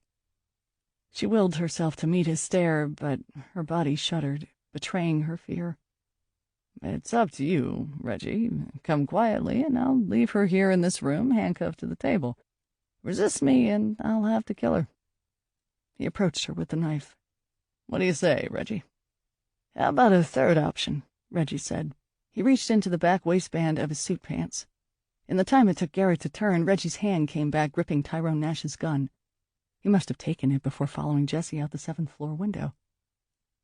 She willed herself to meet his stare, but her body shuddered, betraying her fear. "It's up to you, Reggie. Come quietly, and I'll leave her here in this room, handcuffed to the table. Resist me, and I'll have to kill her." He approached her with the knife. "What do you say, Reggie?" "How about a third option?" Reggie said. He reached into the back waistband of his suit pants. In the time it took Garrett to turn, Reggie's hand came back, gripping Tyrone Nash's gun. He must have taken it before following Jessie out the 7th-floor window.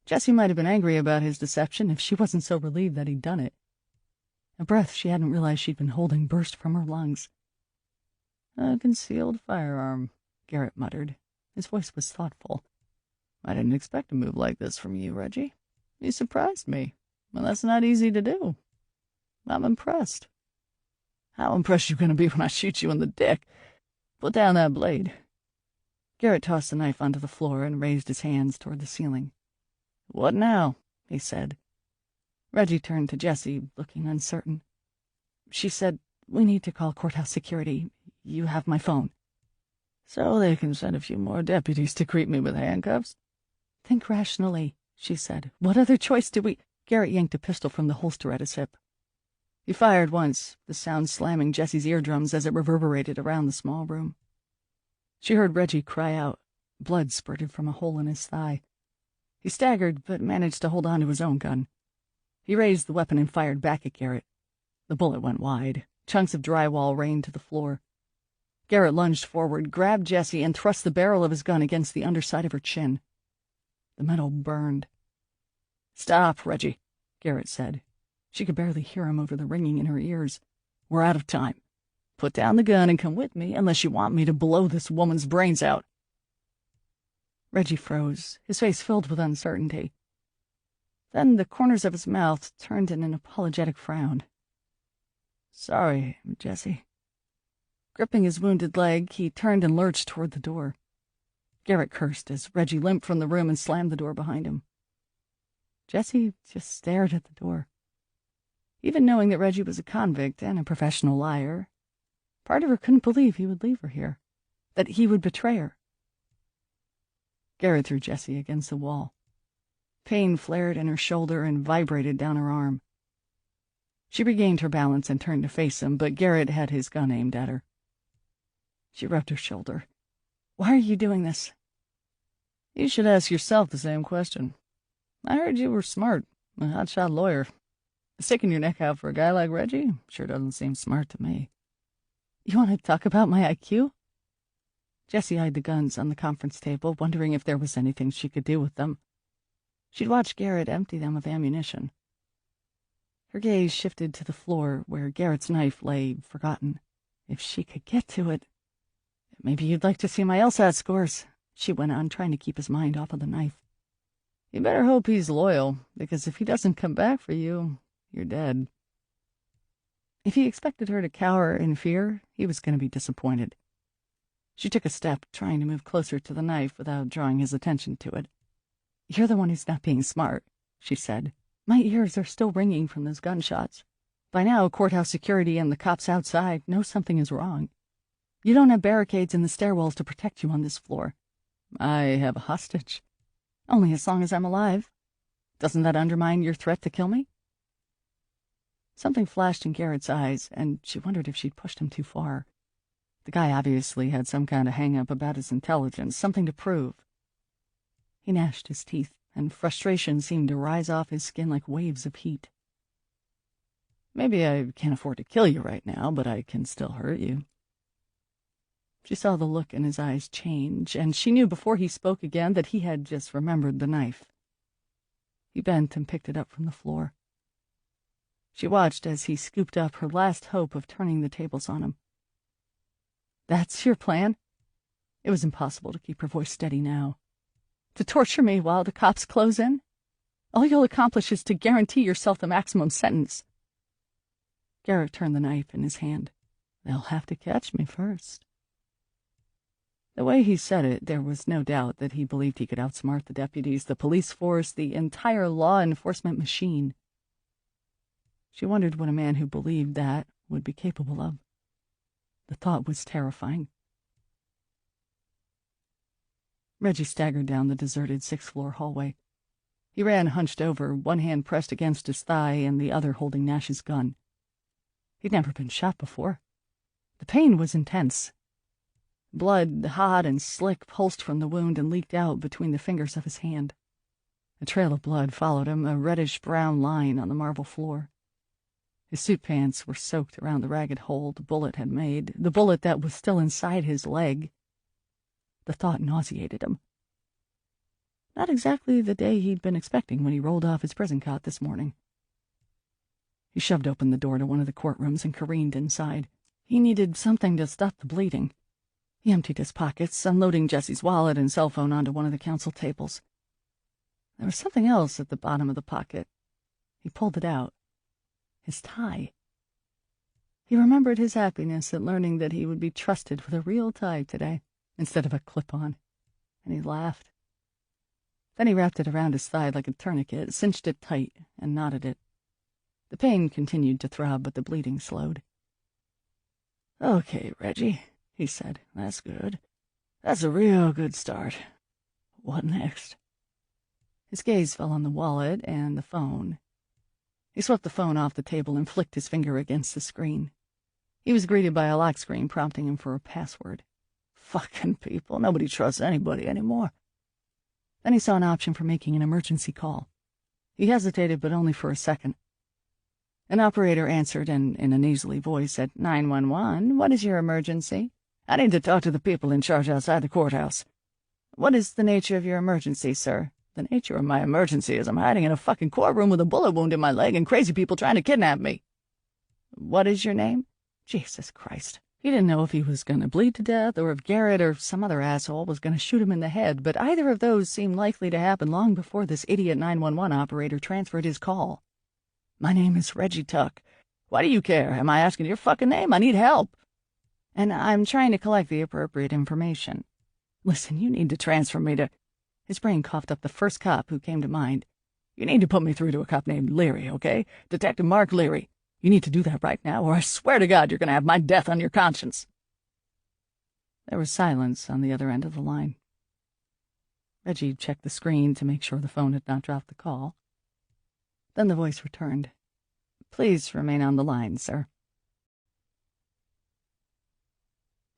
Jessie might have been angry about his deception if she wasn't so relieved that he'd done it. A breath she hadn't realized she'd been holding burst from her lungs. "A concealed firearm," Garrett muttered. His voice was thoughtful. "I didn't expect a move like this from you, Reggie. You surprised me. Well, that's not easy to do. I'm impressed." "How impressed you gonna be when I shoot you in the dick? Put down that blade." Garrett tossed the knife onto the floor and raised his hands toward the ceiling. "What now?" he said. Reggie turned to Jessie, looking uncertain. She said, "We need to call courthouse security. You have my phone." "So they can send a few more deputies to greet me with handcuffs?" "Think rationally," she said. "What other choice do we—" Garrett yanked a pistol from the holster at his hip. He fired once, the sound slamming Jessie's eardrums as it reverberated around the small room. She heard Reggie cry out. Blood spurted from a hole in his thigh. He staggered, but managed to hold on to his own gun. He raised the weapon and fired back at Garrett. The bullet went wide. Chunks of drywall rained to the floor. Garrett lunged forward, grabbed Jessie, and thrust the barrel of his gun against the underside of her chin. The metal burned. "Stop, Reggie," Garrett said. She could barely hear him over the ringing in her ears. "We're out of time. Put down the gun and come with me unless you want me to blow this woman's brains out." Reggie froze, his face filled with uncertainty. Then the corners of his mouth turned in an apologetic frown. "Sorry, Jessie." Gripping his wounded leg, he turned and lurched toward the door. Garrett cursed as Reggie limped from the room and slammed the door behind him. Jessie just stared at the door. Even knowing that Reggie was a convict and a professional liar, part of her couldn't believe he would leave her here, that he would betray her. Garrett threw Jessie against the wall. Pain flared in her shoulder and vibrated down her arm. She regained her balance and turned to face him, but Garrett had his gun aimed at her. She rubbed her shoulder. "Why are you doing this?" "You should ask yourself the same question. I heard you were smart, a hotshot lawyer. Sticking your neck out for a guy like Reggie sure doesn't seem smart to me." "You want to talk about my IQ?" Jessie eyed the guns on the conference table, wondering if there was anything she could do with them. She'd watched Garrett empty them of ammunition. Her gaze shifted to the floor where Garrett's knife lay forgotten. If she could get to it. "Maybe you'd like to see my LSAT scores," she went on, trying to keep his mind off of the knife. "You better hope he's loyal, because if he doesn't come back for you, you're dead." If he expected her to cower in fear, he was going to be disappointed. She took a step, trying to move closer to the knife without drawing his attention to it. "You're the one who's not being smart," she said. "My ears are still ringing from those gunshots. By now, courthouse security and the cops outside know something is wrong. You don't have barricades in the stairwells to protect you on this floor." "I have a hostage." "Only as long as I'm alive. Doesn't that undermine your threat to kill me?" Something flashed in Garrett's eyes, and she wondered if she'd pushed him too far. The guy obviously had some kind of hang-up about his intelligence, something to prove. He gnashed his teeth, and frustration seemed to rise off his skin like waves of heat. "Maybe I can't afford to kill you right now, but I can still hurt you." She saw the look in his eyes change, and she knew before he spoke again that he had just remembered the knife. He bent and picked it up from the floor. She watched as he scooped up her last hope of turning the tables on him. "That's your plan?" It was impossible to keep her voice steady now. "To torture me while the cops close in? All you'll accomplish is to guarantee yourself the maximum sentence." Garrett turned the knife in his hand. "They'll have to catch me first." The way he said it, there was no doubt that he believed he could outsmart the deputies, the police force, the entire law enforcement machine. She wondered what a man who believed that would be capable of. The thought was terrifying. Reggie staggered down the deserted sixth-floor hallway. He ran hunched over, one hand pressed against his thigh and the other holding Nash's gun. He'd never been shot before. The pain was intense. Blood, hot and slick, pulsed from the wound and leaked out between the fingers of his hand. A trail of blood followed him, a reddish-brown line on the marble floor. His suit pants were soaked around the ragged hole the bullet had made, the bullet that was still inside his leg. The thought nauseated him. Not exactly the day he'd been expecting when he rolled off his prison cot this morning. He shoved open the door to one of the courtrooms and careened inside. He needed something to stop the bleeding. He emptied his pockets, unloading Jesse's wallet and cell phone onto one of the council tables. There was something else at the bottom of the pocket. He pulled it out. His tie. He remembered his happiness at learning that he would be trusted with a real tie today, instead of a clip-on, and he laughed. Then he wrapped it around his thigh like a tourniquet, cinched it tight, and knotted it. The pain continued to throb, but the bleeding slowed. "Okay, Reggie," he said. "That's good. That's a real good start. What next?" His gaze fell on the wallet and the phone. He swept the phone off the table and flicked his finger against the screen. He was greeted by a lock screen prompting him for a password. Fucking people. Nobody trusts anybody anymore. Then he saw an option for making an emergency call. He hesitated, but only for a second. An operator answered and, in a nasally voice, said, 911, what is your emergency? I need to talk to the people in charge outside the courthouse. What is the nature of your emergency, sir? The nature of my emergency is I'm hiding in a fucking courtroom with a bullet wound in my leg and crazy people trying to kidnap me. What is your name? Jesus Christ. He didn't know if he was going to bleed to death or if Garrett or some other asshole was going to shoot him in the head, but either of those seemed likely to happen long before this idiot 911 operator transferred his call. My name is Reggie Tuck. Why do you care? Am I asking your fucking name? I need help. And I'm trying to collect the appropriate information. Listen, you need to transfer me to... His brain coughed up the first cop who came to mind. You need to put me through to a cop named Leary, okay? Detective Mark Leary. You need to do that right now, or I swear to God you're going to have my death on your conscience. There was silence on the other end of the line. Reggie checked the screen to make sure the phone had not dropped the call. Then the voice returned. Please remain on the line, sir.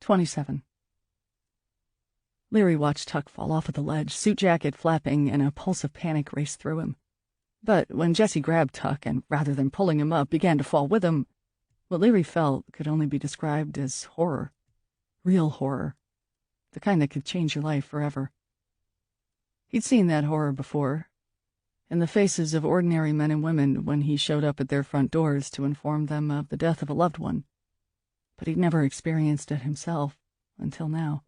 27. Leary watched Tuck fall off of the ledge, suit jacket flapping, and a pulse of panic raced through him. But when Jesse grabbed Tuck and, rather than pulling him up, began to fall with him, what Leary felt could only be described as horror. Real horror. The kind that could change your life forever. He'd seen that horror before, in the faces of ordinary men and women when he showed up at their front doors to inform them of the death of a loved one. But he'd never experienced it himself, until now.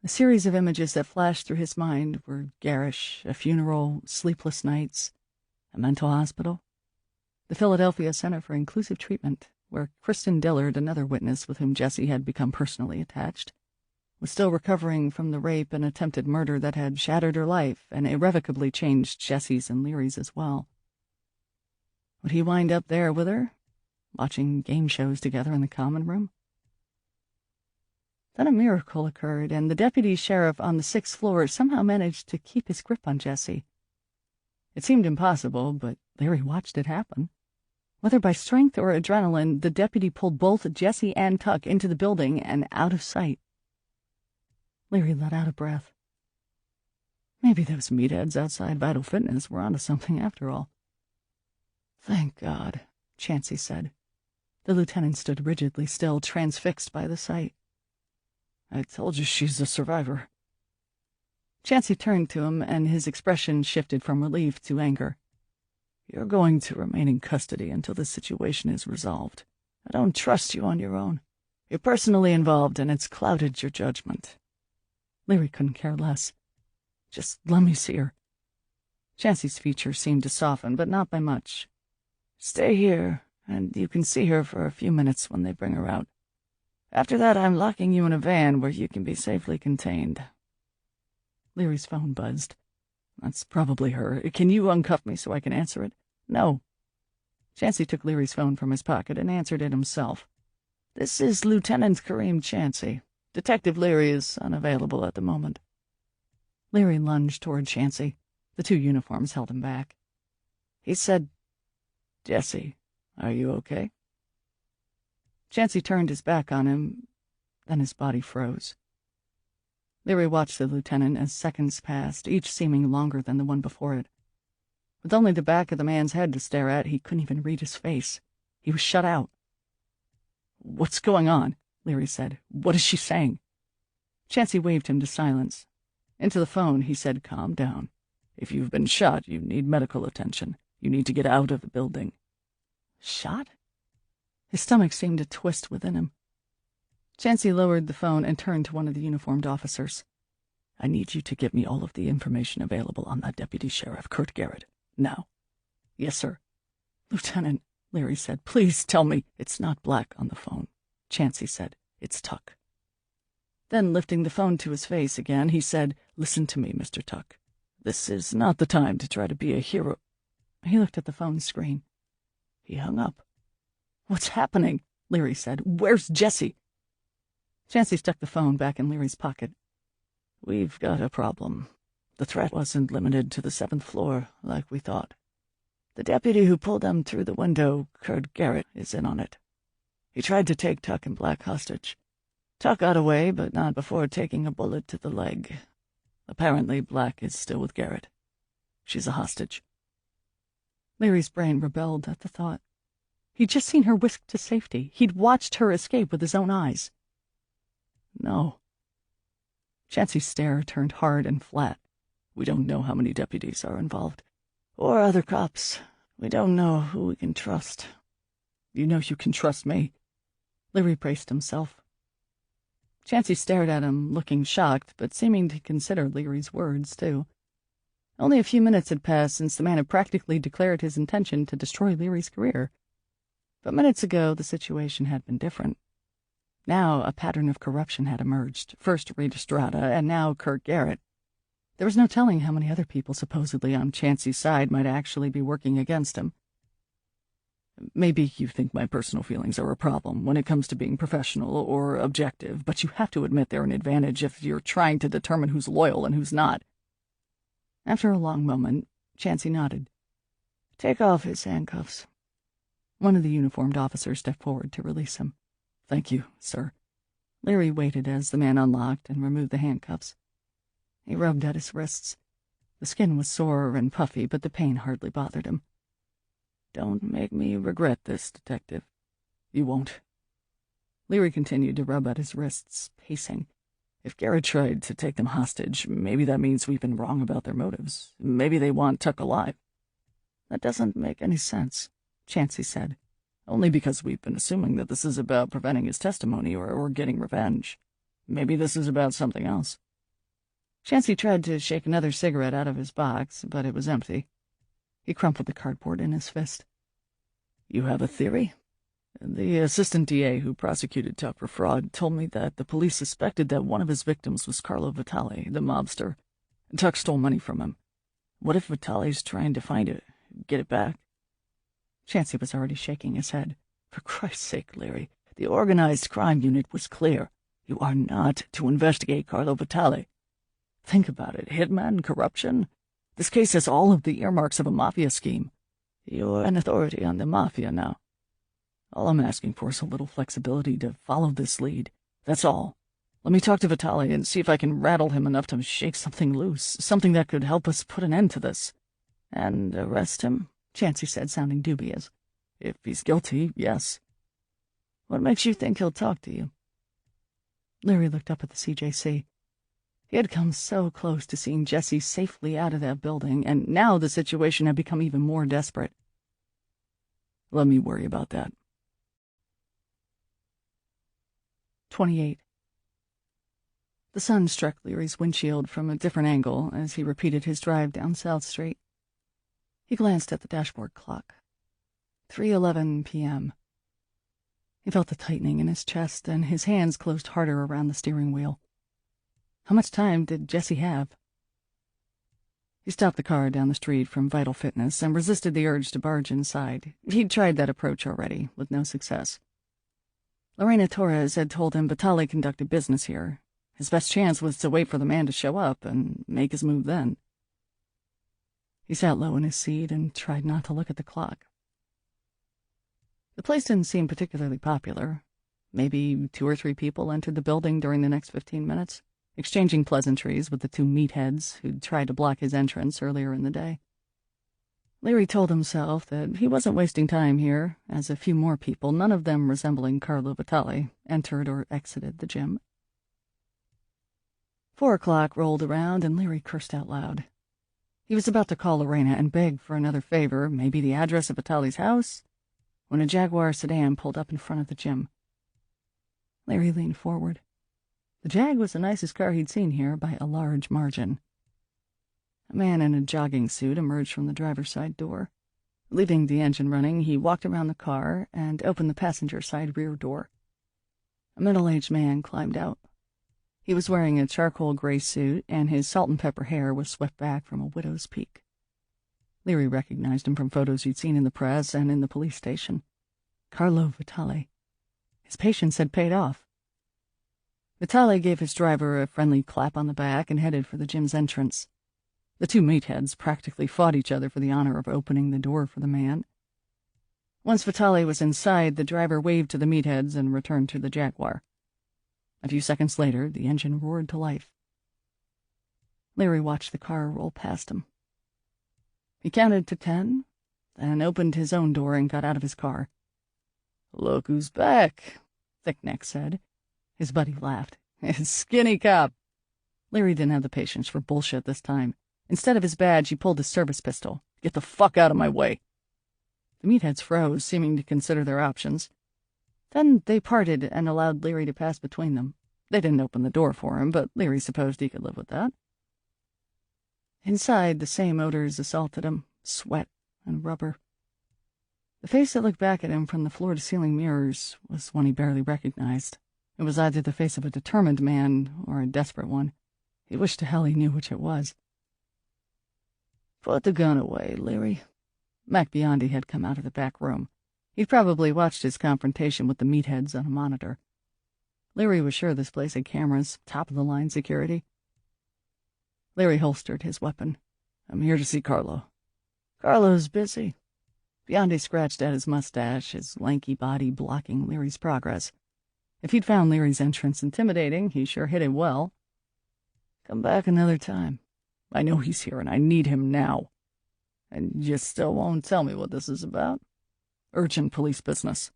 A series of images that flashed through his mind were garish, a funeral, sleepless nights, a mental hospital, the Philadelphia Center for Inclusive Treatment, where Kristen Dillard, another witness with whom Jesse had become personally attached, was still recovering from the rape and attempted murder that had shattered her life and irrevocably changed Jesse's and Leary's as well. Would he wind up there with her, watching game shows together in the common room? Then a miracle occurred, and the deputy sheriff on the 6th floor somehow managed to keep his grip on Jesse. It seemed impossible, but Leary watched it happen. Whether by strength or adrenaline, the deputy pulled both Jesse and Tuck into the building and out of sight. Leary let out a breath. Maybe those meatheads outside Vital Fitness were onto something after all. Thank God, Chansey said. The lieutenant stood rigidly still, transfixed by the sight. I told you she's a survivor. Chansey turned to him, and his expression shifted from relief to anger. You're going to remain in custody until the situation is resolved. I don't trust you on your own. You're personally involved, and it's clouded your judgment. Leary couldn't care less. Just let me see her. Chansey's features seemed to soften, but not by much. Stay here, and you can see her for a few minutes when they bring her out. After that, I'm locking you in a van where you can be safely contained. Leary's phone buzzed. That's probably her. Can you uncuff me so I can answer it? No. Chansey took Leary's phone from his pocket and answered it himself. This is Lieutenant Kareem Chansey. Detective Leary is unavailable at the moment. Leary lunged toward Chansey. The two uniforms held him back. He said, Jesse, are you okay? Chansey turned his back on him, then his body froze. Leary watched the lieutenant as seconds passed, each seeming longer than the one before it. With only the back of the man's head to stare at, he couldn't even read his face. He was shut out. What's going on? Leary said. What is she saying? Chansey waved him to silence. Into the phone, he said, calm down. If you've been shot, you need medical attention. You need to get out of the building. Shot? His stomach seemed to twist within him. Chansey lowered the phone and turned to one of the uniformed officers. I need you to get me all of the information available on that deputy sheriff, Kurt Garrett. Now. Yes, sir. Lieutenant, Leary said, please tell me. It's not Black on the phone, Chansey said. It's Tuck. Then, lifting the phone to his face again, he said, listen to me, Mr. Tuck. This is not the time to try to be a hero. He looked at the phone screen. He hung up. What's happening? Leary said. Where's Jesse? Chansey stuck the phone back in Leary's pocket. We've got a problem. The threat wasn't limited to the 7th floor, like we thought. The deputy who pulled them through the window, Kurt Garrett, is in on it. He tried to take Tuck and Black hostage. Tuck got away, but not before taking a bullet to the leg. Apparently, Black is still with Garrett. She's a hostage. Leary's brain rebelled at the thought. He'd just seen her whisked to safety. He'd watched her escape with his own eyes. No. Chansey's stare turned hard and flat. We don't know how many deputies are involved. Or other cops. We don't know who we can trust. You know you can trust me. Leary braced himself. Chansey stared at him, looking shocked, but seeming to consider Leary's words, too. Only a few minutes had passed since the man had practically declared his intention to destroy Leary's career. But minutes ago, the situation had been different. Now a pattern of corruption had emerged, first Reed Estrada, and now Kurt Garrett. There was no telling how many other people supposedly on Chansey's side might actually be working against him. Maybe you think my personal feelings are a problem when it comes to being professional or objective, but you have to admit they're an advantage if you're trying to determine who's loyal and who's not. After a long moment, Chansey nodded. Take off his handcuffs. One of the uniformed officers stepped forward to release him. Thank you, sir. Leary waited as the man unlocked and removed the handcuffs. He rubbed at his wrists. The skin was sore and puffy, but the pain hardly bothered him. Don't make me regret this, Detective. You won't. Leary continued to rub at his wrists, pacing. If Garrett tried to take them hostage, maybe that means we've been wrong about their motives. Maybe they want Tuck alive. That doesn't make any sense, Chansey said. Only because we've been assuming that this is about preventing his testimony or getting revenge. Maybe this is about something else. Chansey tried to shake another cigarette out of his box, but it was empty. He crumpled the cardboard in his fist. You have a theory? The assistant DA who prosecuted Tuck for fraud told me that the police suspected that one of his victims was Carlo Vitale, the mobster. Tuck stole money from him. What if Vitale's trying to find it, get it back? Chansey was already shaking his head. For Christ's sake, Leary, the organized crime unit was clear. You are not to investigate Carlo Vitale. Think about it. Hitman, corruption. This case has all of the earmarks of a mafia scheme. You're an authority on the mafia now. All I'm asking for is a little flexibility to follow this lead. That's all. Let me talk to Vitale and see if I can rattle him enough to shake something loose, something that could help us put an end to this. And arrest him? Chansey said, sounding dubious. If he's guilty, yes. What makes you think he'll talk to you? Leary looked up at the CJC. He had come so close to seeing Jesse safely out of that building, and now the situation had become even more desperate. Let me worry about that. 28. The sun struck Leary's windshield from a different angle as he repeated his drive down South Street. He glanced at the dashboard clock. 3:11 p.m. He felt the tightening in his chest, and his hands closed harder around the steering wheel. How much time did Jesse have? He stopped the car down the street from Vital Fitness and resisted the urge to barge inside. He'd tried that approach already, with no success. Lorena Torres had told him Vitale conducted business here. His best chance was to wait for the man to show up and make his move then. He sat low in his seat and tried not to look at the clock. The place didn't seem particularly popular. Maybe 2 or 3 people entered the building during the next 15 minutes, exchanging pleasantries with the 2 meatheads who'd tried to block his entrance earlier in the day. Leary told himself that he wasn't wasting time here, as a few more people, none of them resembling Carlo Vitale, entered or exited the gym. 4 o'clock rolled around, and Leary cursed out loud. He was about to call Lorena and beg for another favor, maybe the address of Vitale's house, when a Jaguar sedan pulled up in front of the gym. Larry leaned forward. The Jag was the nicest car he'd seen here by a large margin. A man in a jogging suit emerged from the driver's side door. Leaving the engine running, he walked around the car and opened the passenger side rear door. A middle-aged man climbed out. He was wearing a charcoal gray suit, and his salt-and-pepper hair was swept back from a widow's peak. Leary recognized him from photos he'd seen in the press and in the police station. Carlo Vitale. His patience had paid off. Vitale gave his driver a friendly clap on the back and headed for the gym's entrance. The two meatheads practically fought each other for the honor of opening the door for the man. Once Vitale was inside, the driver waved to the meatheads and returned to the Jaguar. A few seconds later, the engine roared to life. Larry watched the car roll past him. He counted to 10, then opened his own door and got out of his car. "Look who's back," Thickneck said. His buddy laughed. "Skinny cop." Larry didn't have the patience for bullshit this time. Instead of his badge, he pulled his service pistol. "Get the fuck out of my way." The meatheads froze, seeming to consider their options. Then they parted and allowed Leary to pass between them. They didn't open the door for him, but Leary supposed he could live with that. Inside, the same odors assaulted him, sweat and rubber. The face that looked back at him from the floor-to-ceiling mirrors was one he barely recognized. It was either the face of a determined man or a desperate one. He wished to hell he knew which it was. "Put the gun away, Leary." Mac Biondi had come out of the back room. He'd probably watched his confrontation with the meatheads on a monitor. Leary was sure this place had cameras, top-of-the-line security. Leary holstered his weapon. "I'm here to see Carlo." "Carlo's busy." Biondi scratched at his mustache, his lanky body blocking Leary's progress. If he'd found Leary's entrance intimidating, he sure hid it well. "Come back another time. I know he's here, and I need him now." "And you still won't tell me what this is about?" "Urgent police business."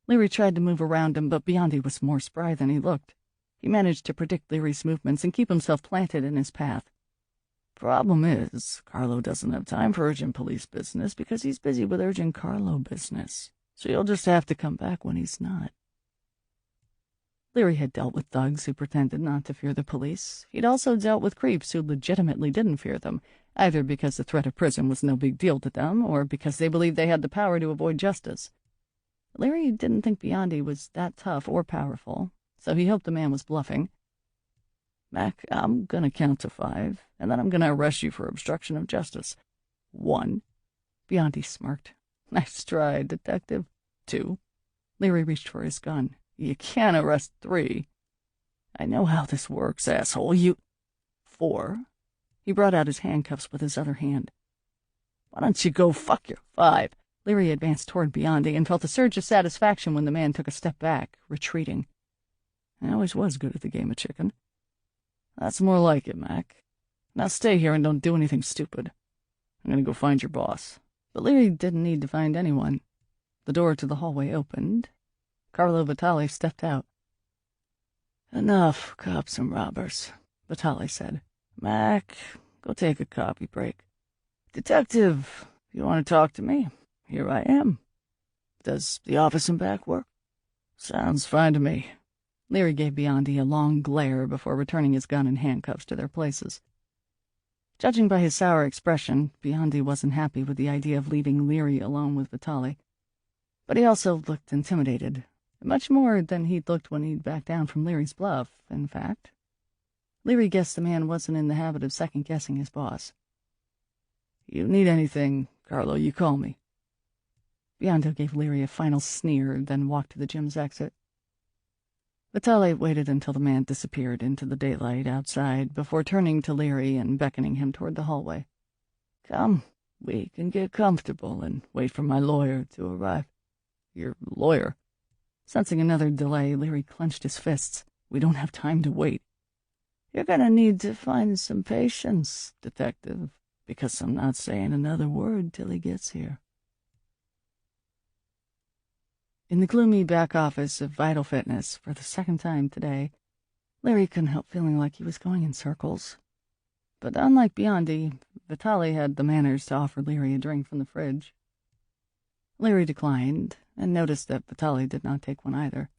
Leary tried to move around him, but Biondi was more spry than he looked. He managed to predict Leary's movements and keep himself planted in his path. "Problem is, Carlo doesn't have time for urgent police business because he's busy with urgent Carlo business. So you'll just have to come back when he's not." Leary had dealt with thugs who pretended not to fear the police. He'd also dealt with creeps who legitimately didn't fear them, either because the threat of prison was no big deal to them, or because they believed they had the power to avoid justice. Leary didn't think Biondi was that tough or powerful, so he hoped the man was bluffing. "Mac, I'm gonna count to 5, and then I'm gonna arrest you for obstruction of justice. 1. Biondi smirked. "Nice try, detective. 2. Leary reached for his gun. "You can't arrest 3. "I know how this works, asshole. You—" 4. He brought out his handcuffs with his other hand. "Why don't you go fuck your 5? Leary advanced toward Biondi and felt a surge of satisfaction when the man took a step back, retreating. I always was good at the game of chicken. "That's more like it, Mac. Now stay here and don't do anything stupid. I'm gonna go find your boss." But Leary didn't need to find anyone. The door to the hallway opened. Carlo Vitale stepped out. "Enough, cops and robbers," Vitale said. "Mac, go take a coffee break. Detective, if you want to talk to me, here I am. Does the office and back work?" "Sounds fine to me." Leary gave Biondi a long glare before returning his gun and handcuffs to their places. Judging by his sour expression, Biondi wasn't happy with the idea of leaving Leary alone with Vitale. But he also looked intimidated, much more than he'd looked when he'd backed down from Leary's bluff, in fact. Leary guessed the man wasn't in the habit of second-guessing his boss. "You need anything, Carlo, you call me." Biondi gave Leary a final sneer, then walked to the gym's exit. Vitale waited until the man disappeared into the daylight outside before turning to Leary and beckoning him toward the hallway. "Come, we can get comfortable and wait for my lawyer to arrive." "Your lawyer?" Sensing another delay, Leary clenched his fists. "We don't have time to wait." "You're gonna need to find some patience, detective, because I'm not saying another word till he gets here." In the gloomy back office of Vital Fitness, for the second time today, Leary couldn't help feeling like he was going in circles. But unlike Biondi, Vitale had the manners to offer Leary a drink from the fridge. Leary declined, and noticed that Vitaly did not take one either.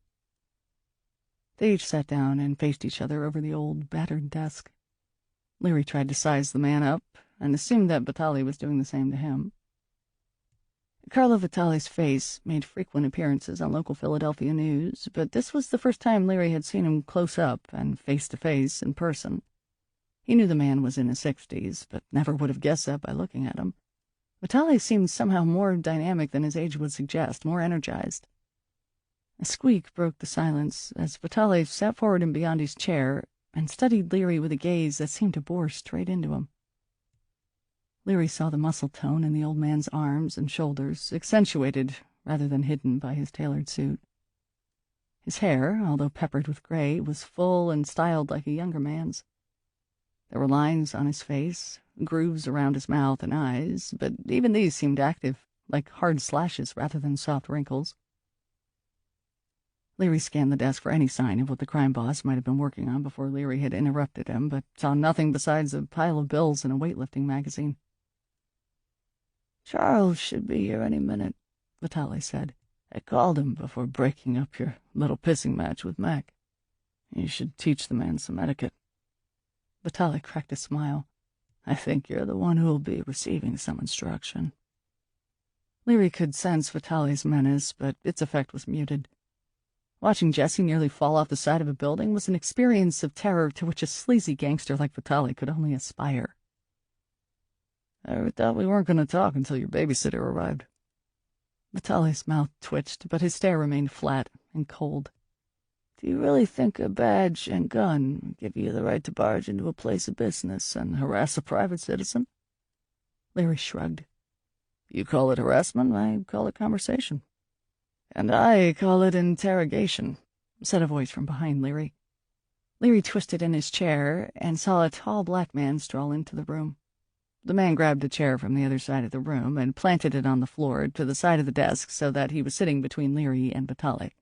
They each sat down and faced each other over the old, battered desk. Leary tried to size the man up, and assumed that Vitaly was doing the same to him. Carlo Vitaly's face made frequent appearances on local Philadelphia news, but this was the first time Leary had seen him close up and face-to-face in person. He knew the man was in his 60s, but never would have guessed that by looking at him. Vitaly seemed somehow more dynamic than his age would suggest, more energized. A squeak broke the silence as Vitaly sat forward in Biondi's chair and studied Leary with a gaze that seemed to bore straight into him. Leary saw the muscle tone in the old man's arms and shoulders, accentuated rather than hidden by his tailored suit. His hair, although peppered with gray, was full and styled like a younger man's. There were lines on his face, grooves around his mouth and eyes, but even these seemed active, like hard slashes rather than soft wrinkles. Leary scanned the desk for any sign of what the crime boss might have been working on before Leary had interrupted him, but saw nothing besides a pile of bills and a weightlifting magazine. "Charles should be here any minute," Vitaly said. "I called him before breaking up your little pissing match with Mac. You should teach the man some etiquette." Vitaly cracked a smile. "I think you're the one who will be receiving some instruction." Leary could sense Vitaly's menace, but its effect was muted. Watching Jesse nearly fall off the side of a building was an experience of terror to which a sleazy gangster like Vitaly could only aspire. "I thought we weren't going to talk until your babysitter arrived." Vitaly's mouth twitched, but his stare remained flat and cold. "Do you really think a badge and gun give you the right to barge into a place of business and harass a private citizen?" Leary shrugged. "You call it harassment, I call it conversation." "And I call it interrogation," said a voice from behind Leary. Leary twisted in his chair and saw a tall black man stroll into the room. The man grabbed a chair from the other side of the room and planted it on the floor to the side of the desk so that he was sitting between Leary and Vitaly.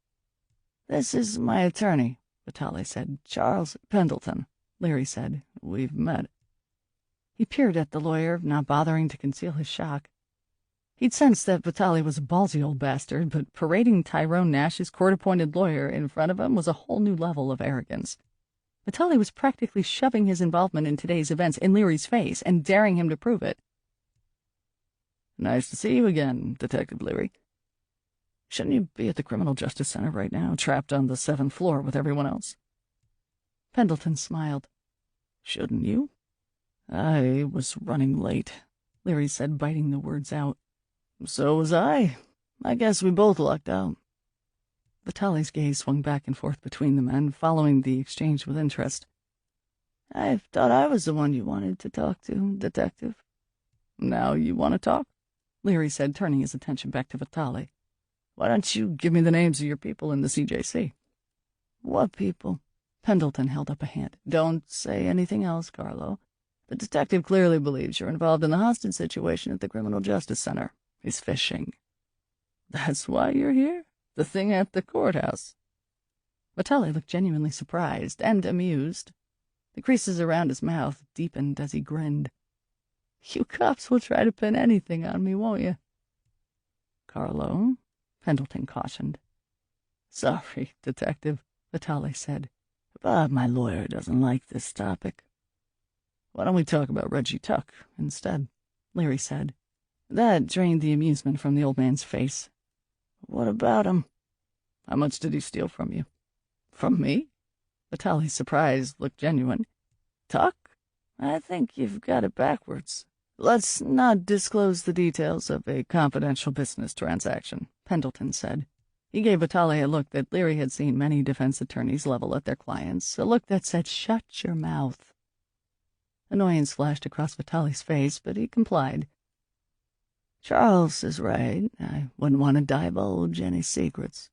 "This is my attorney," Vitaly said. "Charles Pendleton," Leary said. "We've met." He peered at the lawyer, not bothering to conceal his shock. He'd sensed that Vitaly was a ballsy old bastard, but parading Tyrone Nash's court-appointed lawyer in front of him was a whole new level of arrogance. Vitaly was practically shoving his involvement in today's events in Leary's face and daring him to prove it. "Nice to see you again, Detective Leary. Shouldn't you be at the Criminal Justice Center right now, trapped on the 7th floor with everyone else?" Pendleton smiled. "Shouldn't you?" "I was running late," Leary said, biting the words out. "So was I. I guess we both lucked out." Vitaly's gaze swung back and forth between the men, following the exchange with interest. "I thought I was the one you wanted to talk to, Detective." "Now you want to talk?" Leary said, turning his attention back to Vitaly. "Why don't you give me the names of your people in the CJC?" "What people?" Pendleton held up a hand. "Don't say anything else, Carlo. The detective clearly believes you're involved in the hostage situation at the Criminal Justice Center. He's fishing." "That's why you're here? The thing at the courthouse?" Vitaly looked genuinely surprised and amused. The creases around his mouth deepened as he grinned. "You cops will try to pin anything on me, won't you?" "Carlo," Pendleton cautioned. "Sorry, Detective," Vitaly said. "But my lawyer doesn't like this topic." "Why don't we talk about Reggie Tuck instead?" Leary said. That drained the amusement from the old man's face. "What about him?" "How much did he steal from you?" "From me?" Vitaly's surprise looked genuine. "Tuck? I think you've got it backwards." "Let's not disclose the details of a confidential business transaction," Pendleton said. He gave Vitaly a look that Leary had seen many defense attorneys level at their clients, a look that said, "Shut your mouth." Annoyance flashed across Vitaly's face, but he complied. "Charles is right. I wouldn't want to divulge any secrets."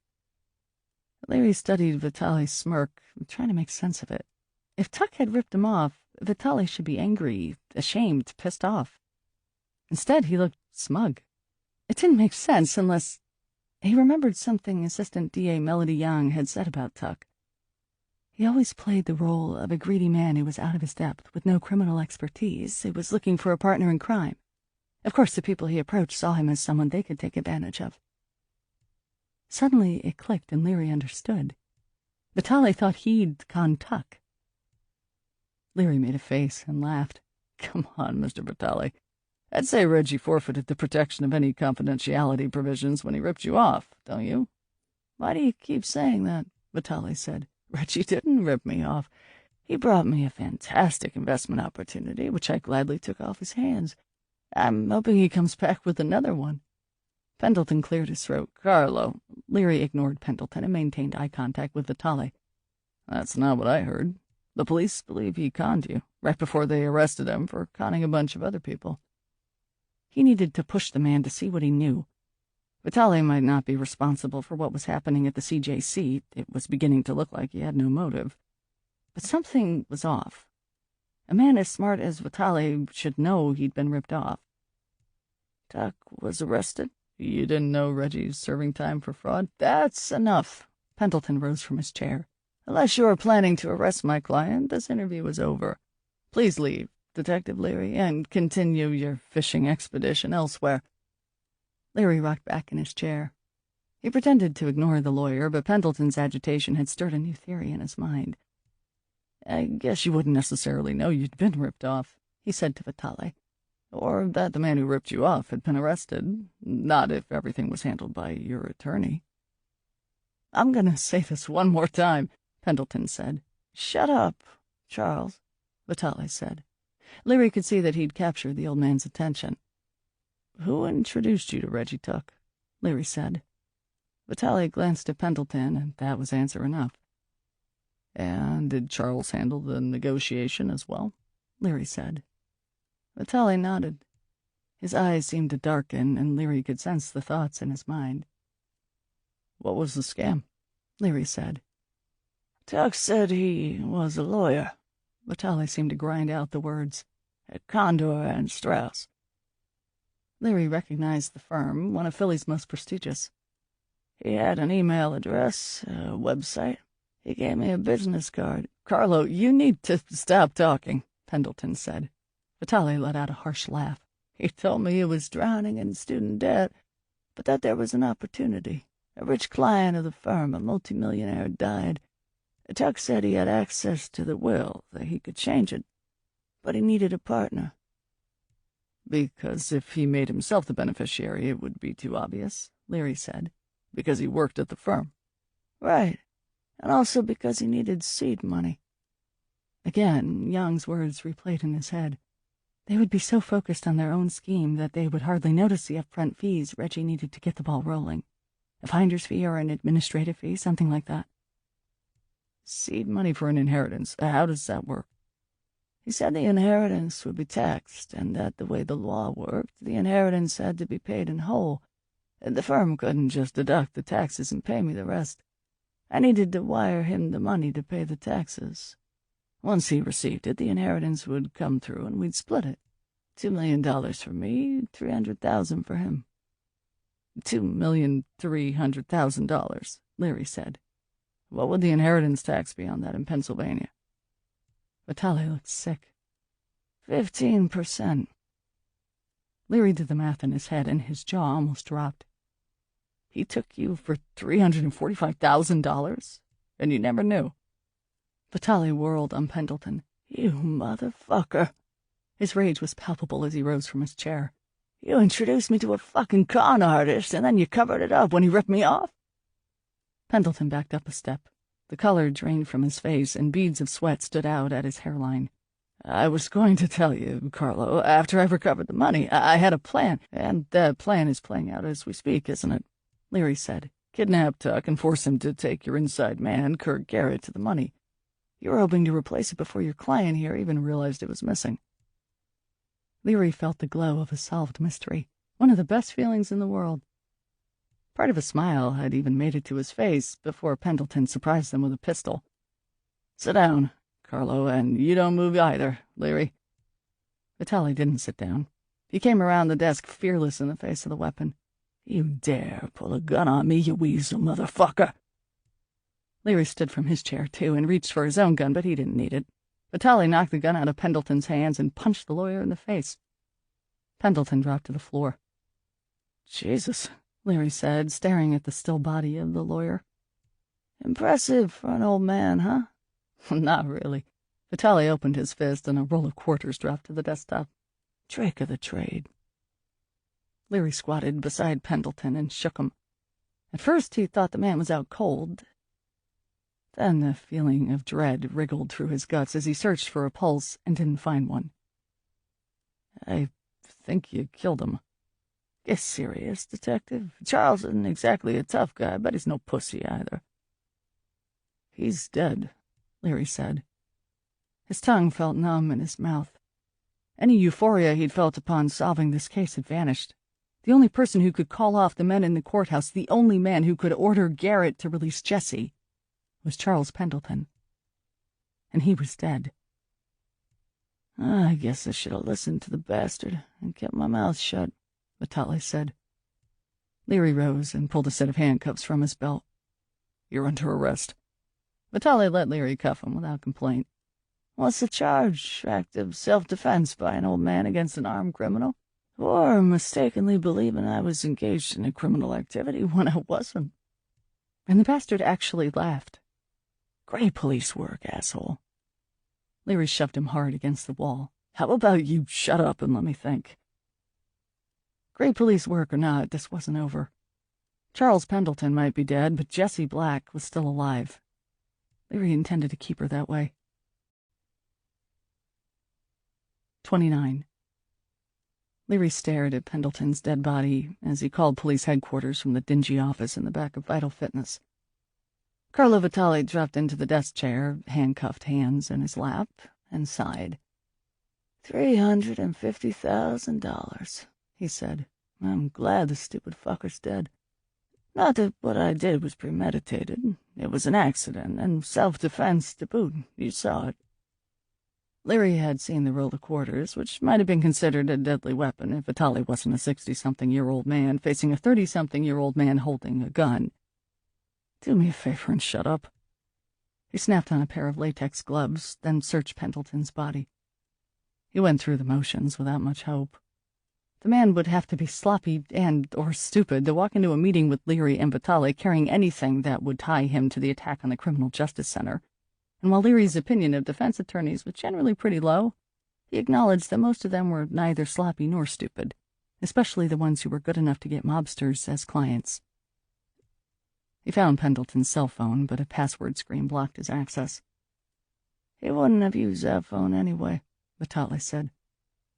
Leary studied Vitaly's smirk, trying to make sense of it. If Tuck had ripped him off, Vitaly should be angry, ashamed, pissed off. Instead, he looked smug. It didn't make sense unless... He remembered something Assistant D.A. Melody Young had said about Tuck. He always played the role of a greedy man who was out of his depth, with no criminal expertise, who was looking for a partner in crime. Of course, the people he approached saw him as someone they could take advantage of. Suddenly it clicked and Leary understood. Vitale thought he'd gone tuck. Leary made a face and laughed. Come on, Mr. Vitale. I'd say Reggie forfeited the protection of any confidentiality provisions when he ripped you off, don't you? Why do you keep saying that? Vitale said. Reggie didn't rip me off. He brought me a fantastic investment opportunity, which I gladly took off his hands. I'm hoping he comes back with another one. Pendleton cleared his throat. Carlo. Leary ignored Pendleton and maintained eye contact with Vitale. That's not what I heard. The police believe he conned you, right before they arrested him for conning a bunch of other people. He needed to push the man to see what he knew. Vitale might not be responsible for what was happening at the CJC. It was beginning to look like he had no motive. But something was off. A man as smart as Vitale should know he'd been ripped off. Tuck was arrested? You didn't know Reggie's serving time for fraud? That's enough. Pendleton rose from his chair. Unless you are planning to arrest my client, this interview is over. Please leave, Detective Leary, and continue your fishing expedition elsewhere. Leary rocked back in his chair. He pretended to ignore the lawyer, but Pendleton's agitation had stirred a new theory in his mind. I guess you wouldn't necessarily know you'd been ripped off, he said to Vitale, or that the man who ripped you off had been arrested, not if everything was handled by your attorney. I'm going to say this one more time, Pendleton said. Shut up, Charles, Vitale said. Leary could see that he'd captured the old man's attention. Who introduced you to Reggie Tuck? Leary said. Vitale glanced at Pendleton, and that was answer enough. And did Charles handle the negotiation as well? Leary said. Vitale nodded. His eyes seemed to darken, and Leary could sense the thoughts in his mind. What was the scam? Leary said. Tuck said he was a lawyer. Vitale seemed to grind out the words. At Condor and Strauss. Leary recognized the firm, one of Philly's most prestigious. He had an email address, a website. He gave me a business card. Carlo, you need to stop talking, Pendleton said. Vitale let out a harsh laugh. He told me he was drowning in student debt, but that there was an opportunity. A rich client of the firm, a multimillionaire, died. Tuck said he had access to the will, that he could change it, but he needed a partner. Because if he made himself the beneficiary, it would be too obvious, Leary said. Because he worked at the firm. Right, and also because he needed seed money. Again, Young's words replayed in his head. They would be so focused on their own scheme that they would hardly notice the upfront fees Reggie needed to get the ball rolling. A finder's fee or an administrative fee, something like that. Seed money for an inheritance. How does that work? He said the inheritance would be taxed, and that the way the law worked, the inheritance had to be paid in whole. The firm couldn't just deduct the taxes and pay me the rest. I needed to wire him the money to pay the taxes. Once he received it, the inheritance would come through, and we'd split it. $2 million for me, $300,000 for him. $2,300,000, Leary said. What would the inheritance tax be on that in Pennsylvania? Vitale looked sick. 15%. Leary did the math in his head, and his jaw almost dropped. He took you for $345,000, and you never knew. Vitale whirled on Pendleton. You motherfucker. His rage was palpable as he rose from his chair. You introduced me to a fucking con artist, and then you covered it up when he ripped me off? Pendleton backed up a step. The color drained from his face, and beads of sweat stood out at his hairline. I was going to tell you, Carlo, after I've recovered the money. I had a plan, and that plan is playing out as we speak, isn't it? Leary said. Kidnap Tuck and force him to take your inside man, Kirk Garrett, to the money. You were hoping to replace it before your client here even realized it was missing. Leary felt the glow of a solved mystery, one of the best feelings in the world. Part of a smile had even made it to his face before Pendleton surprised them with a pistol. Sit down, Carlo, and you don't move either, Leary. Vitale didn't sit down. He came around the desk, fearless in the face of the weapon. You dare pull a gun on me, you weasel motherfucker. Leary stood from his chair, too, and reached for his own gun, but he didn't need it. Vitale knocked the gun out of Pendleton's hands and punched the lawyer in the face. Pendleton dropped to the floor. "Jesus," Leary said, staring at the still body of the lawyer. "Impressive for an old man, huh?" "Not really." Vitale opened his fist and a roll of quarters dropped to the desktop. "Trick of the trade." Leary squatted beside Pendleton and shook him. At first he thought the man was out cold. Then a feeling of dread wriggled through his guts as he searched for a pulse and didn't find one. "I think you killed him." "Get serious, detective. Charles isn't exactly a tough guy, but he's no pussy either." "He's dead," Leary said. His tongue felt numb in his mouth. Any euphoria he'd felt upon solving this case had vanished. The only person who could call off the men in the courthouse, the only man who could order Garrett to release Jesse, was Charles Pendleton. And he was dead. "I guess I should have listened to the bastard and kept my mouth shut," Vitale said. Leary rose and pulled a set of handcuffs from his belt. "You're under arrest." Vitale let Leary cuff him without complaint. "What's the charge? Act of self-defense by an old man against an armed criminal? Or mistakenly believing I was engaged in a criminal activity when I wasn't?" And the bastard actually laughed. "Great police work, asshole." Leary shoved him hard against the wall. "How about you shut up and let me think?" Great police work or not, this wasn't over. Charles Pendleton might be dead, but Jessie Black was still alive. Leary intended to keep her that way. 29. Leary stared at Pendleton's dead body as he called police headquarters from the dingy office in the back of Vital Fitness. Carlo Vitale dropped into the desk chair, handcuffed hands in his lap, and sighed. $350,000, he said. "I'm glad the stupid fucker's dead. Not that what I did was premeditated. It was an accident, and self-defense to boot. You saw it." Leary had seen the roll of quarters, which might have been considered a deadly weapon if Vitale wasn't a 60-something-year-old man facing a 30-something-year-old man holding a gun. "Do me a favor and shut up." He snapped on a pair of latex gloves, then searched Pendleton's body. He went through the motions without much hope. The man would have to be sloppy or stupid to walk into a meeting with Leary and Vitale carrying anything that would tie him to the attack on the Criminal Justice Center. And while Leary's opinion of defense attorneys was generally pretty low, he acknowledged that most of them were neither sloppy nor stupid, especially the ones who were good enough to get mobsters as clients. He found Pendleton's cell phone, but a password screen blocked his access. "He wouldn't have used that phone anyway," Vitale said.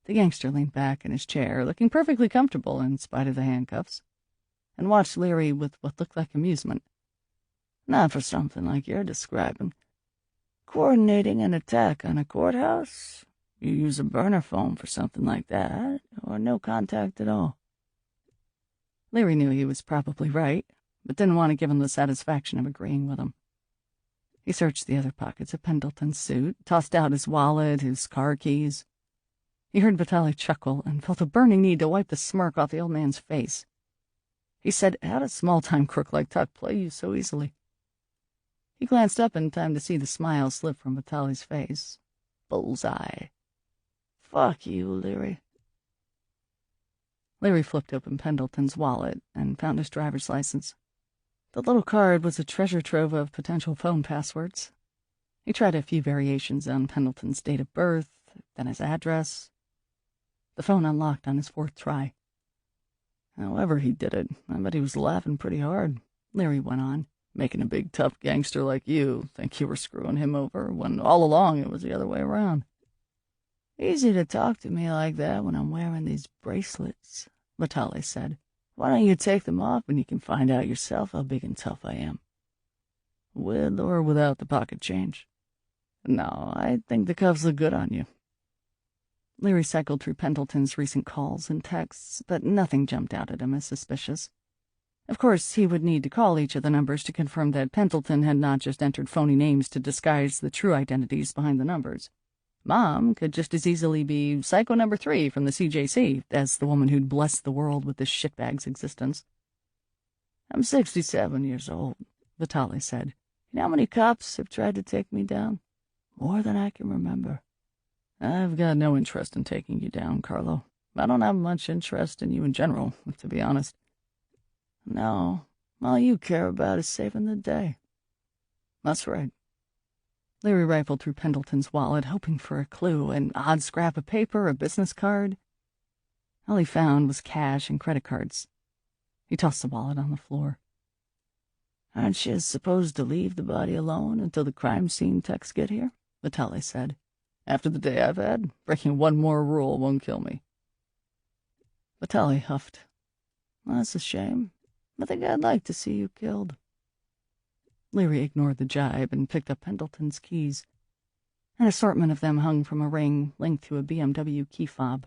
The gangster leaned back in his chair, looking perfectly comfortable in spite of the handcuffs, and watched Leary with what looked like amusement. "Not for something like you're describing. Coordinating an attack on a courthouse? You use a burner phone for something like that, or no contact at all." Leary knew he was probably right, but didn't want to give him the satisfaction of agreeing with him. He searched the other pockets of Pendleton's suit, tossed out his wallet, his car keys. He heard Vitale chuckle and felt a burning need to wipe the smirk off the old man's face. He said, "How'd a small-time crook like Tuck play you so easily?" He glanced up in time to see the smile slip from Vitale's face. Bullseye. "Fuck you, Leary." Leary flipped open Pendleton's wallet and found his driver's license. The little card was a treasure trove of potential phone passwords. He tried a few variations on Pendleton's date of birth, then his address. The phone unlocked on his fourth try. "However he did it, I bet he was laughing pretty hard," Leary went on, "making a big tough gangster like you think you were screwing him over, when all along it was the other way around." "Easy to talk to me like that when I'm wearing these bracelets," Vitale said. "Why don't you take them off and you can find out yourself how big and tough I am?" "With or without the pocket change?" "No, I think the cuffs look good on you." Leary cycled through Pendleton's recent calls and texts, but nothing jumped out at him as suspicious. Of course, he would need to call each of the numbers to confirm that Pendleton had not just entered phony names to disguise the true identities behind the numbers. Mom could just as easily be Psycho Number 3 from the CJC as the woman who'd blessed the world with this shitbag's existence. "I'm 67 years old," Vitale said. "You know how many cops have tried to take me down? More than I can remember." "I've got no interest in taking you down, Carlo," I don't have much interest in you in general, to be honest. No, all you care about is saving the day. That's right. Leary rifled through Pendleton's wallet, hoping for a clue, an odd scrap of paper, a business card. All he found was cash and credit cards. He tossed the wallet on the floor. Aren't you supposed to leave the body alone until the crime scene techs get here? Vitale said. After the day I've had, breaking one more rule won't kill me. Vitale huffed. That's a shame. I think I'd like to see you killed. Leary ignored the jibe and picked up Pendleton's keys. An assortment of them hung from a ring linked to a BMW key fob.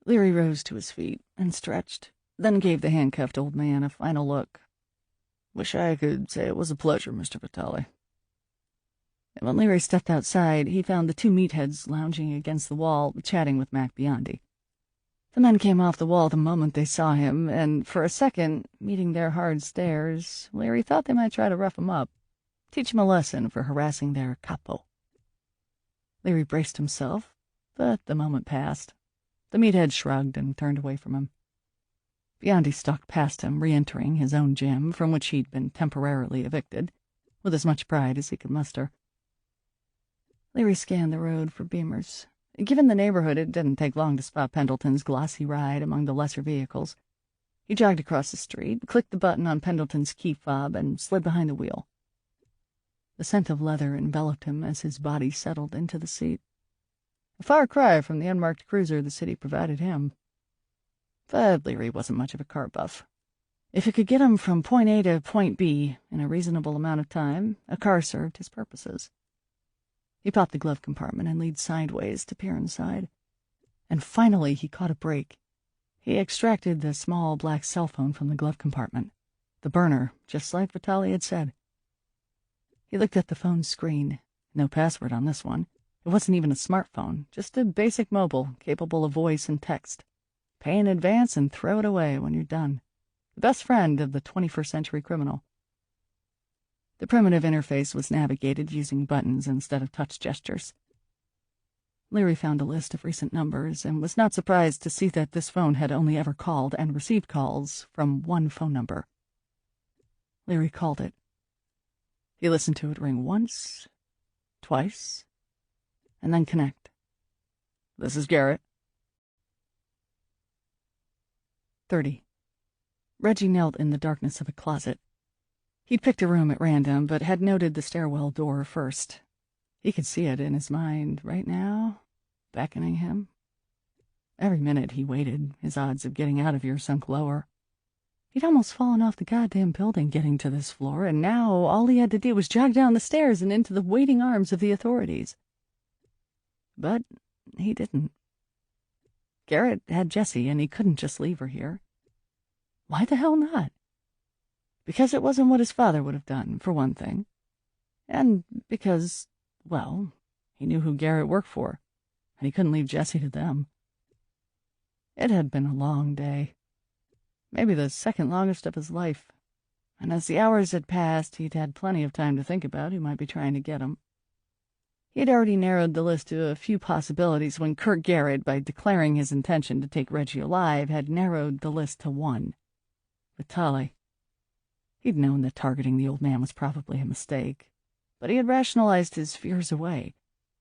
Leary rose to his feet and stretched, then gave the handcuffed old man a final look. Wish I could say it was a pleasure, Mr. Vitale. And when Leary stepped outside, he found the two meatheads lounging against the wall, chatting with Mac Biondi. The men came off the wall the moment they saw him, and for a second, meeting their hard stares, Leary thought they might try to rough him up, teach him a lesson for harassing their capo. Leary braced himself, but the moment passed. The meathead shrugged and turned away from him. Biondi stalked past him, re-entering his own gym, from which he'd been temporarily evicted, with as much pride as he could muster. Leary scanned the road for Beamers. Given the neighborhood, it didn't take long to spot Pendleton's glossy ride among the lesser vehicles. He jogged across the street, clicked the button on Pendleton's key fob, and slid behind the wheel. The scent of leather enveloped him as his body settled into the seat. A far cry from the unmarked cruiser the city provided him. But Leary wasn't much of a car buff. If it could get him from point A to point B in a reasonable amount of time, a car served his purposes. He popped the glove compartment and leaned sideways to peer inside. And finally he caught a break. He extracted the small black cell phone from the glove compartment. The burner, just like Vitale had said. He looked at the phone's screen. No password on this one. It wasn't even a smartphone, just a basic mobile capable of voice and text. Pay in advance and throw it away when you're done. The best friend of the 21st century criminal. The primitive interface was navigated using buttons instead of touch gestures. Leary found a list of recent numbers and was not surprised to see that this phone had only ever called and received calls from one phone number. Leary called it. He listened to it ring once, twice, and then connect. This is Garrett. 30. Reggie knelt in the darkness of a closet. He'd picked a room at random, but had noted the stairwell door first. He could see it in his mind right now, beckoning him. Every minute he waited, his odds of getting out of here sunk lower. He'd almost fallen off the goddamn building getting to this floor, and now all he had to do was jog down the stairs and into the waiting arms of the authorities. But he didn't. Garrett had Jessie, and he couldn't just leave her here. Why the hell not? Because it wasn't what his father would have done, for one thing. And because, well, he knew who Garrett worked for, and he couldn't leave Jessie to them. It had been a long day. Maybe the second longest of his life. And as the hours had passed, he'd had plenty of time to think about who might be trying to get him. He had already narrowed the list to a few possibilities when Kirk Garrett, by declaring his intention to take Reggie alive, had narrowed the list to one. Vitale. He'd known that targeting the old man was probably a mistake, but he had rationalized his fears away.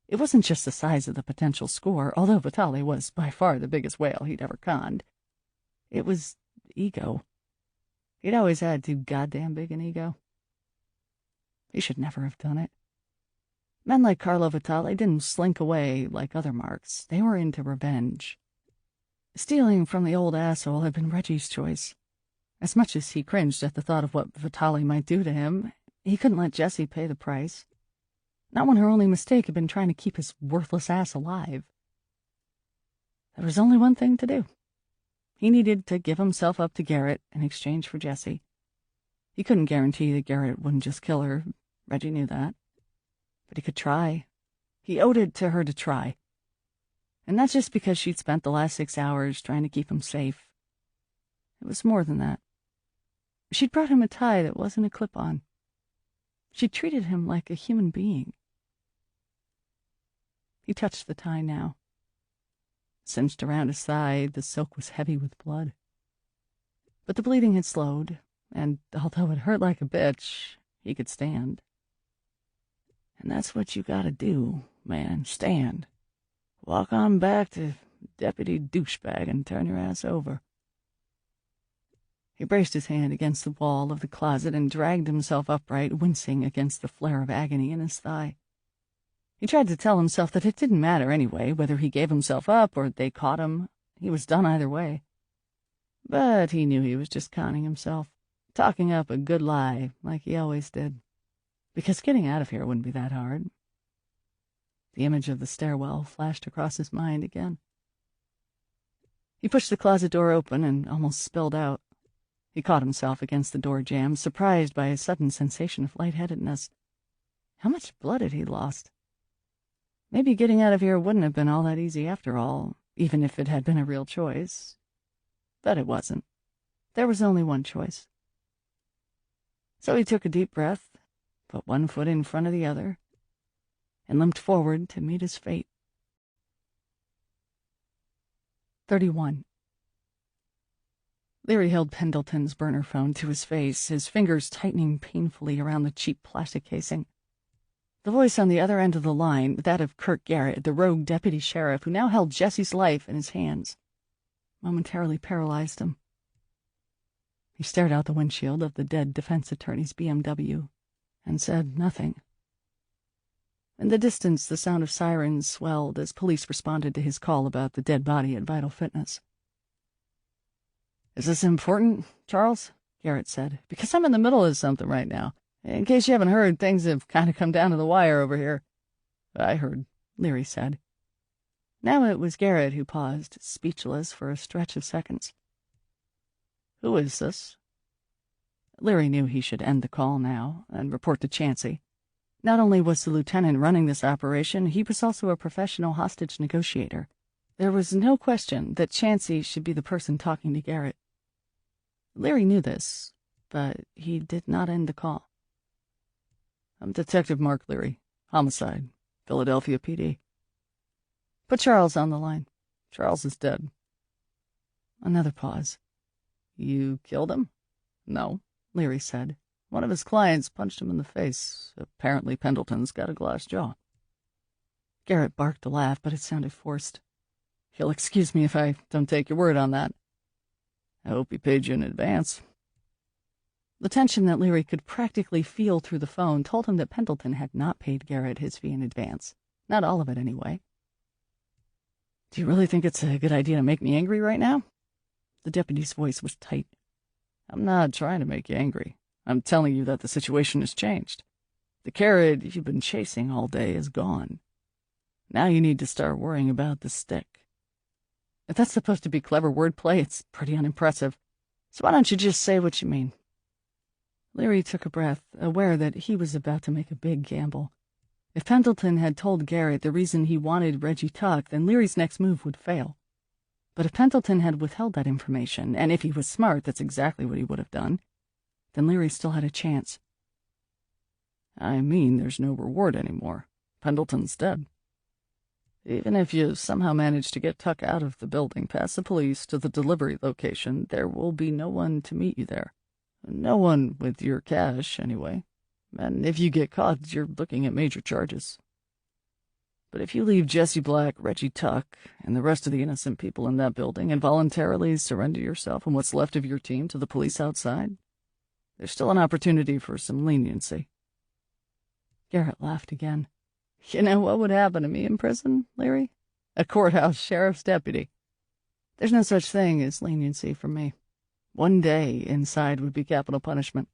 It wasn't just the size of the potential score, although Vitale was by far the biggest whale he'd ever conned. It was ego. He'd always had too goddamn big an ego. He should never have done it. Men like Carlo Vitale didn't slink away like other marks. They were into revenge. Stealing from the old asshole had been Reggie's choice. As much as he cringed at the thought of what Vitale might do to him, he couldn't let Jessie pay the price. Not when her only mistake had been trying to keep his worthless ass alive. There was only one thing to do. He needed to give himself up to Garrett in exchange for Jessie. He couldn't guarantee that Garrett wouldn't just kill her. Reggie knew that. But he could try. He owed it to her to try. And not just because she'd spent the last 6 hours trying to keep him safe. It was more than that. She'd brought him a tie that wasn't a clip-on. She treated him like a human being. He touched the tie now. Cinched around his thigh, the silk was heavy with blood. But the bleeding had slowed, and although it hurt like a bitch, he could stand. And that's what you gotta do, man, stand. Walk on back to Deputy Douchebag and turn your ass over. He braced his hand against the wall of the closet and dragged himself upright, wincing against the flare of agony in his thigh. He tried to tell himself that it didn't matter anyway, whether he gave himself up or they caught him. He was done either way. But he knew he was just conning himself, talking up a good lie like he always did. Because getting out of here wouldn't be that hard. The image of the stairwell flashed across his mind again. He pushed the closet door open and almost spilled out. He caught himself against the door jamb, surprised by a sudden sensation of lightheadedness. How much blood had he lost? Maybe getting out of here wouldn't have been all that easy after all, even if it had been a real choice. But it wasn't. There was only one choice. So he took a deep breath, put one foot in front of the other, and limped forward to meet his fate. 31. Leary held Pendleton's burner phone to his face, his fingers tightening painfully around the cheap plastic casing. The voice on the other end of the line, that of Kirk Garrett, the rogue deputy sheriff who now held Jesse's life in his hands, momentarily paralyzed him. He stared out the windshield of the dead defense attorney's BMW and said nothing. In the distance, the sound of sirens swelled as police responded to his call about the dead body at Vital Fitness. "Is this important, Charles?" Garrett said. "Because I'm in the middle of something right now. In case you haven't heard, things have kind of come down to the wire over here." "I heard," Leary said. Now it was Garrett who paused, speechless for a stretch of seconds. "Who is this?" Leary knew he should end the call now and report to Chansey. Not only was the lieutenant running this operation, he was also a professional hostage negotiator. There was no question that Chansey should be the person talking to Garrett. Leary knew this, but he did not end the call. "I'm Detective Mark Leary. Homicide. Philadelphia PD." "Put Charles on the line." "Charles is dead." Another pause. "You killed him?" "No," Leary said. "One of his clients punched him in the face. Apparently Pendleton's got a glass jaw." Garrett barked a laugh, but it sounded forced. "You'll excuse me if I don't take your word on that." "I hope he paid you in advance." The tension that Leary could practically feel through the phone told him that Pendleton had not paid Garrett his fee in advance. Not all of it, anyway. "Do you really think it's a good idea to make me angry right now?" The deputy's voice was tight. "I'm not trying to make you angry. I'm telling you that the situation has changed. The carrot you've been chasing all day is gone. Now you need to start worrying about the stick." "If that's supposed to be clever wordplay, it's pretty unimpressive. So why don't you just say what you mean?" Leary took a breath, aware that he was about to make a big gamble. If Pendleton had told Garrett the reason he wanted Reggie Tuck, then Leary's next move would fail. But if Pendleton had withheld that information, and if he was smart, that's exactly what he would have done, then Leary still had a chance. "I mean, there's no reward anymore. Pendleton's dead. Even if you somehow manage to get Tuck out of the building, past the police, to the delivery location, there will be no one to meet you there. No one with your cash, anyway. And if you get caught, you're looking at major charges. But if you leave Jesse Black, Reggie Tuck, and the rest of the innocent people in that building and voluntarily surrender yourself and what's left of your team to the police outside, there's still an opportunity for some leniency." Garrett laughed again. "You know what would happen to me in prison, Leary? A courthouse sheriff's deputy. There's no such thing as leniency for me. One day inside would be capital punishment."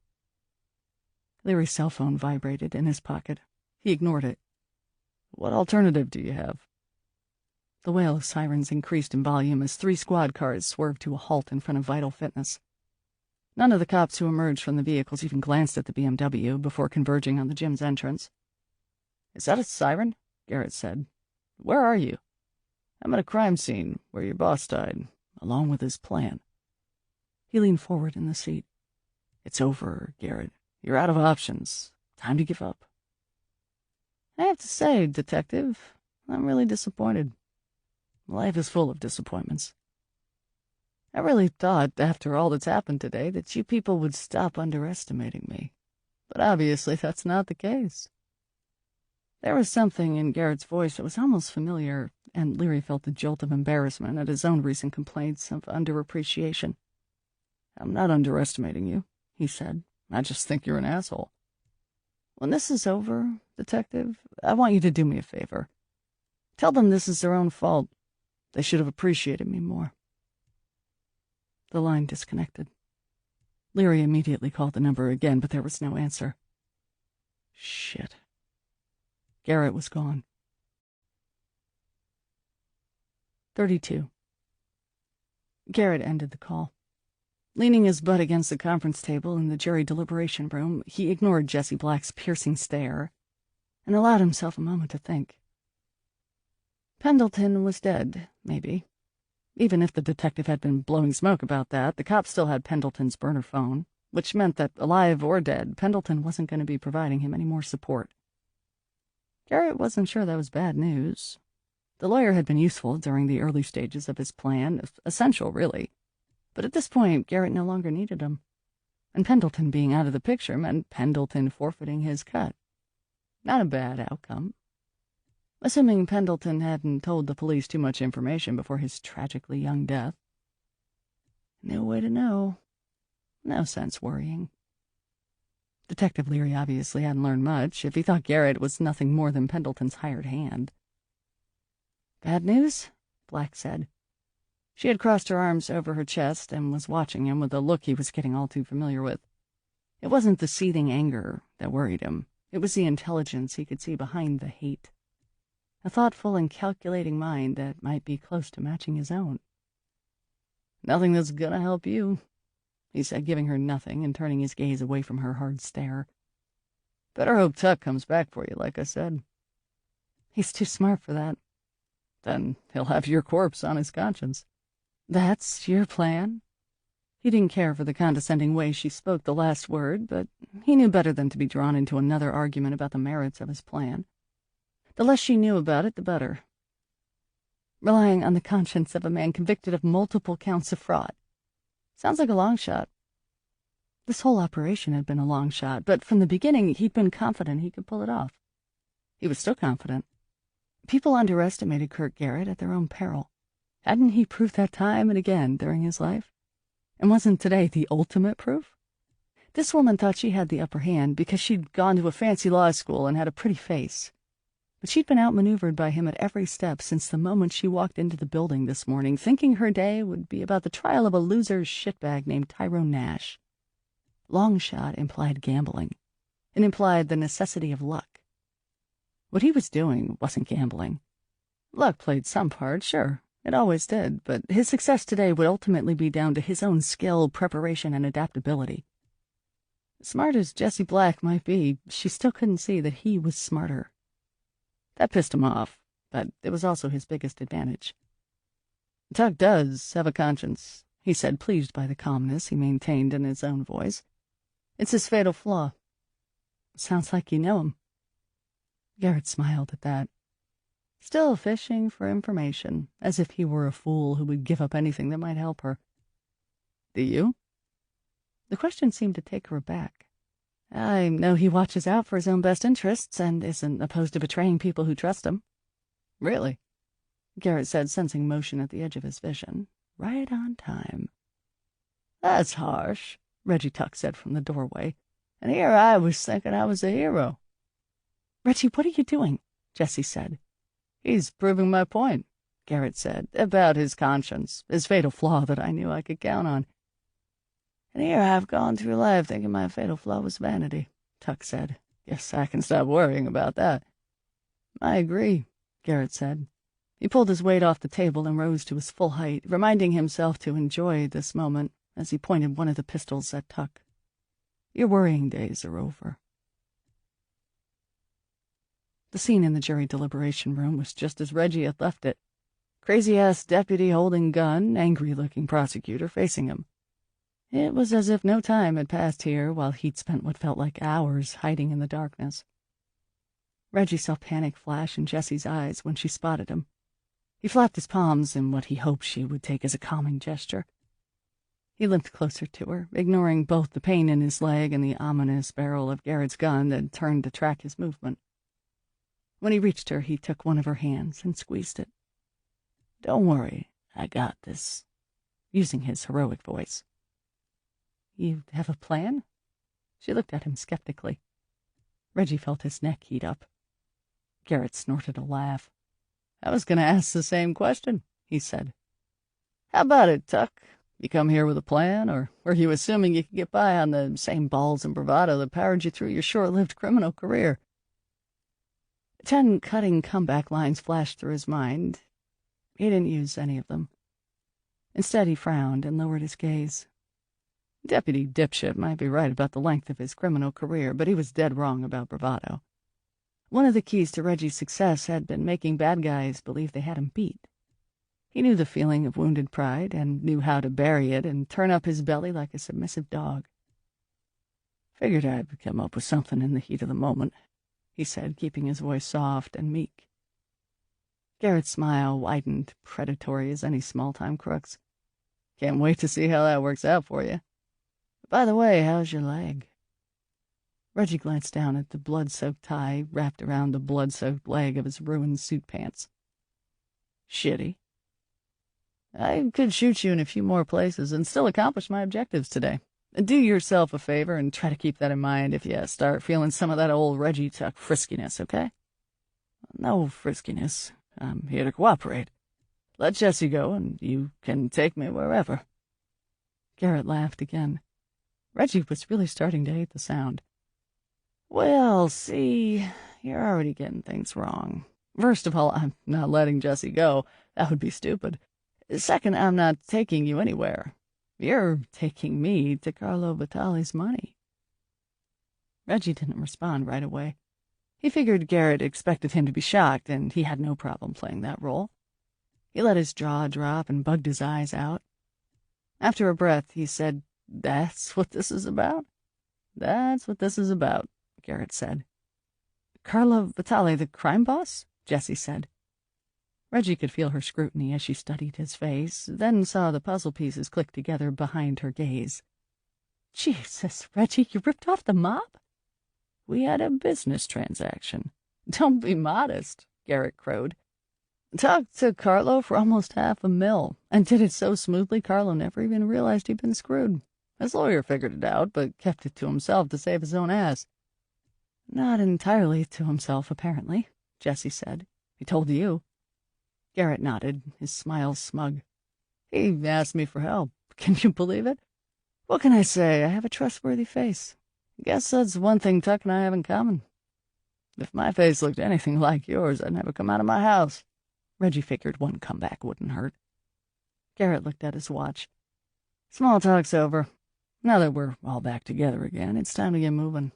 Leary's cell phone vibrated in his pocket. He ignored it. "What alternative do you have?" The wail of sirens increased in volume as 3 squad cars swerved to a halt in front of Vital Fitness. None of the cops who emerged from the vehicles even glanced at the BMW before converging on the gym's entrance. "Is that a siren?" Garrett said. "Where are you?" "I'm at a crime scene where your boss died, along with his plan." He leaned forward in the seat. "It's over, Garrett. You're out of options. Time to give up." "I have to say, Detective, I'm really disappointed." Life is full of disappointments. I really thought, after all that's happened today, that you people would stop underestimating me. But obviously that's not the case." There was something in Garrett's voice that was almost familiar, and Leary felt a jolt of embarrassment at his own recent complaints of underappreciation. "I'm not underestimating you," he said. "I just think you're an asshole. When this is over, Detective, I want you to do me a favor. Tell them this is their own fault. They should have appreciated me more." The line disconnected. Leary immediately called the number again, but there was no answer. Shit. Garrett was gone. 32. Garrett ended the call. Leaning his butt against the conference table in the jury deliberation room, he ignored Jesse Black's piercing stare and allowed himself a moment to think. Pendleton was dead, maybe. Even if the detective had been blowing smoke about that, the cop still had Pendleton's burner phone, which meant that, alive or dead, Pendleton wasn't going to be providing him any more support. Garrett wasn't sure that was bad news. The lawyer had been useful during the early stages of his plan, essential, really. But at this point, Garrett no longer needed him. And Pendleton being out of the picture meant Pendleton forfeiting his cut. Not a bad outcome. Assuming Pendleton hadn't told the police too much information before his tragically young death. No way to know. No sense worrying. Detective Leary obviously hadn't learned much if he thought Garrett was nothing more than Pendleton's hired hand. "Bad news?" Black said. She had crossed her arms over her chest and was watching him with a look he was getting all too familiar with. It wasn't the seething anger that worried him. It was the intelligence he could see behind the hate. A thoughtful and calculating mind that might be close to matching his own. "Nothing that's gonna help you," he said, giving her nothing and turning his gaze away from her hard stare. "Better hope Tuck comes back for you, like I said." "He's too smart for that." "Then he'll have your corpse on his conscience." "That's your plan?" He didn't care for the condescending way she spoke the last word, but he knew better than to be drawn into another argument about the merits of his plan. The less she knew about it, the better. Relying on the conscience of a man convicted of multiple counts of fraud. Sounds like a long shot. This whole operation had been a long shot, but from the beginning he'd been confident he could pull it off. He was still confident. People underestimated Kirk Garrett at their own peril. Hadn't he proved that time and again during his life? And wasn't today the ultimate proof? This woman thought she had the upper hand because she'd gone to a fancy law school and had a pretty face. But she'd been outmaneuvered by him at every step since the moment she walked into the building this morning, thinking her day would be about the trial of a loser shitbag named Tyrone Nash. Long shot implied gambling. It implied the necessity of luck. What he was doing wasn't gambling. Luck played some part, sure. It always did, but his success today would ultimately be down to his own skill, preparation, and adaptability. Smart as Jesse Black might be, she still couldn't see that he was smarter. That pissed him off, but it was also his biggest advantage. "Tuck does have a conscience," he said, pleased by the calmness he maintained in his own voice. "It's his fatal flaw." "Sounds like you know him." Garrett smiled at that. Still fishing for information, as if he were a fool who would give up anything that might help her. "Do you?" The question seemed to take her aback. "I know he watches out for his own best interests and isn't opposed to betraying people who trust him." "Really?" Garrett said, sensing motion at the edge of his vision. Right on time. "That's harsh," Reggie Tuck said from the doorway. "And here I was thinking I was a hero." "Reggie, what are you doing?" Jessie said. "He's proving my point," Garrett said, "about his conscience, his fatal flaw that I knew I could count on." "And here I've gone through life thinking my fatal flaw was vanity," Tuck said. "Guess I can stop worrying about that." "I agree," Garrett said. He pulled his weight off the table and rose to his full height, reminding himself to enjoy this moment as he pointed one of the pistols at Tuck. "Your worrying days are over." The scene in the jury deliberation room was just as Reggie had left it. Crazy-ass deputy holding gun, angry-looking prosecutor facing him. It was as if no time had passed here while he'd spent what felt like hours hiding in the darkness. Reggie saw panic flash in Jessie's eyes when she spotted him. He flapped his palms in what he hoped she would take as a calming gesture. He limped closer to her, ignoring both the pain in his leg and the ominous barrel of Garrett's gun that turned to track his movement. When he reached her, he took one of her hands and squeezed it. "Don't worry, I got this," using his heroic voice. "You have a plan?" She looked at him skeptically. Reggie felt his neck heat up. Garrett snorted a laugh. "I was going to ask the same question," he said. "How about it, Tuck? You come here with a plan, or were you assuming you could get by on the same balls and bravado that powered you through your short-lived criminal career?" 10 cutting comeback lines flashed through his mind. He didn't use any of them. Instead, he frowned and lowered his gaze. Deputy Dipshit might be right about the length of his criminal career, but he was dead wrong about bravado. One of the keys to Reggie's success had been making bad guys believe they had him beat. He knew the feeling of wounded pride and knew how to bury it and turn up his belly like a submissive dog. "Figured I'd come up with something in the heat of the moment," he said, keeping his voice soft and meek. Garrett's smile widened, predatory as any small-time crook's. "Can't wait to see how that works out for you. By the way, how's your leg?" Reggie glanced down at the blood-soaked tie wrapped around the blood-soaked leg of his ruined suit pants. "Shitty. I could shoot you in a few more places and still accomplish my objectives today. Do yourself a favor and try to keep that in mind if you start feeling some of that old Reggie Tuck friskiness, okay?" "No friskiness. I'm here to cooperate. Let Jesse go, and you can take me wherever." Garrett laughed again. Reggie was really starting to hate the sound. "Well, see, you're already getting things wrong. First of all, I'm not letting Jesse go. That would be stupid. Second, I'm not taking you anywhere. You're taking me to Carlo Vitale's money." Reggie didn't respond right away. He figured Garrett expected him to be shocked, and he had no problem playing that role. He let his jaw drop and bugged his eyes out. After a breath, he said, "That's what this is about?" "That's what this is about," Garrett said. "Carlo Vitale, the crime boss?" Jessie said. Reggie could feel her scrutiny as she studied his face, then saw the puzzle pieces click together behind her gaze. "Jesus, Reggie, you ripped off the mob?" "We had a business transaction." "Don't be modest," Garrett crowed. "Talked to Carlo for almost $500,000, and did it so smoothly Carlo never even realized he'd been screwed. His lawyer figured it out, but kept it to himself to save his own ass." "Not entirely to himself, apparently," Jessie said. "He told you." Garrett nodded, his smile smug. "He asked me for help. Can you believe it? What can I say? I have a trustworthy face. Guess that's one thing Tuck and I have in common. If my face looked anything like yours, I'd never come out of my house." Reggie figured one comeback wouldn't hurt. Garrett looked at his watch. "Small talk's over. Now that we're all back together again, it's time to get moving."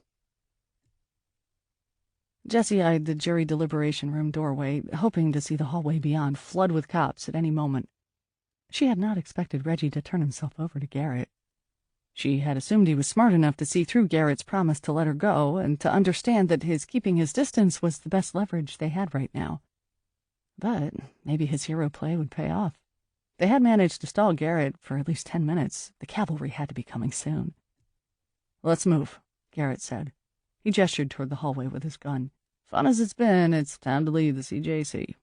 Jessie eyed the jury deliberation room doorway, hoping to see the hallway beyond flood with cops at any moment. She had not expected Reggie to turn himself over to Garrett. She had assumed he was smart enough to see through Garrett's promise to let her go and to understand that his keeping his distance was the best leverage they had right now. But maybe his hero play would pay off. They had managed to stall Garrett for at least 10 minutes. The cavalry had to be coming soon. "Let's move," Garrett said. He gestured toward the hallway with his gun. "Fun as it's been, it's time to leave the CJC."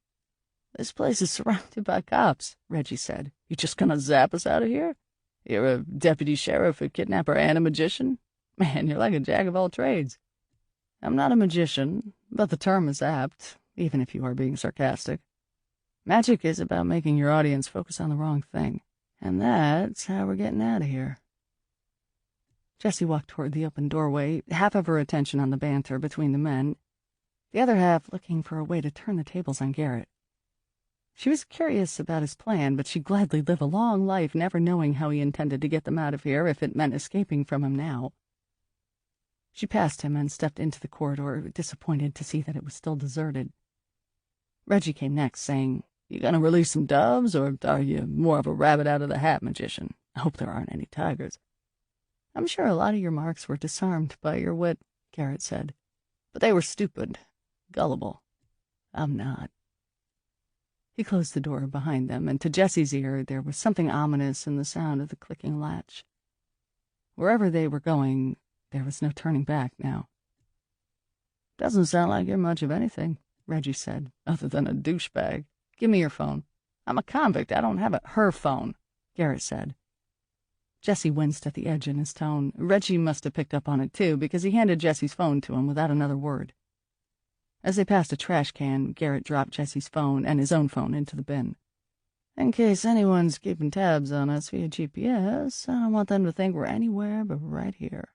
"This place is surrounded by cops," Reggie said. "You just gonna zap us out of here? You're a deputy sheriff, a kidnapper, and a magician? Man, you're like a jack of all trades." "I'm not a magician, but the term is apt, even if you are being sarcastic. Magic is about making your audience focus on the wrong thing, and that's how we're getting out of here." Jessie walked toward the open doorway, half of her attention on the banter between the men, the other half looking for a way to turn the tables on Garrett. She was curious about his plan, but she'd gladly live a long life never knowing how he intended to get them out of here if it meant escaping from him now. She passed him and stepped into the corridor, disappointed to see that it was still deserted. Reggie came next, saying, "You gonna release some doves, or are you more of a rabbit-out-of-the-hat magician? I hope there aren't any tigers." "I'm sure a lot of your marks were disarmed by your wit," Garrett said. "But they were stupid, gullible. I'm not." He closed the door behind them, and to Jessie's ear there was something ominous in the sound of the clicking latch. Wherever they were going, there was no turning back now. "Doesn't sound like you're much of anything," Reggie said, "other than a douchebag. Give me your phone." "I'm a convict. I don't have her phone," Garrett said. Jessie winced at the edge in his tone. Reggie must have picked up on it, too, because he handed Jessie's phone to him without another word. As they passed a trash can, Garrett dropped Jessie's phone and his own phone into the bin. "In case anyone's keeping tabs on us via GPS, I don't want them to think we're anywhere but right here."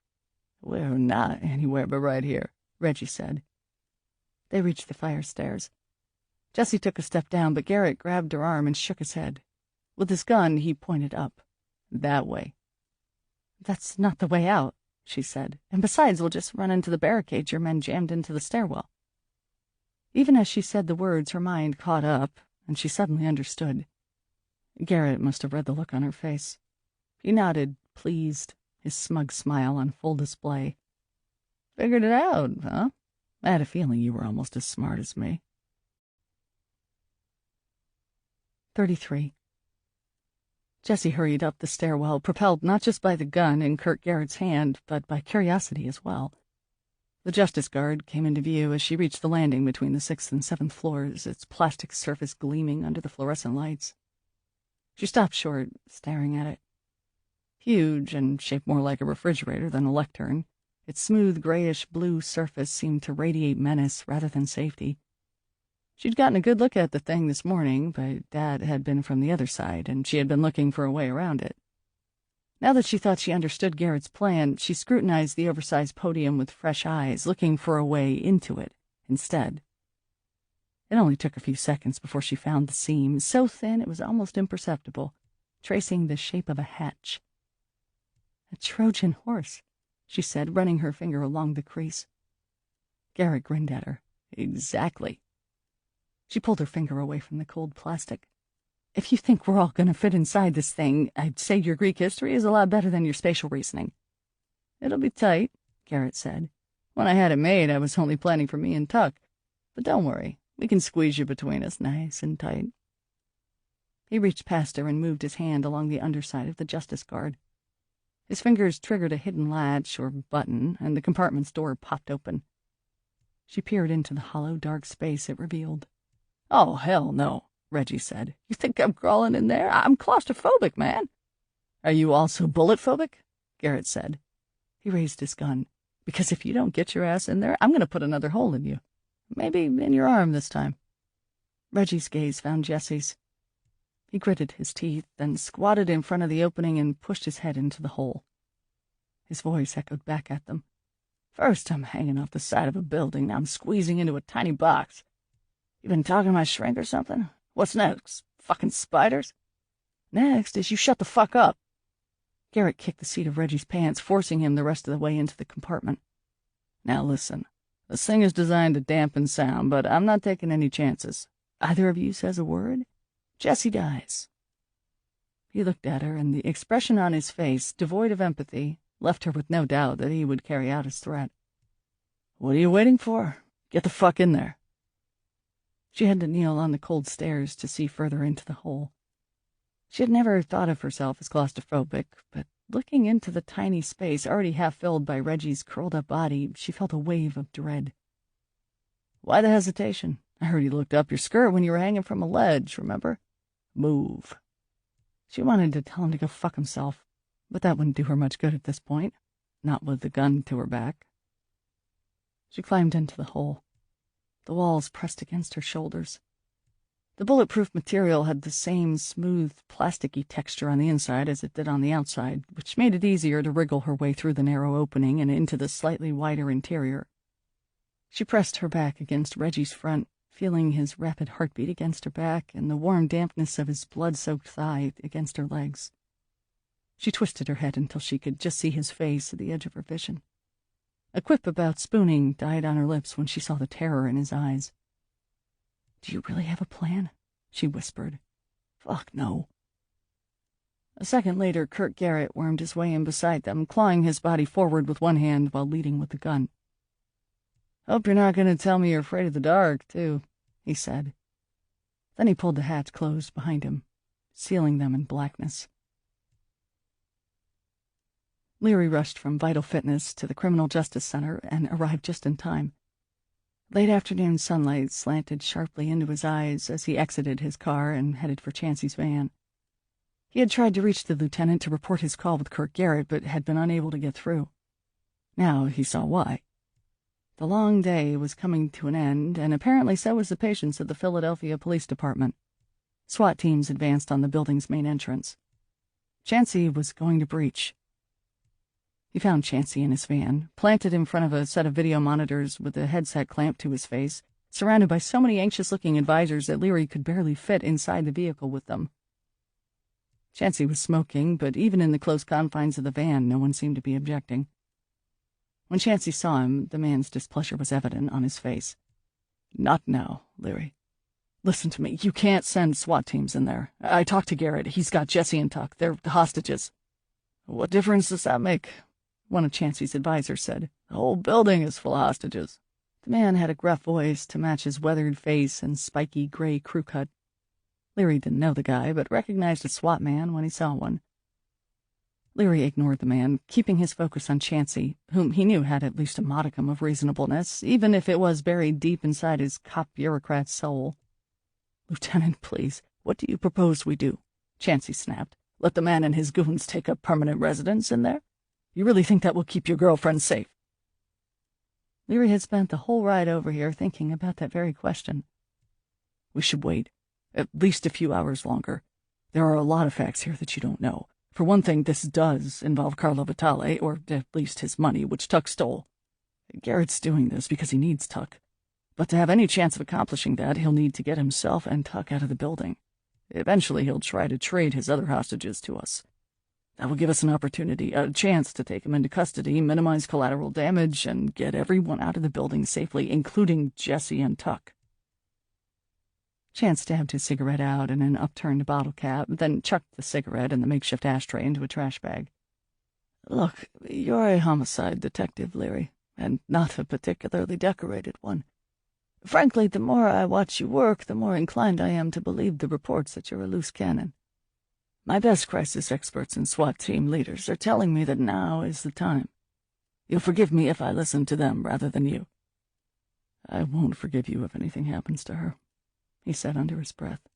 "We're not anywhere but right here," Reggie said. They reached the fire stairs. Jessie took a step down, but Garrett grabbed her arm and shook his head. With his gun, he pointed up. "That way." "That's not the way out," she said. "And besides, we'll just run into the barricades your men jammed into the stairwell." Even as she said the words, her mind caught up, and she suddenly understood. Garrett must have read the look on her face. He nodded, pleased, his smug smile on full display. "Figured it out, huh? I had a feeling you were almost as smart as me." 33. Jessie hurried up the stairwell, propelled not just by the gun in Kirk Garrett's hand, but by curiosity as well. The Justice Guard came into view as she reached the landing between the 6th and 7th floors, its plastic surface gleaming under the fluorescent lights. She stopped short, staring at it. Huge and shaped more like a refrigerator than a lectern, its smooth grayish-blue surface seemed to radiate menace rather than safety. She'd gotten a good look at the thing this morning, but that had been from the other side, and she had been looking for a way around it. Now that she thought she understood Garrett's plan, she scrutinized the oversized podium with fresh eyes, looking for a way into it instead. It only took a few seconds before she found the seam, so thin it was almost imperceptible, tracing the shape of a hatch. "A Trojan horse," she said, running her finger along the crease. Garrett grinned at her. "Exactly." She pulled her finger away from the cold plastic. "If you think we're all going to fit inside this thing, I'd say your Greek history is a lot better than your spatial reasoning." "It'll be tight," Garrett said. "When I had it made, I was only planning for me and Tuck. But don't worry, we can squeeze you between us nice and tight." He reached past her and moved his hand along the underside of the Justice Guard. His fingers triggered a hidden latch or button, and the compartment's door popped open. She peered into the hollow, dark space it revealed. "Oh, hell no," Reggie said. "You think I'm crawling in there? I'm claustrophobic, man." "Are you also bullet-phobic?" Garrett said. He raised his gun. "Because if you don't get your ass in there, I'm going to put another hole in you. Maybe in your arm this time." Reggie's gaze found Jessie's. He gritted his teeth, then squatted in front of the opening and pushed his head into the hole. His voice echoed back at them. "First I'm hanging off the side of a building, now I'm squeezing into a tiny box. You been talking to my shrink or something? What's next? Fucking spiders?" "Next is you shut the fuck up." Garrett kicked the seat of Reggie's pants, forcing him the rest of the way into the compartment. "Now listen, this thing is designed to dampen sound, but I'm not taking any chances. Either of you says a word, Jessie dies." He looked at her, and the expression on his face, devoid of empathy, left her with no doubt that he would carry out his threat. "What are you waiting for? Get the fuck in there." She had to kneel on the cold stairs to see further into the hole. She had never thought of herself as claustrophobic, but looking into the tiny space already half filled by Reggie's curled-up body, she felt a wave of dread. "Why the hesitation? I heard you looked up your skirt when you were hanging from a ledge, remember? Move." She wanted to tell him to go fuck himself, but that wouldn't do her much good at this point, not with the gun to her back. She climbed into the hole. The walls pressed against her shoulders. The bulletproof material had the same smooth, plasticky texture on the inside as it did on the outside, which made it easier to wriggle her way through the narrow opening and into the slightly wider interior. She pressed her back against Reggie's front, feeling his rapid heartbeat against her back and the warm dampness of his blood-soaked thigh against her legs. She twisted her head until she could just see his face at the edge of her vision. A quip about spooning died on her lips when she saw the terror in his eyes. "Do you really have a plan?" she whispered. "Fuck no." A second later, Kirk Garrett wormed his way in beside them, clawing his body forward with one hand while leading with the gun. "Hope you're not going to tell me you're afraid of the dark, too," he said. Then he pulled the hatch closed behind him, sealing them in blackness. Leary rushed from Vital Fitness to the Criminal Justice Center and arrived just in time. Late afternoon sunlight slanted sharply into his eyes as he exited his car and headed for Chansey's van. He had tried to reach the lieutenant to report his call with Kirk Garrett, but had been unable to get through. Now he saw why. The long day was coming to an end, and apparently so was the patience of the Philadelphia Police Department. SWAT teams advanced on the building's main entrance. Chansey was going to breach. He found Chansey in his van, planted in front of a set of video monitors with a headset clamped to his face, surrounded by so many anxious-looking advisors that Leary could barely fit inside the vehicle with them. Chansey was smoking, but even in the close confines of the van, no one seemed to be objecting. When Chansey saw him, the man's displeasure was evident on his face. "Not now, Leary. Listen to me. You can't send SWAT teams in there. I talked to Garrett. He's got Jesse and Tuck. They're hostages." "What difference does that make?" one of Chansey's advisors said. "The whole building is full of hostages." The man had a gruff voice to match his weathered face and spiky gray crew cut. Leary didn't know the guy, but recognized a SWAT man when he saw one. Leary ignored the man, keeping his focus on Chansey, whom he knew had at least a modicum of reasonableness, even if it was buried deep inside his cop bureaucrat's soul. "Lieutenant, please, what do you propose we do?" Chansey snapped. "Let the man and his goons take up permanent residence in there? You really think that will keep your girlfriend safe?" Leary had spent the whole ride over here thinking about that very question. "We should wait. At least a few hours longer. There are a lot of facts here that you don't know. For one thing, this does involve Carlo Vitale, or at least his money, which Tuck stole. Garrett's doing this because he needs Tuck. But to have any chance of accomplishing that, he'll need to get himself and Tuck out of the building. Eventually, he'll try to trade his other hostages to us. That will give us an opportunity, a chance to take him into custody, minimize collateral damage, and get everyone out of the building safely, including Jesse and Tuck." Chance stabbed his cigarette out in an upturned bottle cap, then chucked the cigarette and the makeshift ashtray into a trash bag. "Look, you're a homicide detective, Leary, and not a particularly decorated one. Frankly, the more I watch you work, the more inclined I am to believe the reports that you're a loose cannon. My best crisis experts and SWAT team leaders are telling me that now is the time. You'll forgive me if I listen to them rather than you." "I won't forgive you if anything happens to her," he said under his breath.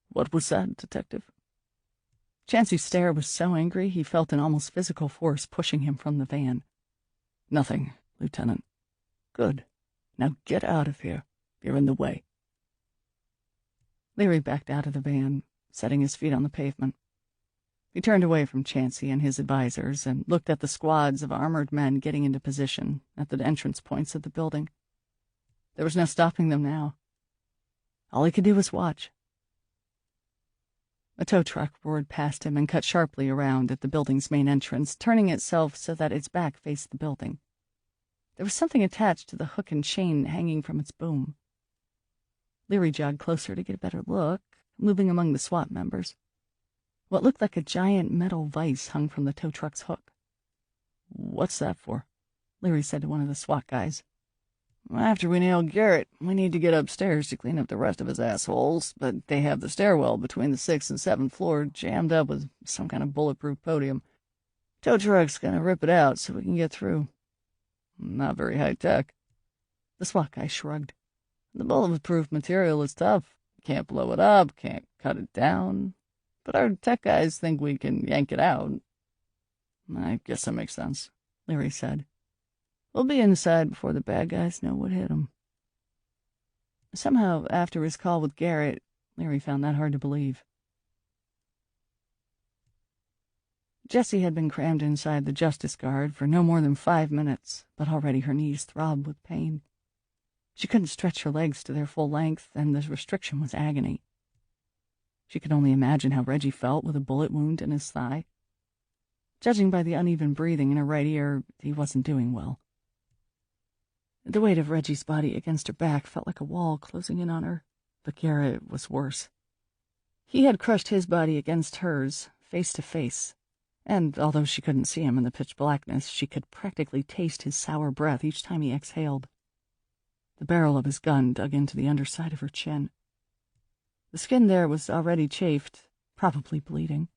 "What was that, detective?" Chansey's stare was so angry he felt an almost physical force pushing him from the van. "Nothing, Lieutenant." "Good. Now get out of here. You're in the way." Leary backed out of the van, setting his feet on the pavement. He turned away from Chansey and his advisors and looked at the squads of armored men getting into position at the entrance points of the building. There was no stopping them now. All he could do was watch. A tow truck roared past him and cut sharply around at the building's main entrance, turning itself so that its back faced the building. There was something attached to the hook and chain hanging from its boom. Leary jogged closer to get a better look, moving among the SWAT members. What looked like a giant metal vise hung from the tow truck's hook. "What's that for?" Leary said to one of the SWAT guys. "After we nail Garrett, we need to get upstairs to clean up the rest of his assholes, but they have the stairwell between the 6th and 7th floor jammed up with some kind of bulletproof podium. Tow truck's gonna rip it out so we can get through." "Not very high-tech." The SWAT guy shrugged. "The bulletproof material is tough. Can't blow it up, can't cut it down. But our tech guys think we can yank it out." "I guess that makes sense," Leary said. "We'll be inside before the bad guys know what hit them." Somehow, after his call with Garrett, Leary found that hard to believe. Jessie had been crammed inside the Justice Guard for no more than 5 minutes, but already her knees throbbed with pain. She couldn't stretch her legs to their full length, and the restriction was agony. She could only imagine how Reggie felt with a bullet wound in his thigh. Judging by the uneven breathing in her right ear, he wasn't doing well. The weight of Reggie's body against her back felt like a wall closing in on her, but Garrett was worse. He had crushed his body against hers, face to face, and although she couldn't see him in the pitch blackness, she could practically taste his sour breath each time he exhaled. The barrel of his gun dug into the underside of her chin. The skin there was already chafed, probably bleeding.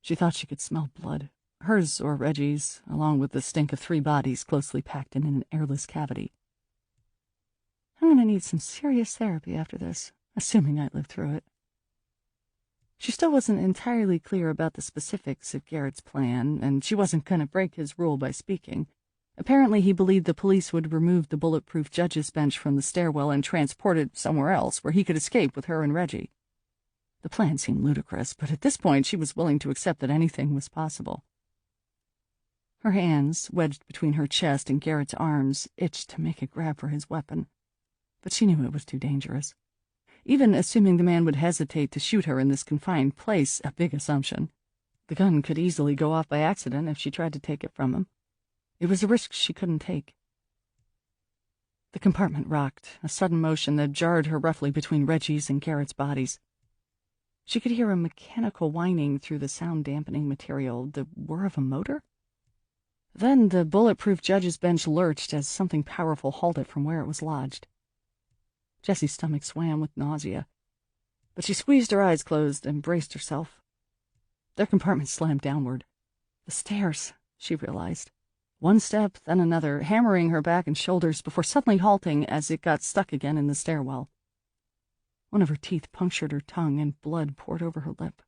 She thought she could smell blood, hers or Reggie's, along with the stink of 3 bodies closely packed in an airless cavity. I'm going to need some serious therapy after this, assuming I live through it. She still wasn't entirely clear about the specifics of Garrett's plan, and she wasn't going to break his rule by speaking. Apparently, he believed the police would remove the bulletproof judge's bench from the stairwell and transport it somewhere else where he could escape with her and Reggie. The plan seemed ludicrous, but at this point she was willing to accept that anything was possible. Her hands, wedged between her chest and Garrett's arms, itched to make a grab for his weapon, but she knew it was too dangerous. Even assuming the man would hesitate to shoot her in this confined place, a big assumption. The gun could easily go off by accident if she tried to take it from him. It was a risk she couldn't take. The compartment rocked, a sudden motion that jarred her roughly between Reggie's and Garrett's bodies. She could hear a mechanical whining through the sound-dampening material, the whir of a motor. Then the bulletproof judge's bench lurched as something powerful hauled it from where it was lodged. Jessie's stomach swam with nausea, but she squeezed her eyes closed and braced herself. Their compartment slammed downward. The stairs, she realized. One step, then another, hammering her back and shoulders before suddenly halting as it got stuck again in the stairwell. One of her teeth punctured her tongue and blood poured over her lip.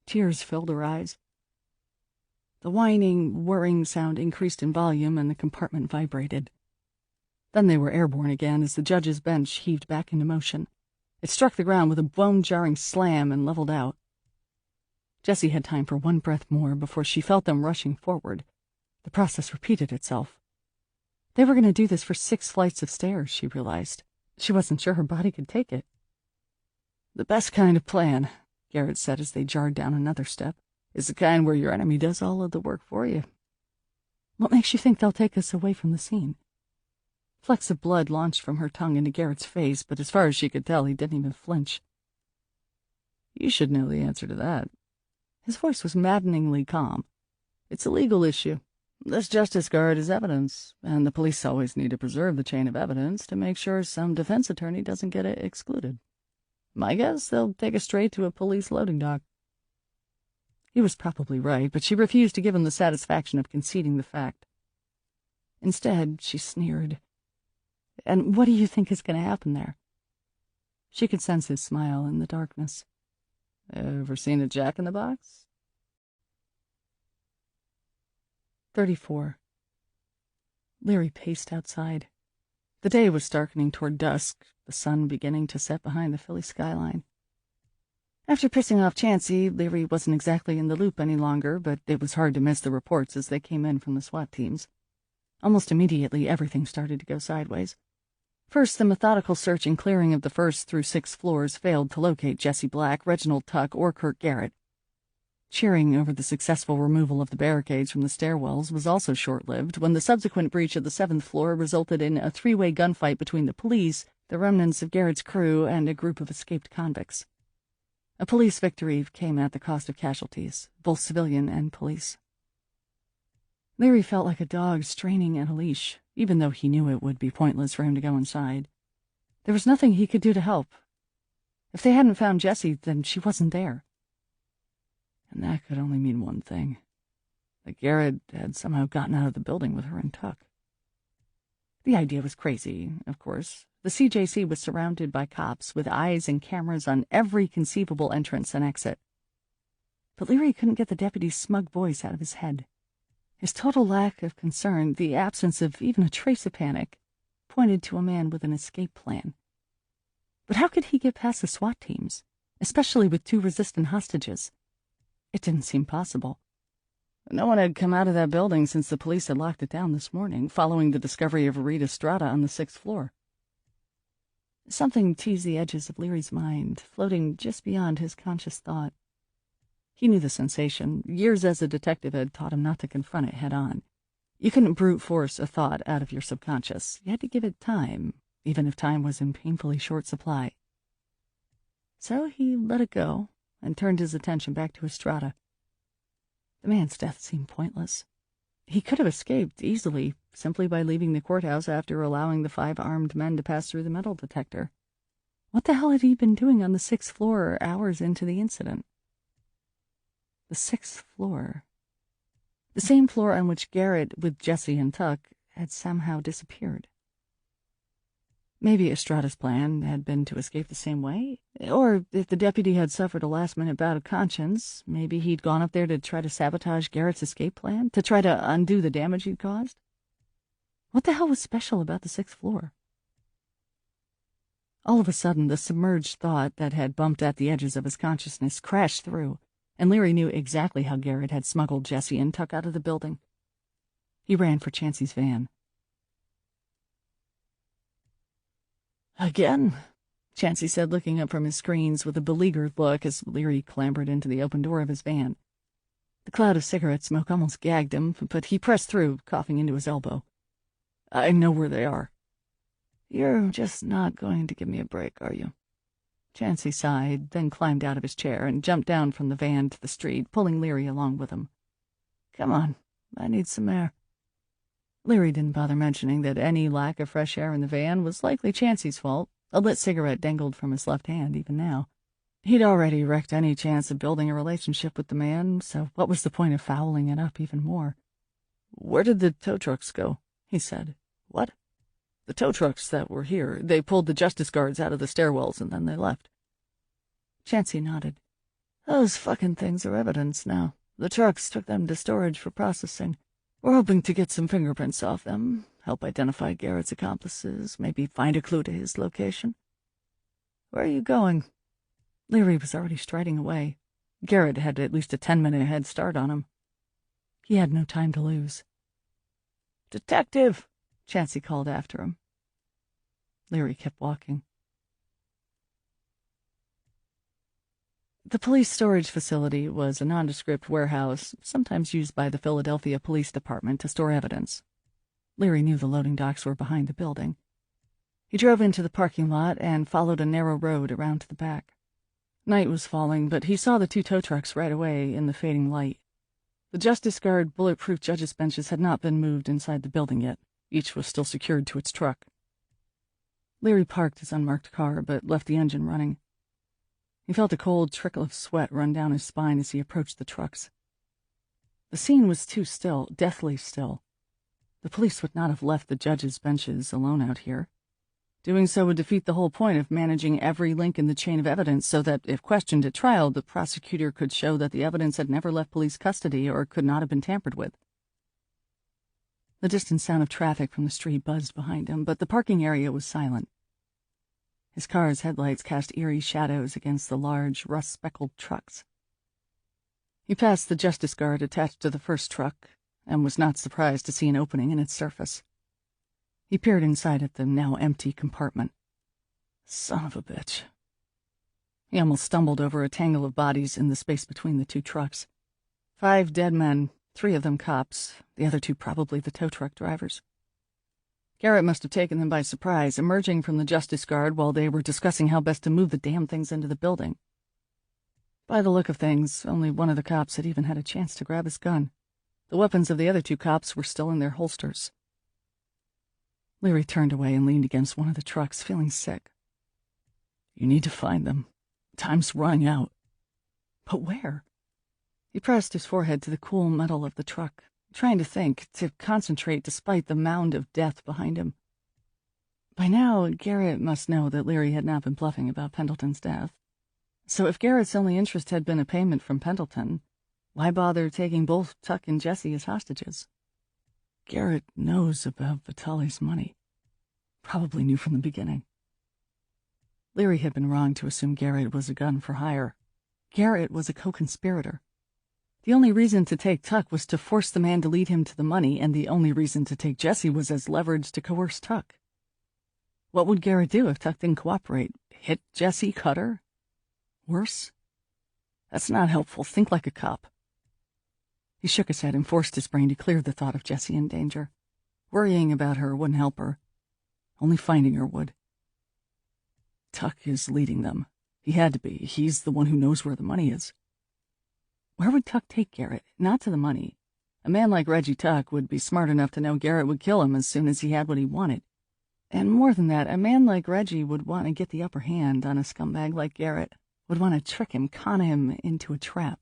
Tears filled her eyes. The whining, whirring sound increased in volume and the compartment vibrated. Then they were airborne again as the judge's bench heaved back into motion. It struck the ground with a bone-jarring slam and leveled out. Jessie had time for one breath more before she felt them rushing forward. The process repeated itself. They were going to do this for 6 flights of stairs, she realized. She wasn't sure her body could take it. The best kind of plan, Garrett said as they jarred down another step, is the kind where your enemy does all of the work for you. What makes you think they'll take us away from the scene? Flecks of blood launched from her tongue into Garrett's face, but as far as she could tell, he didn't even flinch. You should know the answer to that. His voice was maddeningly calm. It's a legal issue. This justice guard is evidence, and the police always need to preserve the chain of evidence to make sure some defense attorney doesn't get it excluded. My guess, they'll take us straight to a police loading dock. He was probably right, but she refused to give him the satisfaction of conceding the fact. Instead, she sneered. And what do you think is going to happen there? She could sense his smile in the darkness. Ever seen a jack-in-the-box? 34. Leary paced outside. The day was darkening toward dusk, the sun beginning to set behind the Philly skyline. After pissing off Chansey, Leary wasn't exactly in the loop any longer, but it was hard to miss the reports as they came in from the SWAT teams. Almost immediately, everything started to go sideways. First, the methodical search and clearing of the 1st through 6th floors failed to locate Jessie Black, Reginald Tuck, or Kirk Garrett. Cheering over the successful removal of the barricades from the stairwells was also short-lived when the subsequent breach of the 7th floor resulted in a 3-way gunfight between the police, the remnants of Garrett's crew, and a group of escaped convicts. A police victory came at the cost of casualties, both civilian and police. Leary felt like a dog straining at a leash, even though he knew it would be pointless for him to go inside. There was nothing he could do to help. If they hadn't found Jessie, then she wasn't there. And that could only mean one thing. That Garrett had somehow gotten out of the building with her and Tuck. The idea was crazy, of course. The CJC was surrounded by cops with eyes and cameras on every conceivable entrance and exit. But Leary couldn't get the deputy's smug voice out of his head. His total lack of concern, the absence of even a trace of panic, pointed to a man with an escape plan. But how could he get past the SWAT teams, especially with 2 resistant hostages? It didn't seem possible. No one had come out of that building since the police had locked it down this morning, following the discovery of Rita Strada on the 6th floor. Something teased the edges of Leary's mind, floating just beyond his conscious thought. He knew the sensation. Years as a detective had taught him not to confront it head-on. You couldn't brute force a thought out of your subconscious. You had to give it time, even if time was in painfully short supply. So he let it go and turned his attention back to Estrada. The man's death seemed pointless. He could have escaped easily, simply by leaving the courthouse after allowing the 5 armed men to pass through the metal detector. What the hell had he been doing on the 6th floor hours into the incident? The 6th floor. The same floor on which Garrett, with Jesse and Tuck, had somehow disappeared. Maybe Estrada's plan had been to escape the same way. Or if the deputy had suffered a last-minute bout of conscience, maybe he'd gone up there to try to sabotage Garrett's escape plan, to try to undo the damage he'd caused. What the hell was special about the 6th floor? All of a sudden, the submerged thought that had bumped at the edges of his consciousness crashed through, and Leary knew exactly how Garrett had smuggled Jesse and Tuck out of the building. He ran for Chancey's van. "Again?" Chancey said, looking up from his screens with a beleaguered look as Leary clambered into the open door of his van. The cloud of cigarette smoke almost gagged him, but he pressed through, coughing into his elbow. "I know where they are." "You're just not going to give me a break, are you?" Chancey sighed, then climbed out of his chair and jumped down from the van to the street, pulling Leary along with him. "Come on, I need some air." Leary didn't bother mentioning that any lack of fresh air in the van was likely Chancey's fault. A lit cigarette dangled from his left hand even now. He'd already wrecked any chance of building a relationship with the man, so what was the point of fouling it up even more? "Where did the tow trucks go?" he said. "What?" "The tow trucks that were here. They pulled the justice guards out of the stairwells and then they left." Chancey nodded. "Those fucking things are evidence now. The trucks took them to storage for processing. We're hoping to get some fingerprints off them, help identify Garrett's accomplices, maybe find a clue to his location." "Where are you going?" Leary was already striding away. Garrett had at least a 10-minute head start on him. He had no time to lose. "Detective!" Chancey called after him. Leary kept walking. The police storage facility was a nondescript warehouse, sometimes used by the Philadelphia Police Department to store evidence. Leary knew the loading docks were behind the building. He drove into the parking lot and followed a narrow road around to the back. Night was falling, but he saw the two tow trucks right away in the fading light. The Justice Guard bulletproof judges' benches had not been moved inside the building yet. Each was still secured to its truck. Leary parked his unmarked car, but left the engine running. He felt a cold trickle of sweat run down his spine as he approached the trucks. The scene was too still, deathly still. The police would not have left the judges' benches alone out here. Doing so would defeat the whole point of managing every link in the chain of evidence so that, if questioned at trial, the prosecutor could show that the evidence had never left police custody or could not have been tampered with. The distant sound of traffic from the street buzzed behind him, but the parking area was silent. His car's headlights cast eerie shadows against the large, rust-speckled trucks. He passed the Justice Guard attached to the first truck and was not surprised to see an opening in its surface. He peered inside at the now empty compartment. Son of a bitch. He almost stumbled over a tangle of bodies in the space between the two trucks. 5 dead men, 3 of them cops, the other 2 probably the tow truck drivers. Garrett must have taken them by surprise, emerging from the Justice Guard while they were discussing how best to move the damn things into the building. By the look of things, only one of the cops had even had a chance to grab his gun. The weapons of the other 2 cops were still in their holsters. Leary turned away and leaned against one of the trucks, feeling sick. "You need to find them. Time's running out." "But where?" He pressed his forehead to the cool metal of the truck, trying to think, to concentrate despite the mound of death behind him. By now, Garrett must know that Leary had not been bluffing about Pendleton's death. So if Garrett's only interest had been a payment from Pendleton, why bother taking both Tuck and Jesse as hostages? Garrett knows about Vitali's money. Probably knew from the beginning. Leary had been wrong to assume Garrett was a gun for hire. Garrett was a co-conspirator. The only reason to take Tuck was to force the man to lead him to the money, and the only reason to take Jesse was as leverage to coerce Tuck. What would Garrett do if Tuck didn't cooperate? Hit Jesse, cut her? Worse? That's not helpful. Think like a cop. He shook his head and forced his brain to clear the thought of Jesse in danger. Worrying about her wouldn't help her. Only finding her would. Tuck is leading them. He had to be. He's the one who knows where the money is. Where would Tuck take Garrett? Not to the money. A man like Reggie Tuck would be smart enough to know Garrett would kill him as soon as he had what he wanted. And more than that, a man like Reggie would want to get the upper hand on a scumbag like Garrett, would want to trick him, con him into a trap.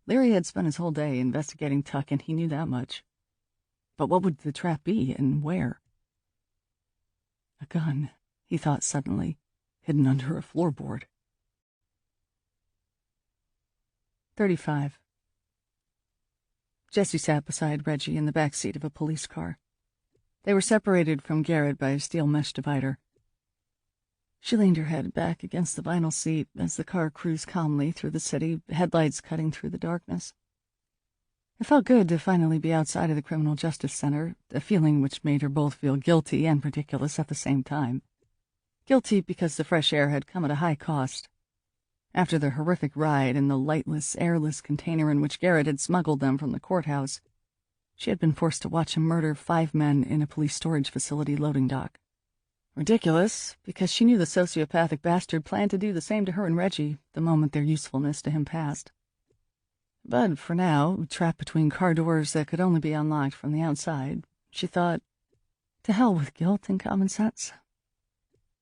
Leary had spent his whole day investigating Tuck, and he knew that much. But what would the trap be, and where? A gun, he thought suddenly, hidden under a floorboard. 35. Jessie sat beside Reggie in the back seat of a police car. They were separated from Garrett by a steel mesh divider. She leaned her head back against the vinyl seat as the car cruised calmly through the city, headlights cutting through the darkness. It felt good to finally be outside of the Criminal Justice Center, a feeling which made her both feel guilty and ridiculous at the same time. Guilty because the fresh air had come at a high cost. After the horrific ride in the lightless, airless container in which Garrett had smuggled them from the courthouse, she had been forced to watch him murder 5 men in a police storage facility loading dock. Ridiculous, because she knew the sociopathic bastard planned to do the same to her and Reggie the moment their usefulness to him passed. But for now, trapped between car doors that could only be unlocked from the outside, she thought, to hell with guilt and common sense.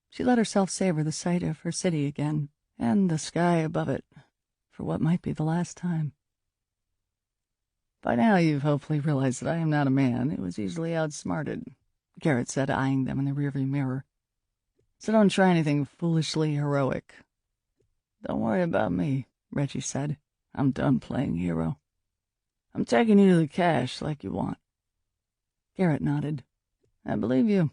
She let herself savor the sight of her city again, and the sky above it, for what might be the last time. By now you've hopefully realized that I am not a man who was easily outsmarted, Garrett said, eyeing them in the rearview mirror. So don't try anything foolishly heroic. Don't worry about me, Reggie said. I'm done playing hero. I'm taking you to the cash like you want. Garrett nodded. I believe you.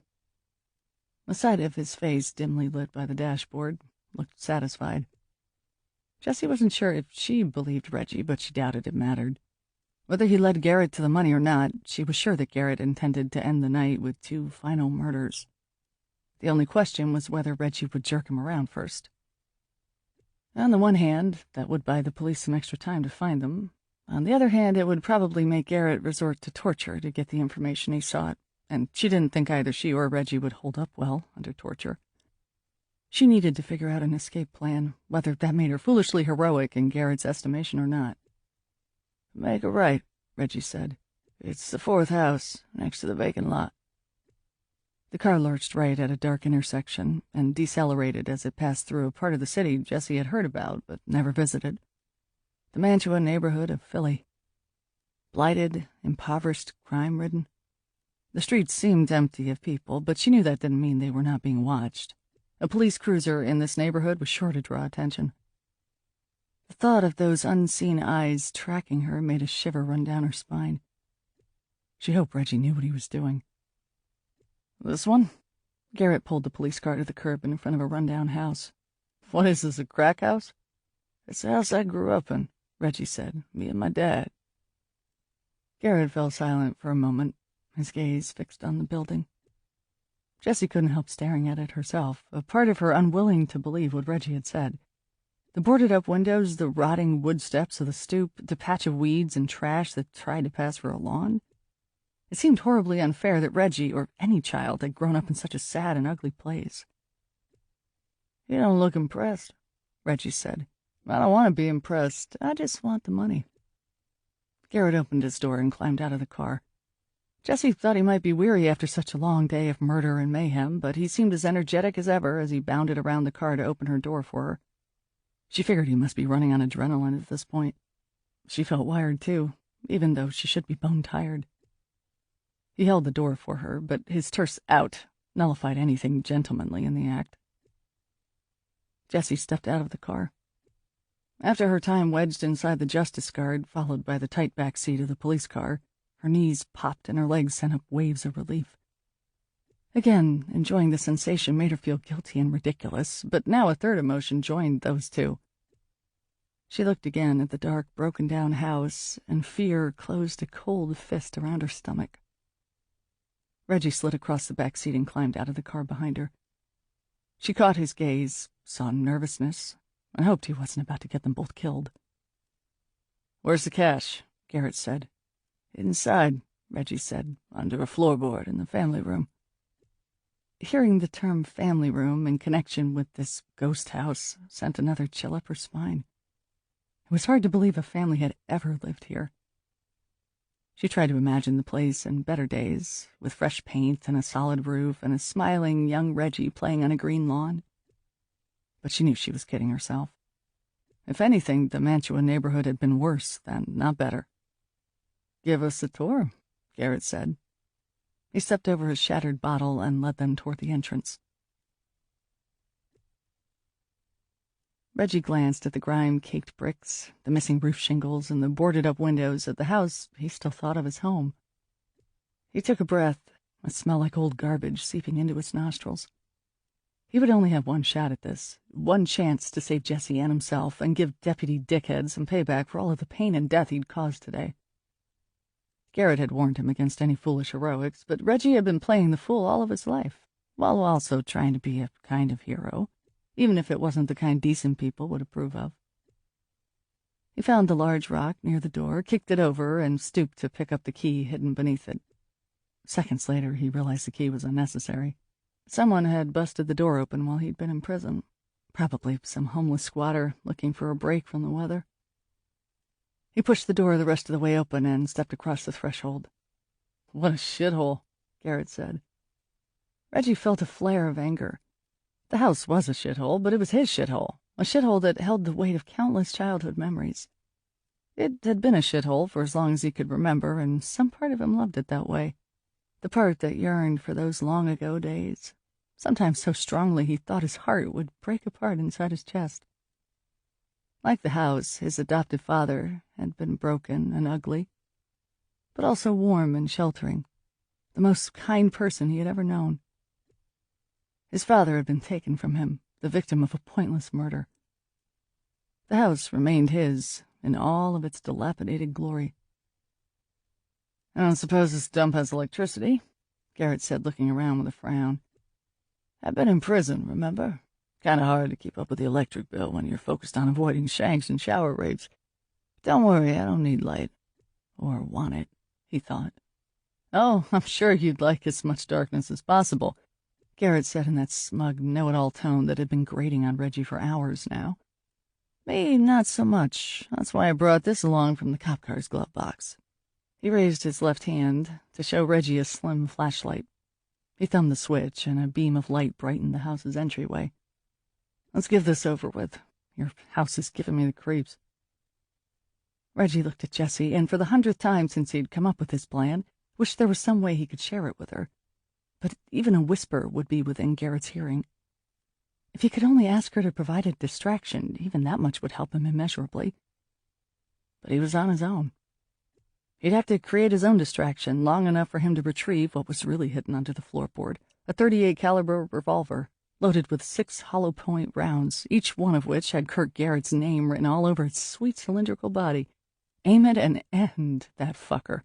The side of his face, dimly lit by the dashboard, looked satisfied. Jessie wasn't sure if she believed Reggie, but she doubted it mattered. Whether he led Garrett to the money or not, she was sure that Garrett intended to end the night with 2 final murders. The only question was whether Reggie would jerk him around first. On the one hand, that would buy the police some extra time to find them. On the other hand, it would probably make Garrett resort to torture to get the information he sought, and she didn't think either she or Reggie would hold up well under torture. She needed to figure out an escape plan, whether that made her foolishly heroic in Garrett's estimation or not. Make a right, Reggie said. It's the 4th house, next to the vacant lot. The car lurched right at a dark intersection and decelerated as it passed through a part of the city Jessie had heard about but never visited. The Mantua neighborhood of Philly. Blighted, impoverished, crime-ridden. The streets seemed empty of people, but she knew that didn't mean they were not being watched. A police cruiser in this neighborhood was sure to draw attention. The thought of those unseen eyes tracking her made a shiver run down her spine. She hoped Reggie knew what he was doing. This one? Garrett pulled the police car to the curb in front of a rundown house. What is this, a crack house? It's the house I grew up in, Reggie said. Me and my dad. Garrett fell silent for a moment, his gaze fixed on the building. Jessie couldn't help staring at it herself, a part of her unwilling to believe what Reggie had said. The boarded-up windows, the rotting wood steps of the stoop, the patch of weeds and trash that tried to pass for a lawn. It seemed horribly unfair that Reggie, or any child, had grown up in such a sad and ugly place. You don't look impressed, Reggie said. I don't want to be impressed. I just want the money. Garrett opened his door and climbed out of the car. Jessie thought he might be weary after such a long day of murder and mayhem, but he seemed as energetic as ever as he bounded around the car to open her door for her. She figured he must be running on adrenaline at this point. She felt wired, too, even though she should be bone-tired. He held the door for her, but his terse "out" nullified anything gentlemanly in the act. Jessie stepped out of the car. After her time wedged inside the Justice Guard, followed by the tight back seat of the police car, her knees popped and her legs sent up waves of relief. Again, enjoying the sensation made her feel guilty and ridiculous, but now a third emotion joined those two. She looked again at the dark, broken-down house, and fear closed a cold fist around her stomach. Reggie slid across the back seat and climbed out of the car behind her. She caught his gaze, saw nervousness, and hoped he wasn't about to get them both killed. Where's the cash? Garrett said. Inside, Reggie said, under a floorboard in the family room. Hearing the term family room in connection with this ghost house sent another chill up her spine. It was hard to believe a family had ever lived here. She tried to imagine the place in better days, with fresh paint and a solid roof and a smiling young Reggie playing on a green lawn. But she knew she was kidding herself. If anything, the Mantua neighborhood had been worse than, not better. "Give us a tour," Garrett said. He stepped over his shattered bottle and led them toward the entrance. Reggie glanced at the grime-caked bricks, the missing roof shingles, and the boarded-up windows of the house he still thought of as home. He took a breath, a smell like old garbage seeping into his nostrils. He would only have one shot at this, one chance to save Jesse and himself and give Deputy Dickhead some payback for all of the pain and death he'd caused today. Garrett had warned him against any foolish heroics, but Reggie had been playing the fool all of his life, while also trying to be a kind of hero, even if it wasn't the kind decent people would approve of. He found the large rock near the door, kicked it over, and stooped to pick up the key hidden beneath it. Seconds later, he realized the key was unnecessary. Someone had busted the door open while he'd been in prison. Probably some homeless squatter looking for a break from the weather. He pushed the door the rest of the way open and stepped across the threshold. "What a shithole," Garrett said. Reggie felt a flare of anger. The house was a shithole, but it was his shithole, a shithole that held the weight of countless childhood memories. It had been a shithole for as long as he could remember, and some part of him loved it that way. The part that yearned for those long-ago days, sometimes so strongly he thought his heart would break apart inside his chest. Like the house, his adoptive father had been broken and ugly, but also warm and sheltering, the most kind person he had ever known. His father had been taken from him, the victim of a pointless murder. The house remained his in all of its dilapidated glory. "I don't suppose this dump has electricity," Garrett said, looking around with a frown. "I've been in prison, remember? Kind of hard to keep up with the electric bill when you're focused on avoiding shanks and shower rapes. Don't worry, I don't need light. Or want it," he thought. "Oh, I'm sure you'd like as much darkness as possible," Garrett said in that smug, know-it-all tone that had been grating on Reggie for hours now. "Me, not so much. That's why I brought this along from the cop car's glove box." He raised his left hand to show Reggie a slim flashlight. He thumbed the switch, and a beam of light brightened the house's entryway. "Let's get this over with. Your house is giving me the creeps." Reggie looked at Jessie, and for the 100th time since he'd come up with his plan, wished there was some way he could share it with her. But even a whisper would be within Garrett's hearing. If he could only ask her to provide a distraction, even that much would help him immeasurably. But he was on his own. He'd have to create his own distraction long enough for him to retrieve what was really hidden under the floorboard, a .38 caliber revolver, loaded with 6 hollow-point rounds, each one of which had Kirk Garrett's name written all over its sweet cylindrical body. Aim it and end that fucker.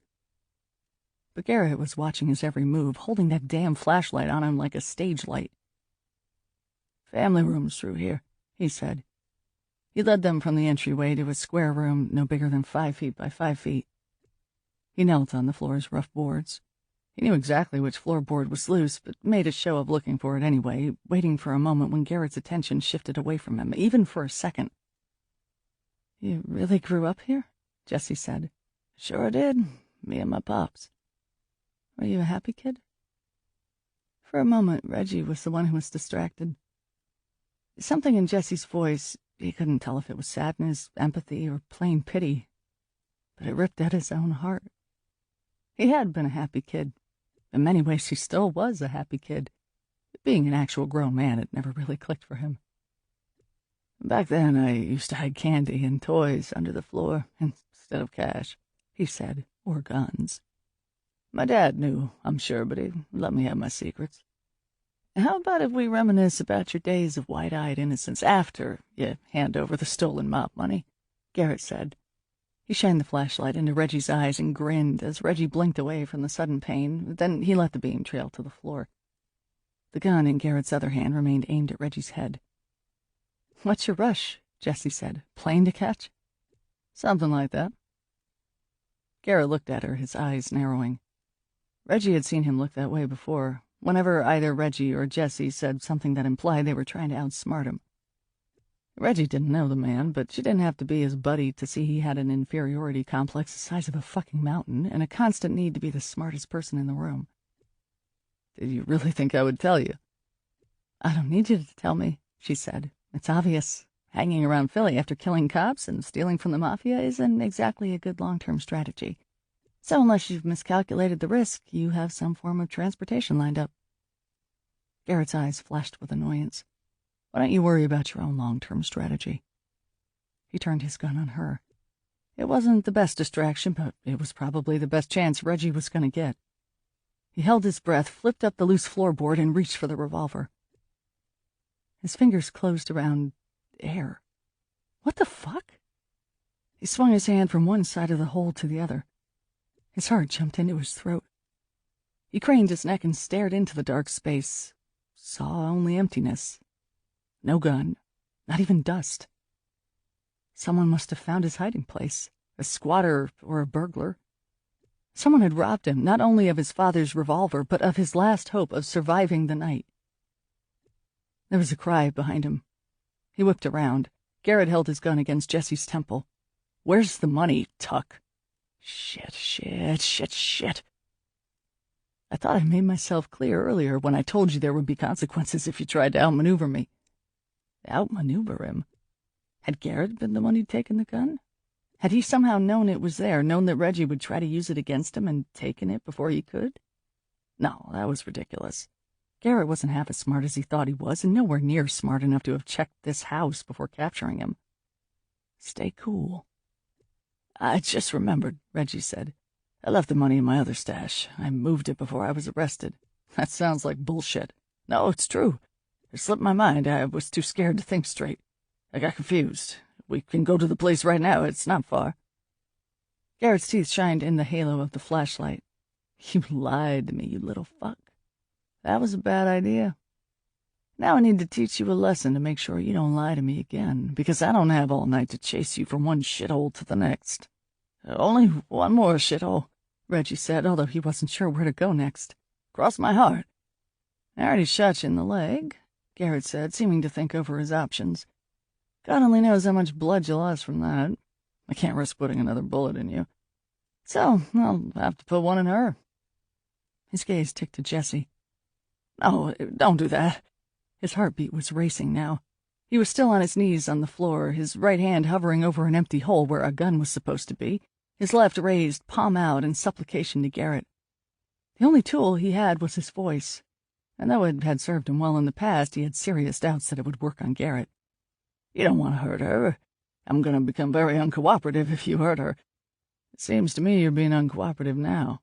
But Garrett was watching his every move, holding that damn flashlight on him like a stage light. "Family room's through here," he said. He led them from the entryway to a square room no bigger than 5 feet by 5 feet. He knelt on the floor's rough boards. He knew exactly which floorboard was loose, but made a show of looking for it anyway, waiting for a moment when Garrett's attention shifted away from him, even for a second. "You really grew up here?" Jessie said. "Sure did. Me and my pops." "Were you a happy kid?" For a moment, Reggie was the one who was distracted. Something in Jessie's voice, he couldn't tell if it was sadness, empathy, or plain pity, but it ripped at his own heart. He had been a happy kid. In many ways, he still was a happy kid. Being an actual grown man, it never really clicked for him. "Back then, I used to hide candy and toys under the floor instead of cash," he said, "or guns. My dad knew, I'm sure, but he let me have my secrets. How about if we reminisce about your days of wide-eyed innocence after you hand over the stolen mop money?" Garrett said. He shined the flashlight into Reggie's eyes and grinned as Reggie blinked away from the sudden pain. Then he let the beam trail to the floor. The gun in Garrett's other hand remained aimed at Reggie's head. "What's your rush?" Jessie said. "Plane to catch?" "Something like that." Garrett looked at her, his eyes narrowing. Reggie had seen him look that way before, whenever either Reggie or Jessie said something that implied they were trying to outsmart him. Reggie didn't know the man, but she didn't have to be his buddy to see he had an inferiority complex the size of a fucking mountain and a constant need to be the smartest person in the room. "Did you really think I would tell you?" "I don't need you to tell me," she said. "It's obvious. Hanging around Philly after killing cops and stealing from the mafia isn't exactly a good long-term strategy. So unless you've miscalculated the risk, you have some form of transportation lined up." Garrett's eyes flashed with annoyance. "Why don't you worry about your own long-term strategy?" He turned his gun on her. It wasn't the best distraction, but it was probably the best chance Reggie was going to get. He held his breath, flipped up the loose floorboard, and reached for the revolver. His fingers closed around air. What the fuck? He swung his hand from one side of the hole to the other. His heart jumped into his throat. He craned his neck and stared into the dark space. Saw only emptiness. No gun. Not even dust. Someone must have found his hiding place. A squatter or a burglar. Someone had robbed him, not only of his father's revolver, but of his last hope of surviving the night. There was a cry behind him. He whipped around. Garrett held his gun against Jesse's temple. "Where's the money, Tuck?" Shit. "I thought I made myself clear earlier when I told you there would be consequences if you tried to outmaneuver me." Outmaneuver him? Had Garrett been the one who'd taken the gun? Had he somehow known it was there, known that Reggie would try to use it against him and taken it before he could? No, that was ridiculous. Garrett wasn't half as smart as he thought he was, and nowhere near smart enough to have checked this house before capturing him. Stay cool. "I just remembered," Reggie said. "I left the money in my other stash. I moved it before I was arrested." "That sounds like bullshit." "No, it's true. It slipped my mind. I was too scared to think straight. I got confused. We can go to the place right now. It's not far." Garrett's teeth shined in the halo of the flashlight. "You lied to me, you little fuck. That was a bad idea. Now I need to teach you a lesson to make sure you don't lie to me again, because I don't have all night to chase you from one shithole to the next." "Only one more shithole," Reggie said, although he wasn't sure where to go next. "Cross my heart." "I already shot you in the leg," Garrett said, seeming to think over his options. "God only knows how much blood you lost from that. I can't risk putting another bullet in you. So I'll have to put one in her." His gaze ticked to Jesse. "No, don't do that." His heartbeat was racing now. He was still on his knees on the floor, his right hand hovering over an empty hole where a gun was supposed to be, his left raised, palm out, in supplication to Garrett. The only tool he had was his voice, and though it had served him well in the past, he had serious doubts that it would work on Garrett. "You don't want to hurt her. I'm going to become very uncooperative if you hurt her. It seems to me you're being uncooperative now."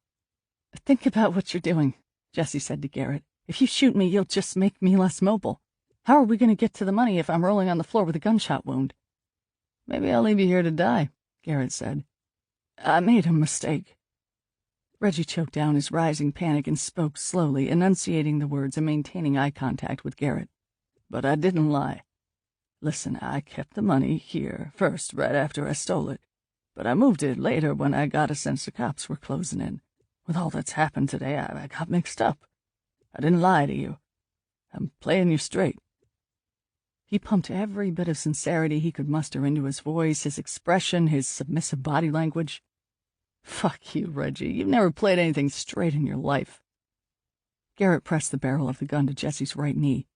"Think about what you're doing," Jesse said to Garrett. "If you shoot me, you'll just make me less mobile. How are we going to get to the money if I'm rolling on the floor with a gunshot wound?" "Maybe I'll leave you here to die," Garrett said. "I made a mistake." Reggie choked down his rising panic and spoke slowly, enunciating the words and maintaining eye contact with Garrett. "But I didn't lie. Listen, I kept the money here first, right after I stole it. But I moved it later when I got a sense the cops were closing in. With all that's happened today, I got mixed up. I didn't lie to you. I'm playing you straight." He pumped every bit of sincerity he could muster into his voice, his expression, his submissive body language. "Fuck you, Reggie. You've never played anything straight in your life." Garrett pressed the barrel of the gun to Jesse's right knee.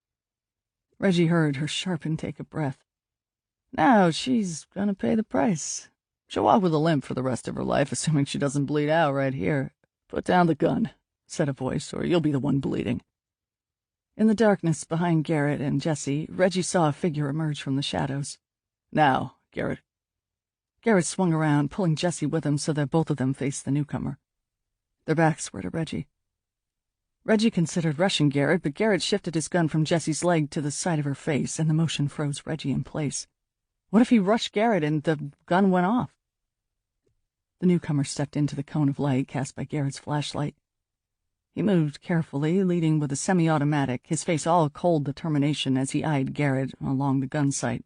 Reggie heard her sharp intake of breath. "Now she's gonna pay the price. She'll walk with a limp for the rest of her life, assuming she doesn't bleed out right here. Put down the gun," said a voice, "or you'll be the one bleeding." In the darkness behind Garrett and Jesse, Reggie saw a figure emerge from the shadows. "Now, Garrett." Garrett swung around, pulling Jesse with him so that both of them faced the newcomer. Their backs were to Reggie. Reggie considered rushing Garrett, but Garrett shifted his gun from Jesse's leg to the side of her face, and the motion froze Reggie in place. What if he rushed Garrett and the gun went off? The newcomer stepped into the cone of light cast by Garrett's flashlight. He moved carefully, leading with a semi-automatic, his face all cold determination as he eyed Garrett along the gun sight.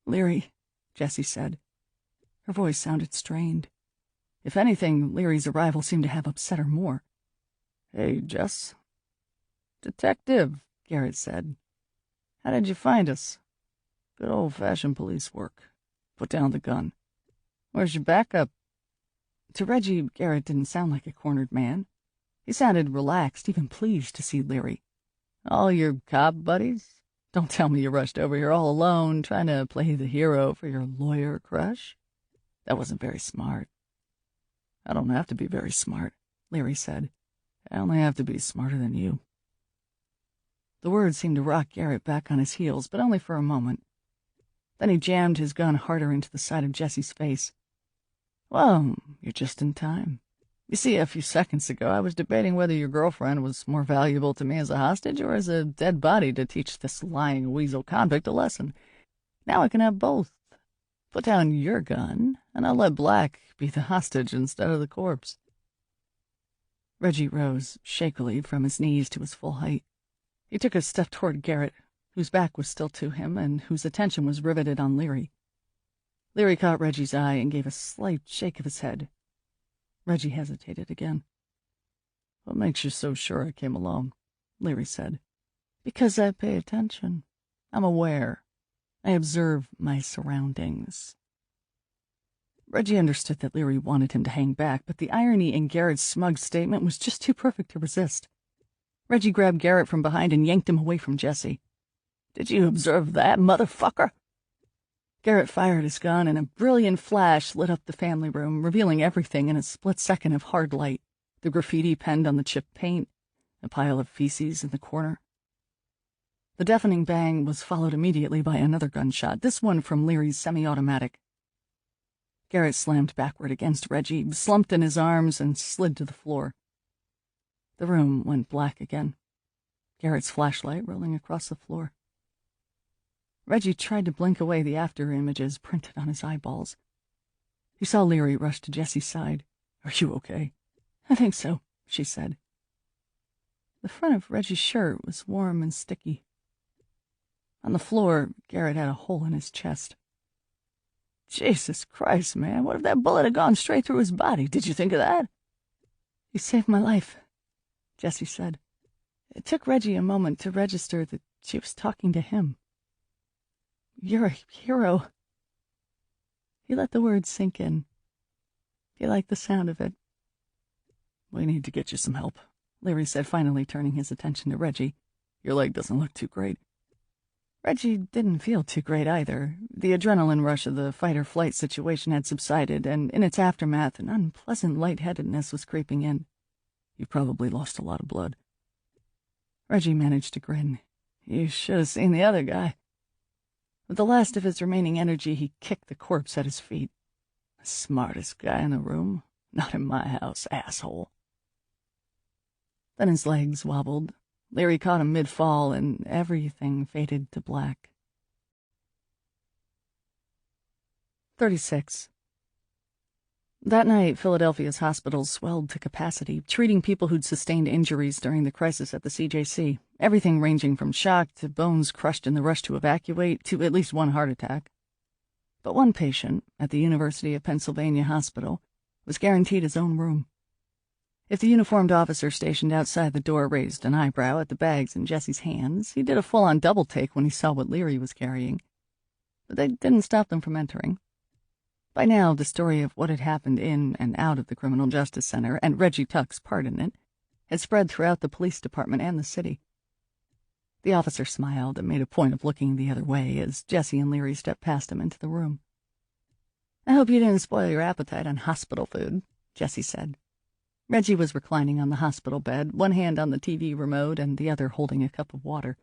"Leary," Jessie said. Her voice sounded strained. If anything, Leary's arrival seemed to have upset her more. "Hey, Jess." "Detective," Garrett said. "How did you find us?" Good old-fashioned police work. Put down the gun. Where's your backup? To Reggie, Garrett didn't sound like a cornered man. He sounded relaxed, even pleased to see Leary. All your cop buddies? Don't tell me you rushed over here all alone, trying to play the hero for your lawyer crush. That wasn't very smart. I don't have to be very smart, Leary said. I only have to be smarter than you. The words seemed to rock Garrett back on his heels, but only for a moment. Then he jammed his gun harder into the side of Jesse's face. Well, you're just in time. You see, a few seconds ago, I was debating whether your girlfriend was more valuable to me as a hostage or as a dead body to teach this lying weasel convict a lesson. Now I can have both. Put down your gun, and I'll let Black be the hostage instead of the corpse. Reggie rose, shakily, from his knees to his full height. He took a step toward Garrett, whose back was still to him and whose attention was riveted on Leary. Leary caught Reggie's eye and gave a slight shake of his head. Reggie hesitated again. What makes you so sure I came along? Leary said. Because I pay attention. I'm aware. I observe my surroundings. Reggie understood that Leary wanted him to hang back, but the irony in Garrett's smug statement was just too perfect to resist. Reggie grabbed Garrett from behind and yanked him away from Jesse. Did you observe that, motherfucker? Garrett fired his gun, and a brilliant flash lit up the family room, revealing everything in a split second of hard light. The graffiti penned on the chipped paint, a pile of feces in the corner. The deafening bang was followed immediately by another gunshot, this one from Leary's semi-automatic. Garrett slammed backward against Reggie, slumped in his arms, and slid to the floor. The room went black again, Garrett's flashlight rolling across the floor. Reggie tried to blink away the after images printed on his eyeballs. He saw Leary rush to Jesse's side. Are you okay? I think so, she said. The front of Reggie's shirt was warm and sticky. On the floor, Garrett had a hole in his chest. Jesus Christ, man, what if that bullet had gone straight through his body? Did you think of that? You saved my life, Jessie said. It took Reggie a moment to register that she was talking to him. You're a hero. He let the words sink in. He liked the sound of it. We need to get you some help, Leary said, finally turning his attention to Reggie. Your leg doesn't look too great. Reggie didn't feel too great either. The adrenaline rush of the fight-or-flight situation had subsided, and in its aftermath, an unpleasant lightheadedness was creeping in. You probably lost a lot of blood. Reggie managed to grin. You should have seen the other guy. With the last of his remaining energy, he kicked the corpse at his feet. The smartest guy in the room? Not in my house, asshole. Then his legs wobbled. Leary caught him mid-fall, and everything faded to black. 36. That night, Philadelphia's hospitals swelled to capacity, treating people who'd sustained injuries during the crisis at the CJC, everything ranging from shock to bones crushed in the rush to evacuate to at least one heart attack. But one patient at the University of Pennsylvania Hospital was guaranteed his own room. If the uniformed officer stationed outside the door raised an eyebrow at the bags in Jesse's hands, he did a full-on double-take when he saw what Leary was carrying. But they didn't stop them from entering. By now, the story of what had happened in and out of the Criminal Justice Center, and Reggie Tuck's part in it, had spread throughout the police department and the city. The officer smiled and made a point of looking the other way as Jesse and Leary stepped past him into the room. "I hope you didn't spoil your appetite on hospital food," Jesse said. Reggie was reclining on the hospital bed, one hand on the TV remote and the other holding a cup of water.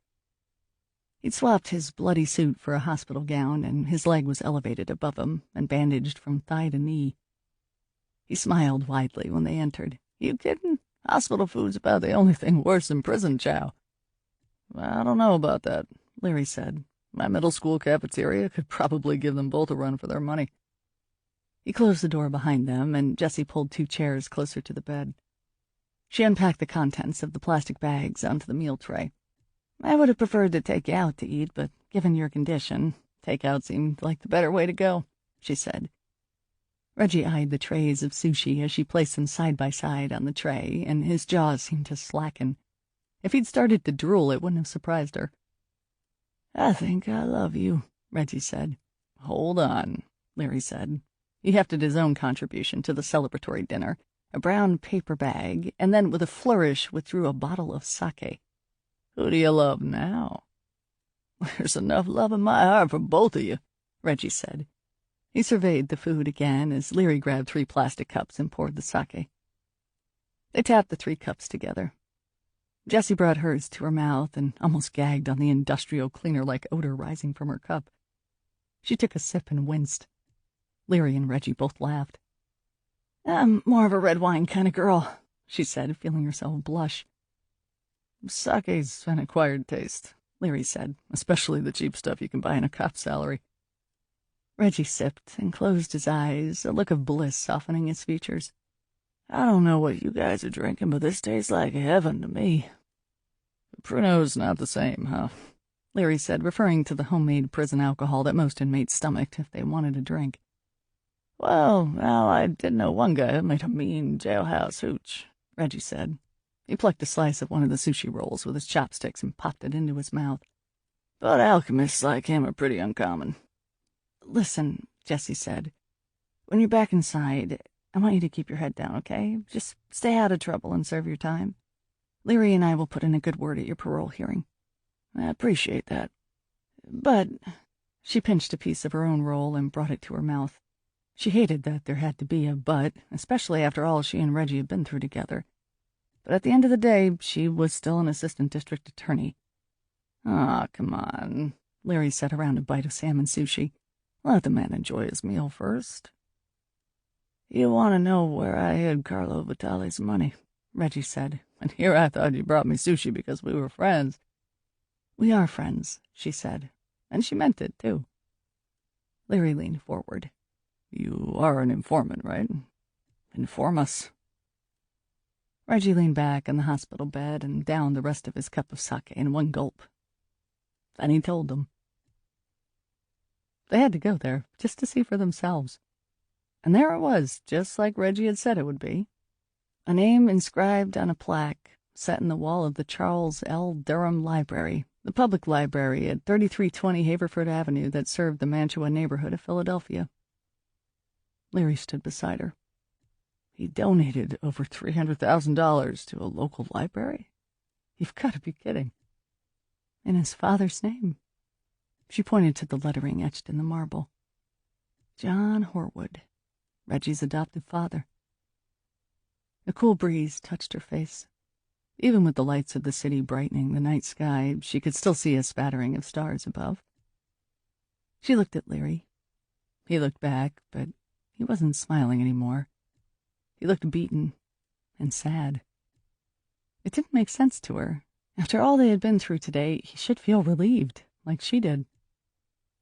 He'd swapped his bloody suit for a hospital gown, and his leg was elevated above him and bandaged from thigh to knee. He smiled widely when they entered. "You kidding? Hospital food's about the only thing worse than prison chow." "I don't know about that," Leary said. "My middle school cafeteria could probably give them both a run for their money." He closed the door behind them, and Jessie pulled 2 chairs closer to the bed. She unpacked the contents of the plastic bags onto the meal tray. "I would have preferred to take you out to eat, but given your condition, takeout seemed like the better way to go," she said. Reggie eyed the trays of sushi as she placed them side by side on the tray, and his jaws seemed to slacken. If he'd started to drool, it wouldn't have surprised her. "I think I love you," Reggie said. Hold on, Leary said. He hefted his own contribution to the celebratory dinner, a brown paper bag, and then with a flourish withdrew a bottle of sake. Who do you love now? There's enough love in my heart for both of you, Reggie said. He surveyed the food again as Leary grabbed 3 plastic cups and poured the sake. They tapped the 3 cups together. Jessie brought hers to her mouth and almost gagged on the industrial cleaner-like odor rising from her cup. She took a sip and winced. Leary and Reggie both laughed. I'm more of a red wine kind of girl, she said, feeling herself blush. Sake's an acquired taste, Leary said, especially the cheap stuff you can buy in a cop's salary. Reggie sipped and closed his eyes, a look of bliss softening his features. I don't know what you guys are drinking, but this tastes like heaven to me. Pruno's not the same, huh? Leary said, referring to the homemade prison alcohol that most inmates stomached if they wanted a drink. Well, I did know one guy who made a mean jailhouse hooch, Reggie said. He plucked a slice of one of the sushi rolls with his chopsticks and popped it into his mouth. But alchemists like him are pretty uncommon. Listen, Jessie said. When you're back inside, I want you to keep your head down, okay? Just stay out of trouble and serve your time. Leary and I will put in a good word at your parole hearing. I appreciate that. But she pinched a piece of her own roll and brought it to her mouth. She hated that there had to be a but, especially after all she and Reggie had been through together. But at the end of the day, she was still an assistant district attorney. Ah, come on, Leary said around a bite of salmon sushi. Let the man enjoy his meal first. You want to know where I hid Carlo Vitale's money, Reggie said, and here I thought you brought me sushi because we were friends. We are friends, she said, and she meant it, too. Leary leaned forward. You are an informant, right? Inform us. Reggie leaned back in the hospital bed and downed the rest of his cup of sake in one gulp. Then he told them. They had to go there just to see for themselves. And there it was, just like Reggie had said it would be. A name inscribed on a plaque set in the wall of the Charles L. Durham Library, the public library at 3320 Haverford Avenue that served the Mantua neighborhood of Philadelphia. Leary stood beside her. He donated over $300,000 to a local library? You've got to be kidding. In his father's name. She pointed to the lettering etched in the marble. John Horwood, Reggie's adopted father. A cool breeze touched her face. Even with the lights of the city brightening the night sky, she could still see a spattering of stars above. She looked at Leary. He looked back, but he wasn't smiling anymore. He looked beaten and sad. It didn't make sense to her. After all they had been through today, he should feel relieved, like she did.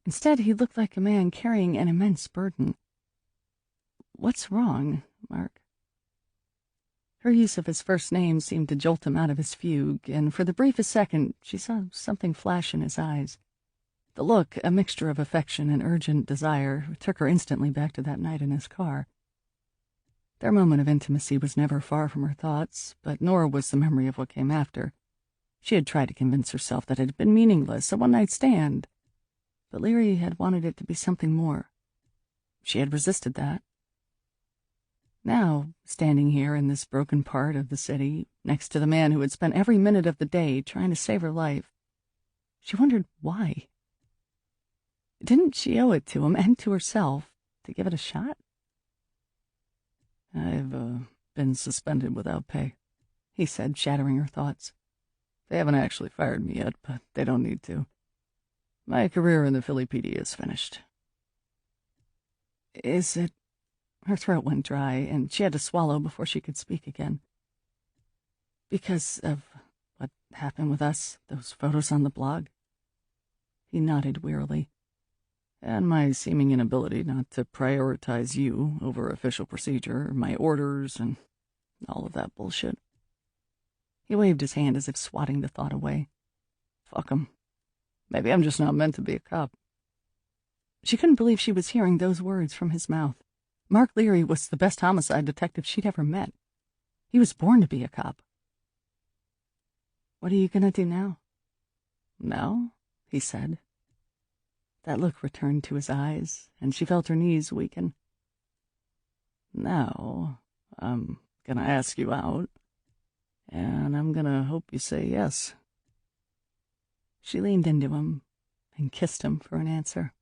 Instead, he looked like a man carrying an immense burden. What's wrong, Mark? Her use of his first name seemed to jolt him out of his fugue, and for the briefest second she saw something flash in his eyes. The look, a mixture of affection and urgent desire, took her instantly back to that night in his car. Their moment of intimacy was never far from her thoughts, but nor was the memory of what came after. She had tried to convince herself that it had been meaningless, a one-night stand. But Leary had wanted it to be something more. She had resisted that. Now, standing here in this broken part of the city, next to the man who had spent every minute of the day trying to save her life, she wondered why. Didn't she owe it to him and to herself to give it a shot? I've been suspended without pay, he said, shattering her thoughts. They haven't actually fired me yet, but they don't need to. My career in the Philly PD is finished. Is it... Her throat went dry, and she had to swallow before she could speak again. Because of what happened with us, those photos on the blog? He nodded wearily. And my seeming inability not to prioritize you over official procedure, my orders, and all of that bullshit. He waved his hand as if swatting the thought away. Fuck 'em. Maybe I'm just not meant to be a cop. She couldn't believe she was hearing those words from his mouth. Mark Leary was the best homicide detective she'd ever met. He was born to be a cop. What are you going to do now? Now? He said. That look returned to his eyes, and she felt her knees weaken. "Now, I'm gonna ask you out, and I'm gonna hope you say yes." She leaned into him and kissed him for an answer.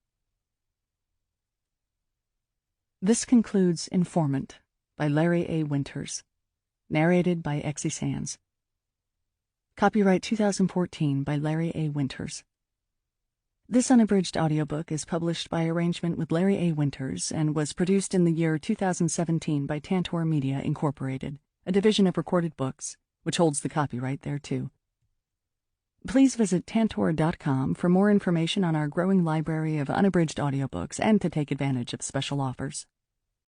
This concludes Informant by Larry A. Winters, narrated by Exie Sands. Copyright 2014 by Larry A. Winters. This unabridged audiobook is published by arrangement with Larry A. Winters and was produced in the year 2017 by Tantor Media, Incorporated, a division of Recorded Books, which holds the copyright thereto. Please visit Tantor.com for more information on our growing library of unabridged audiobooks and to take advantage of special offers.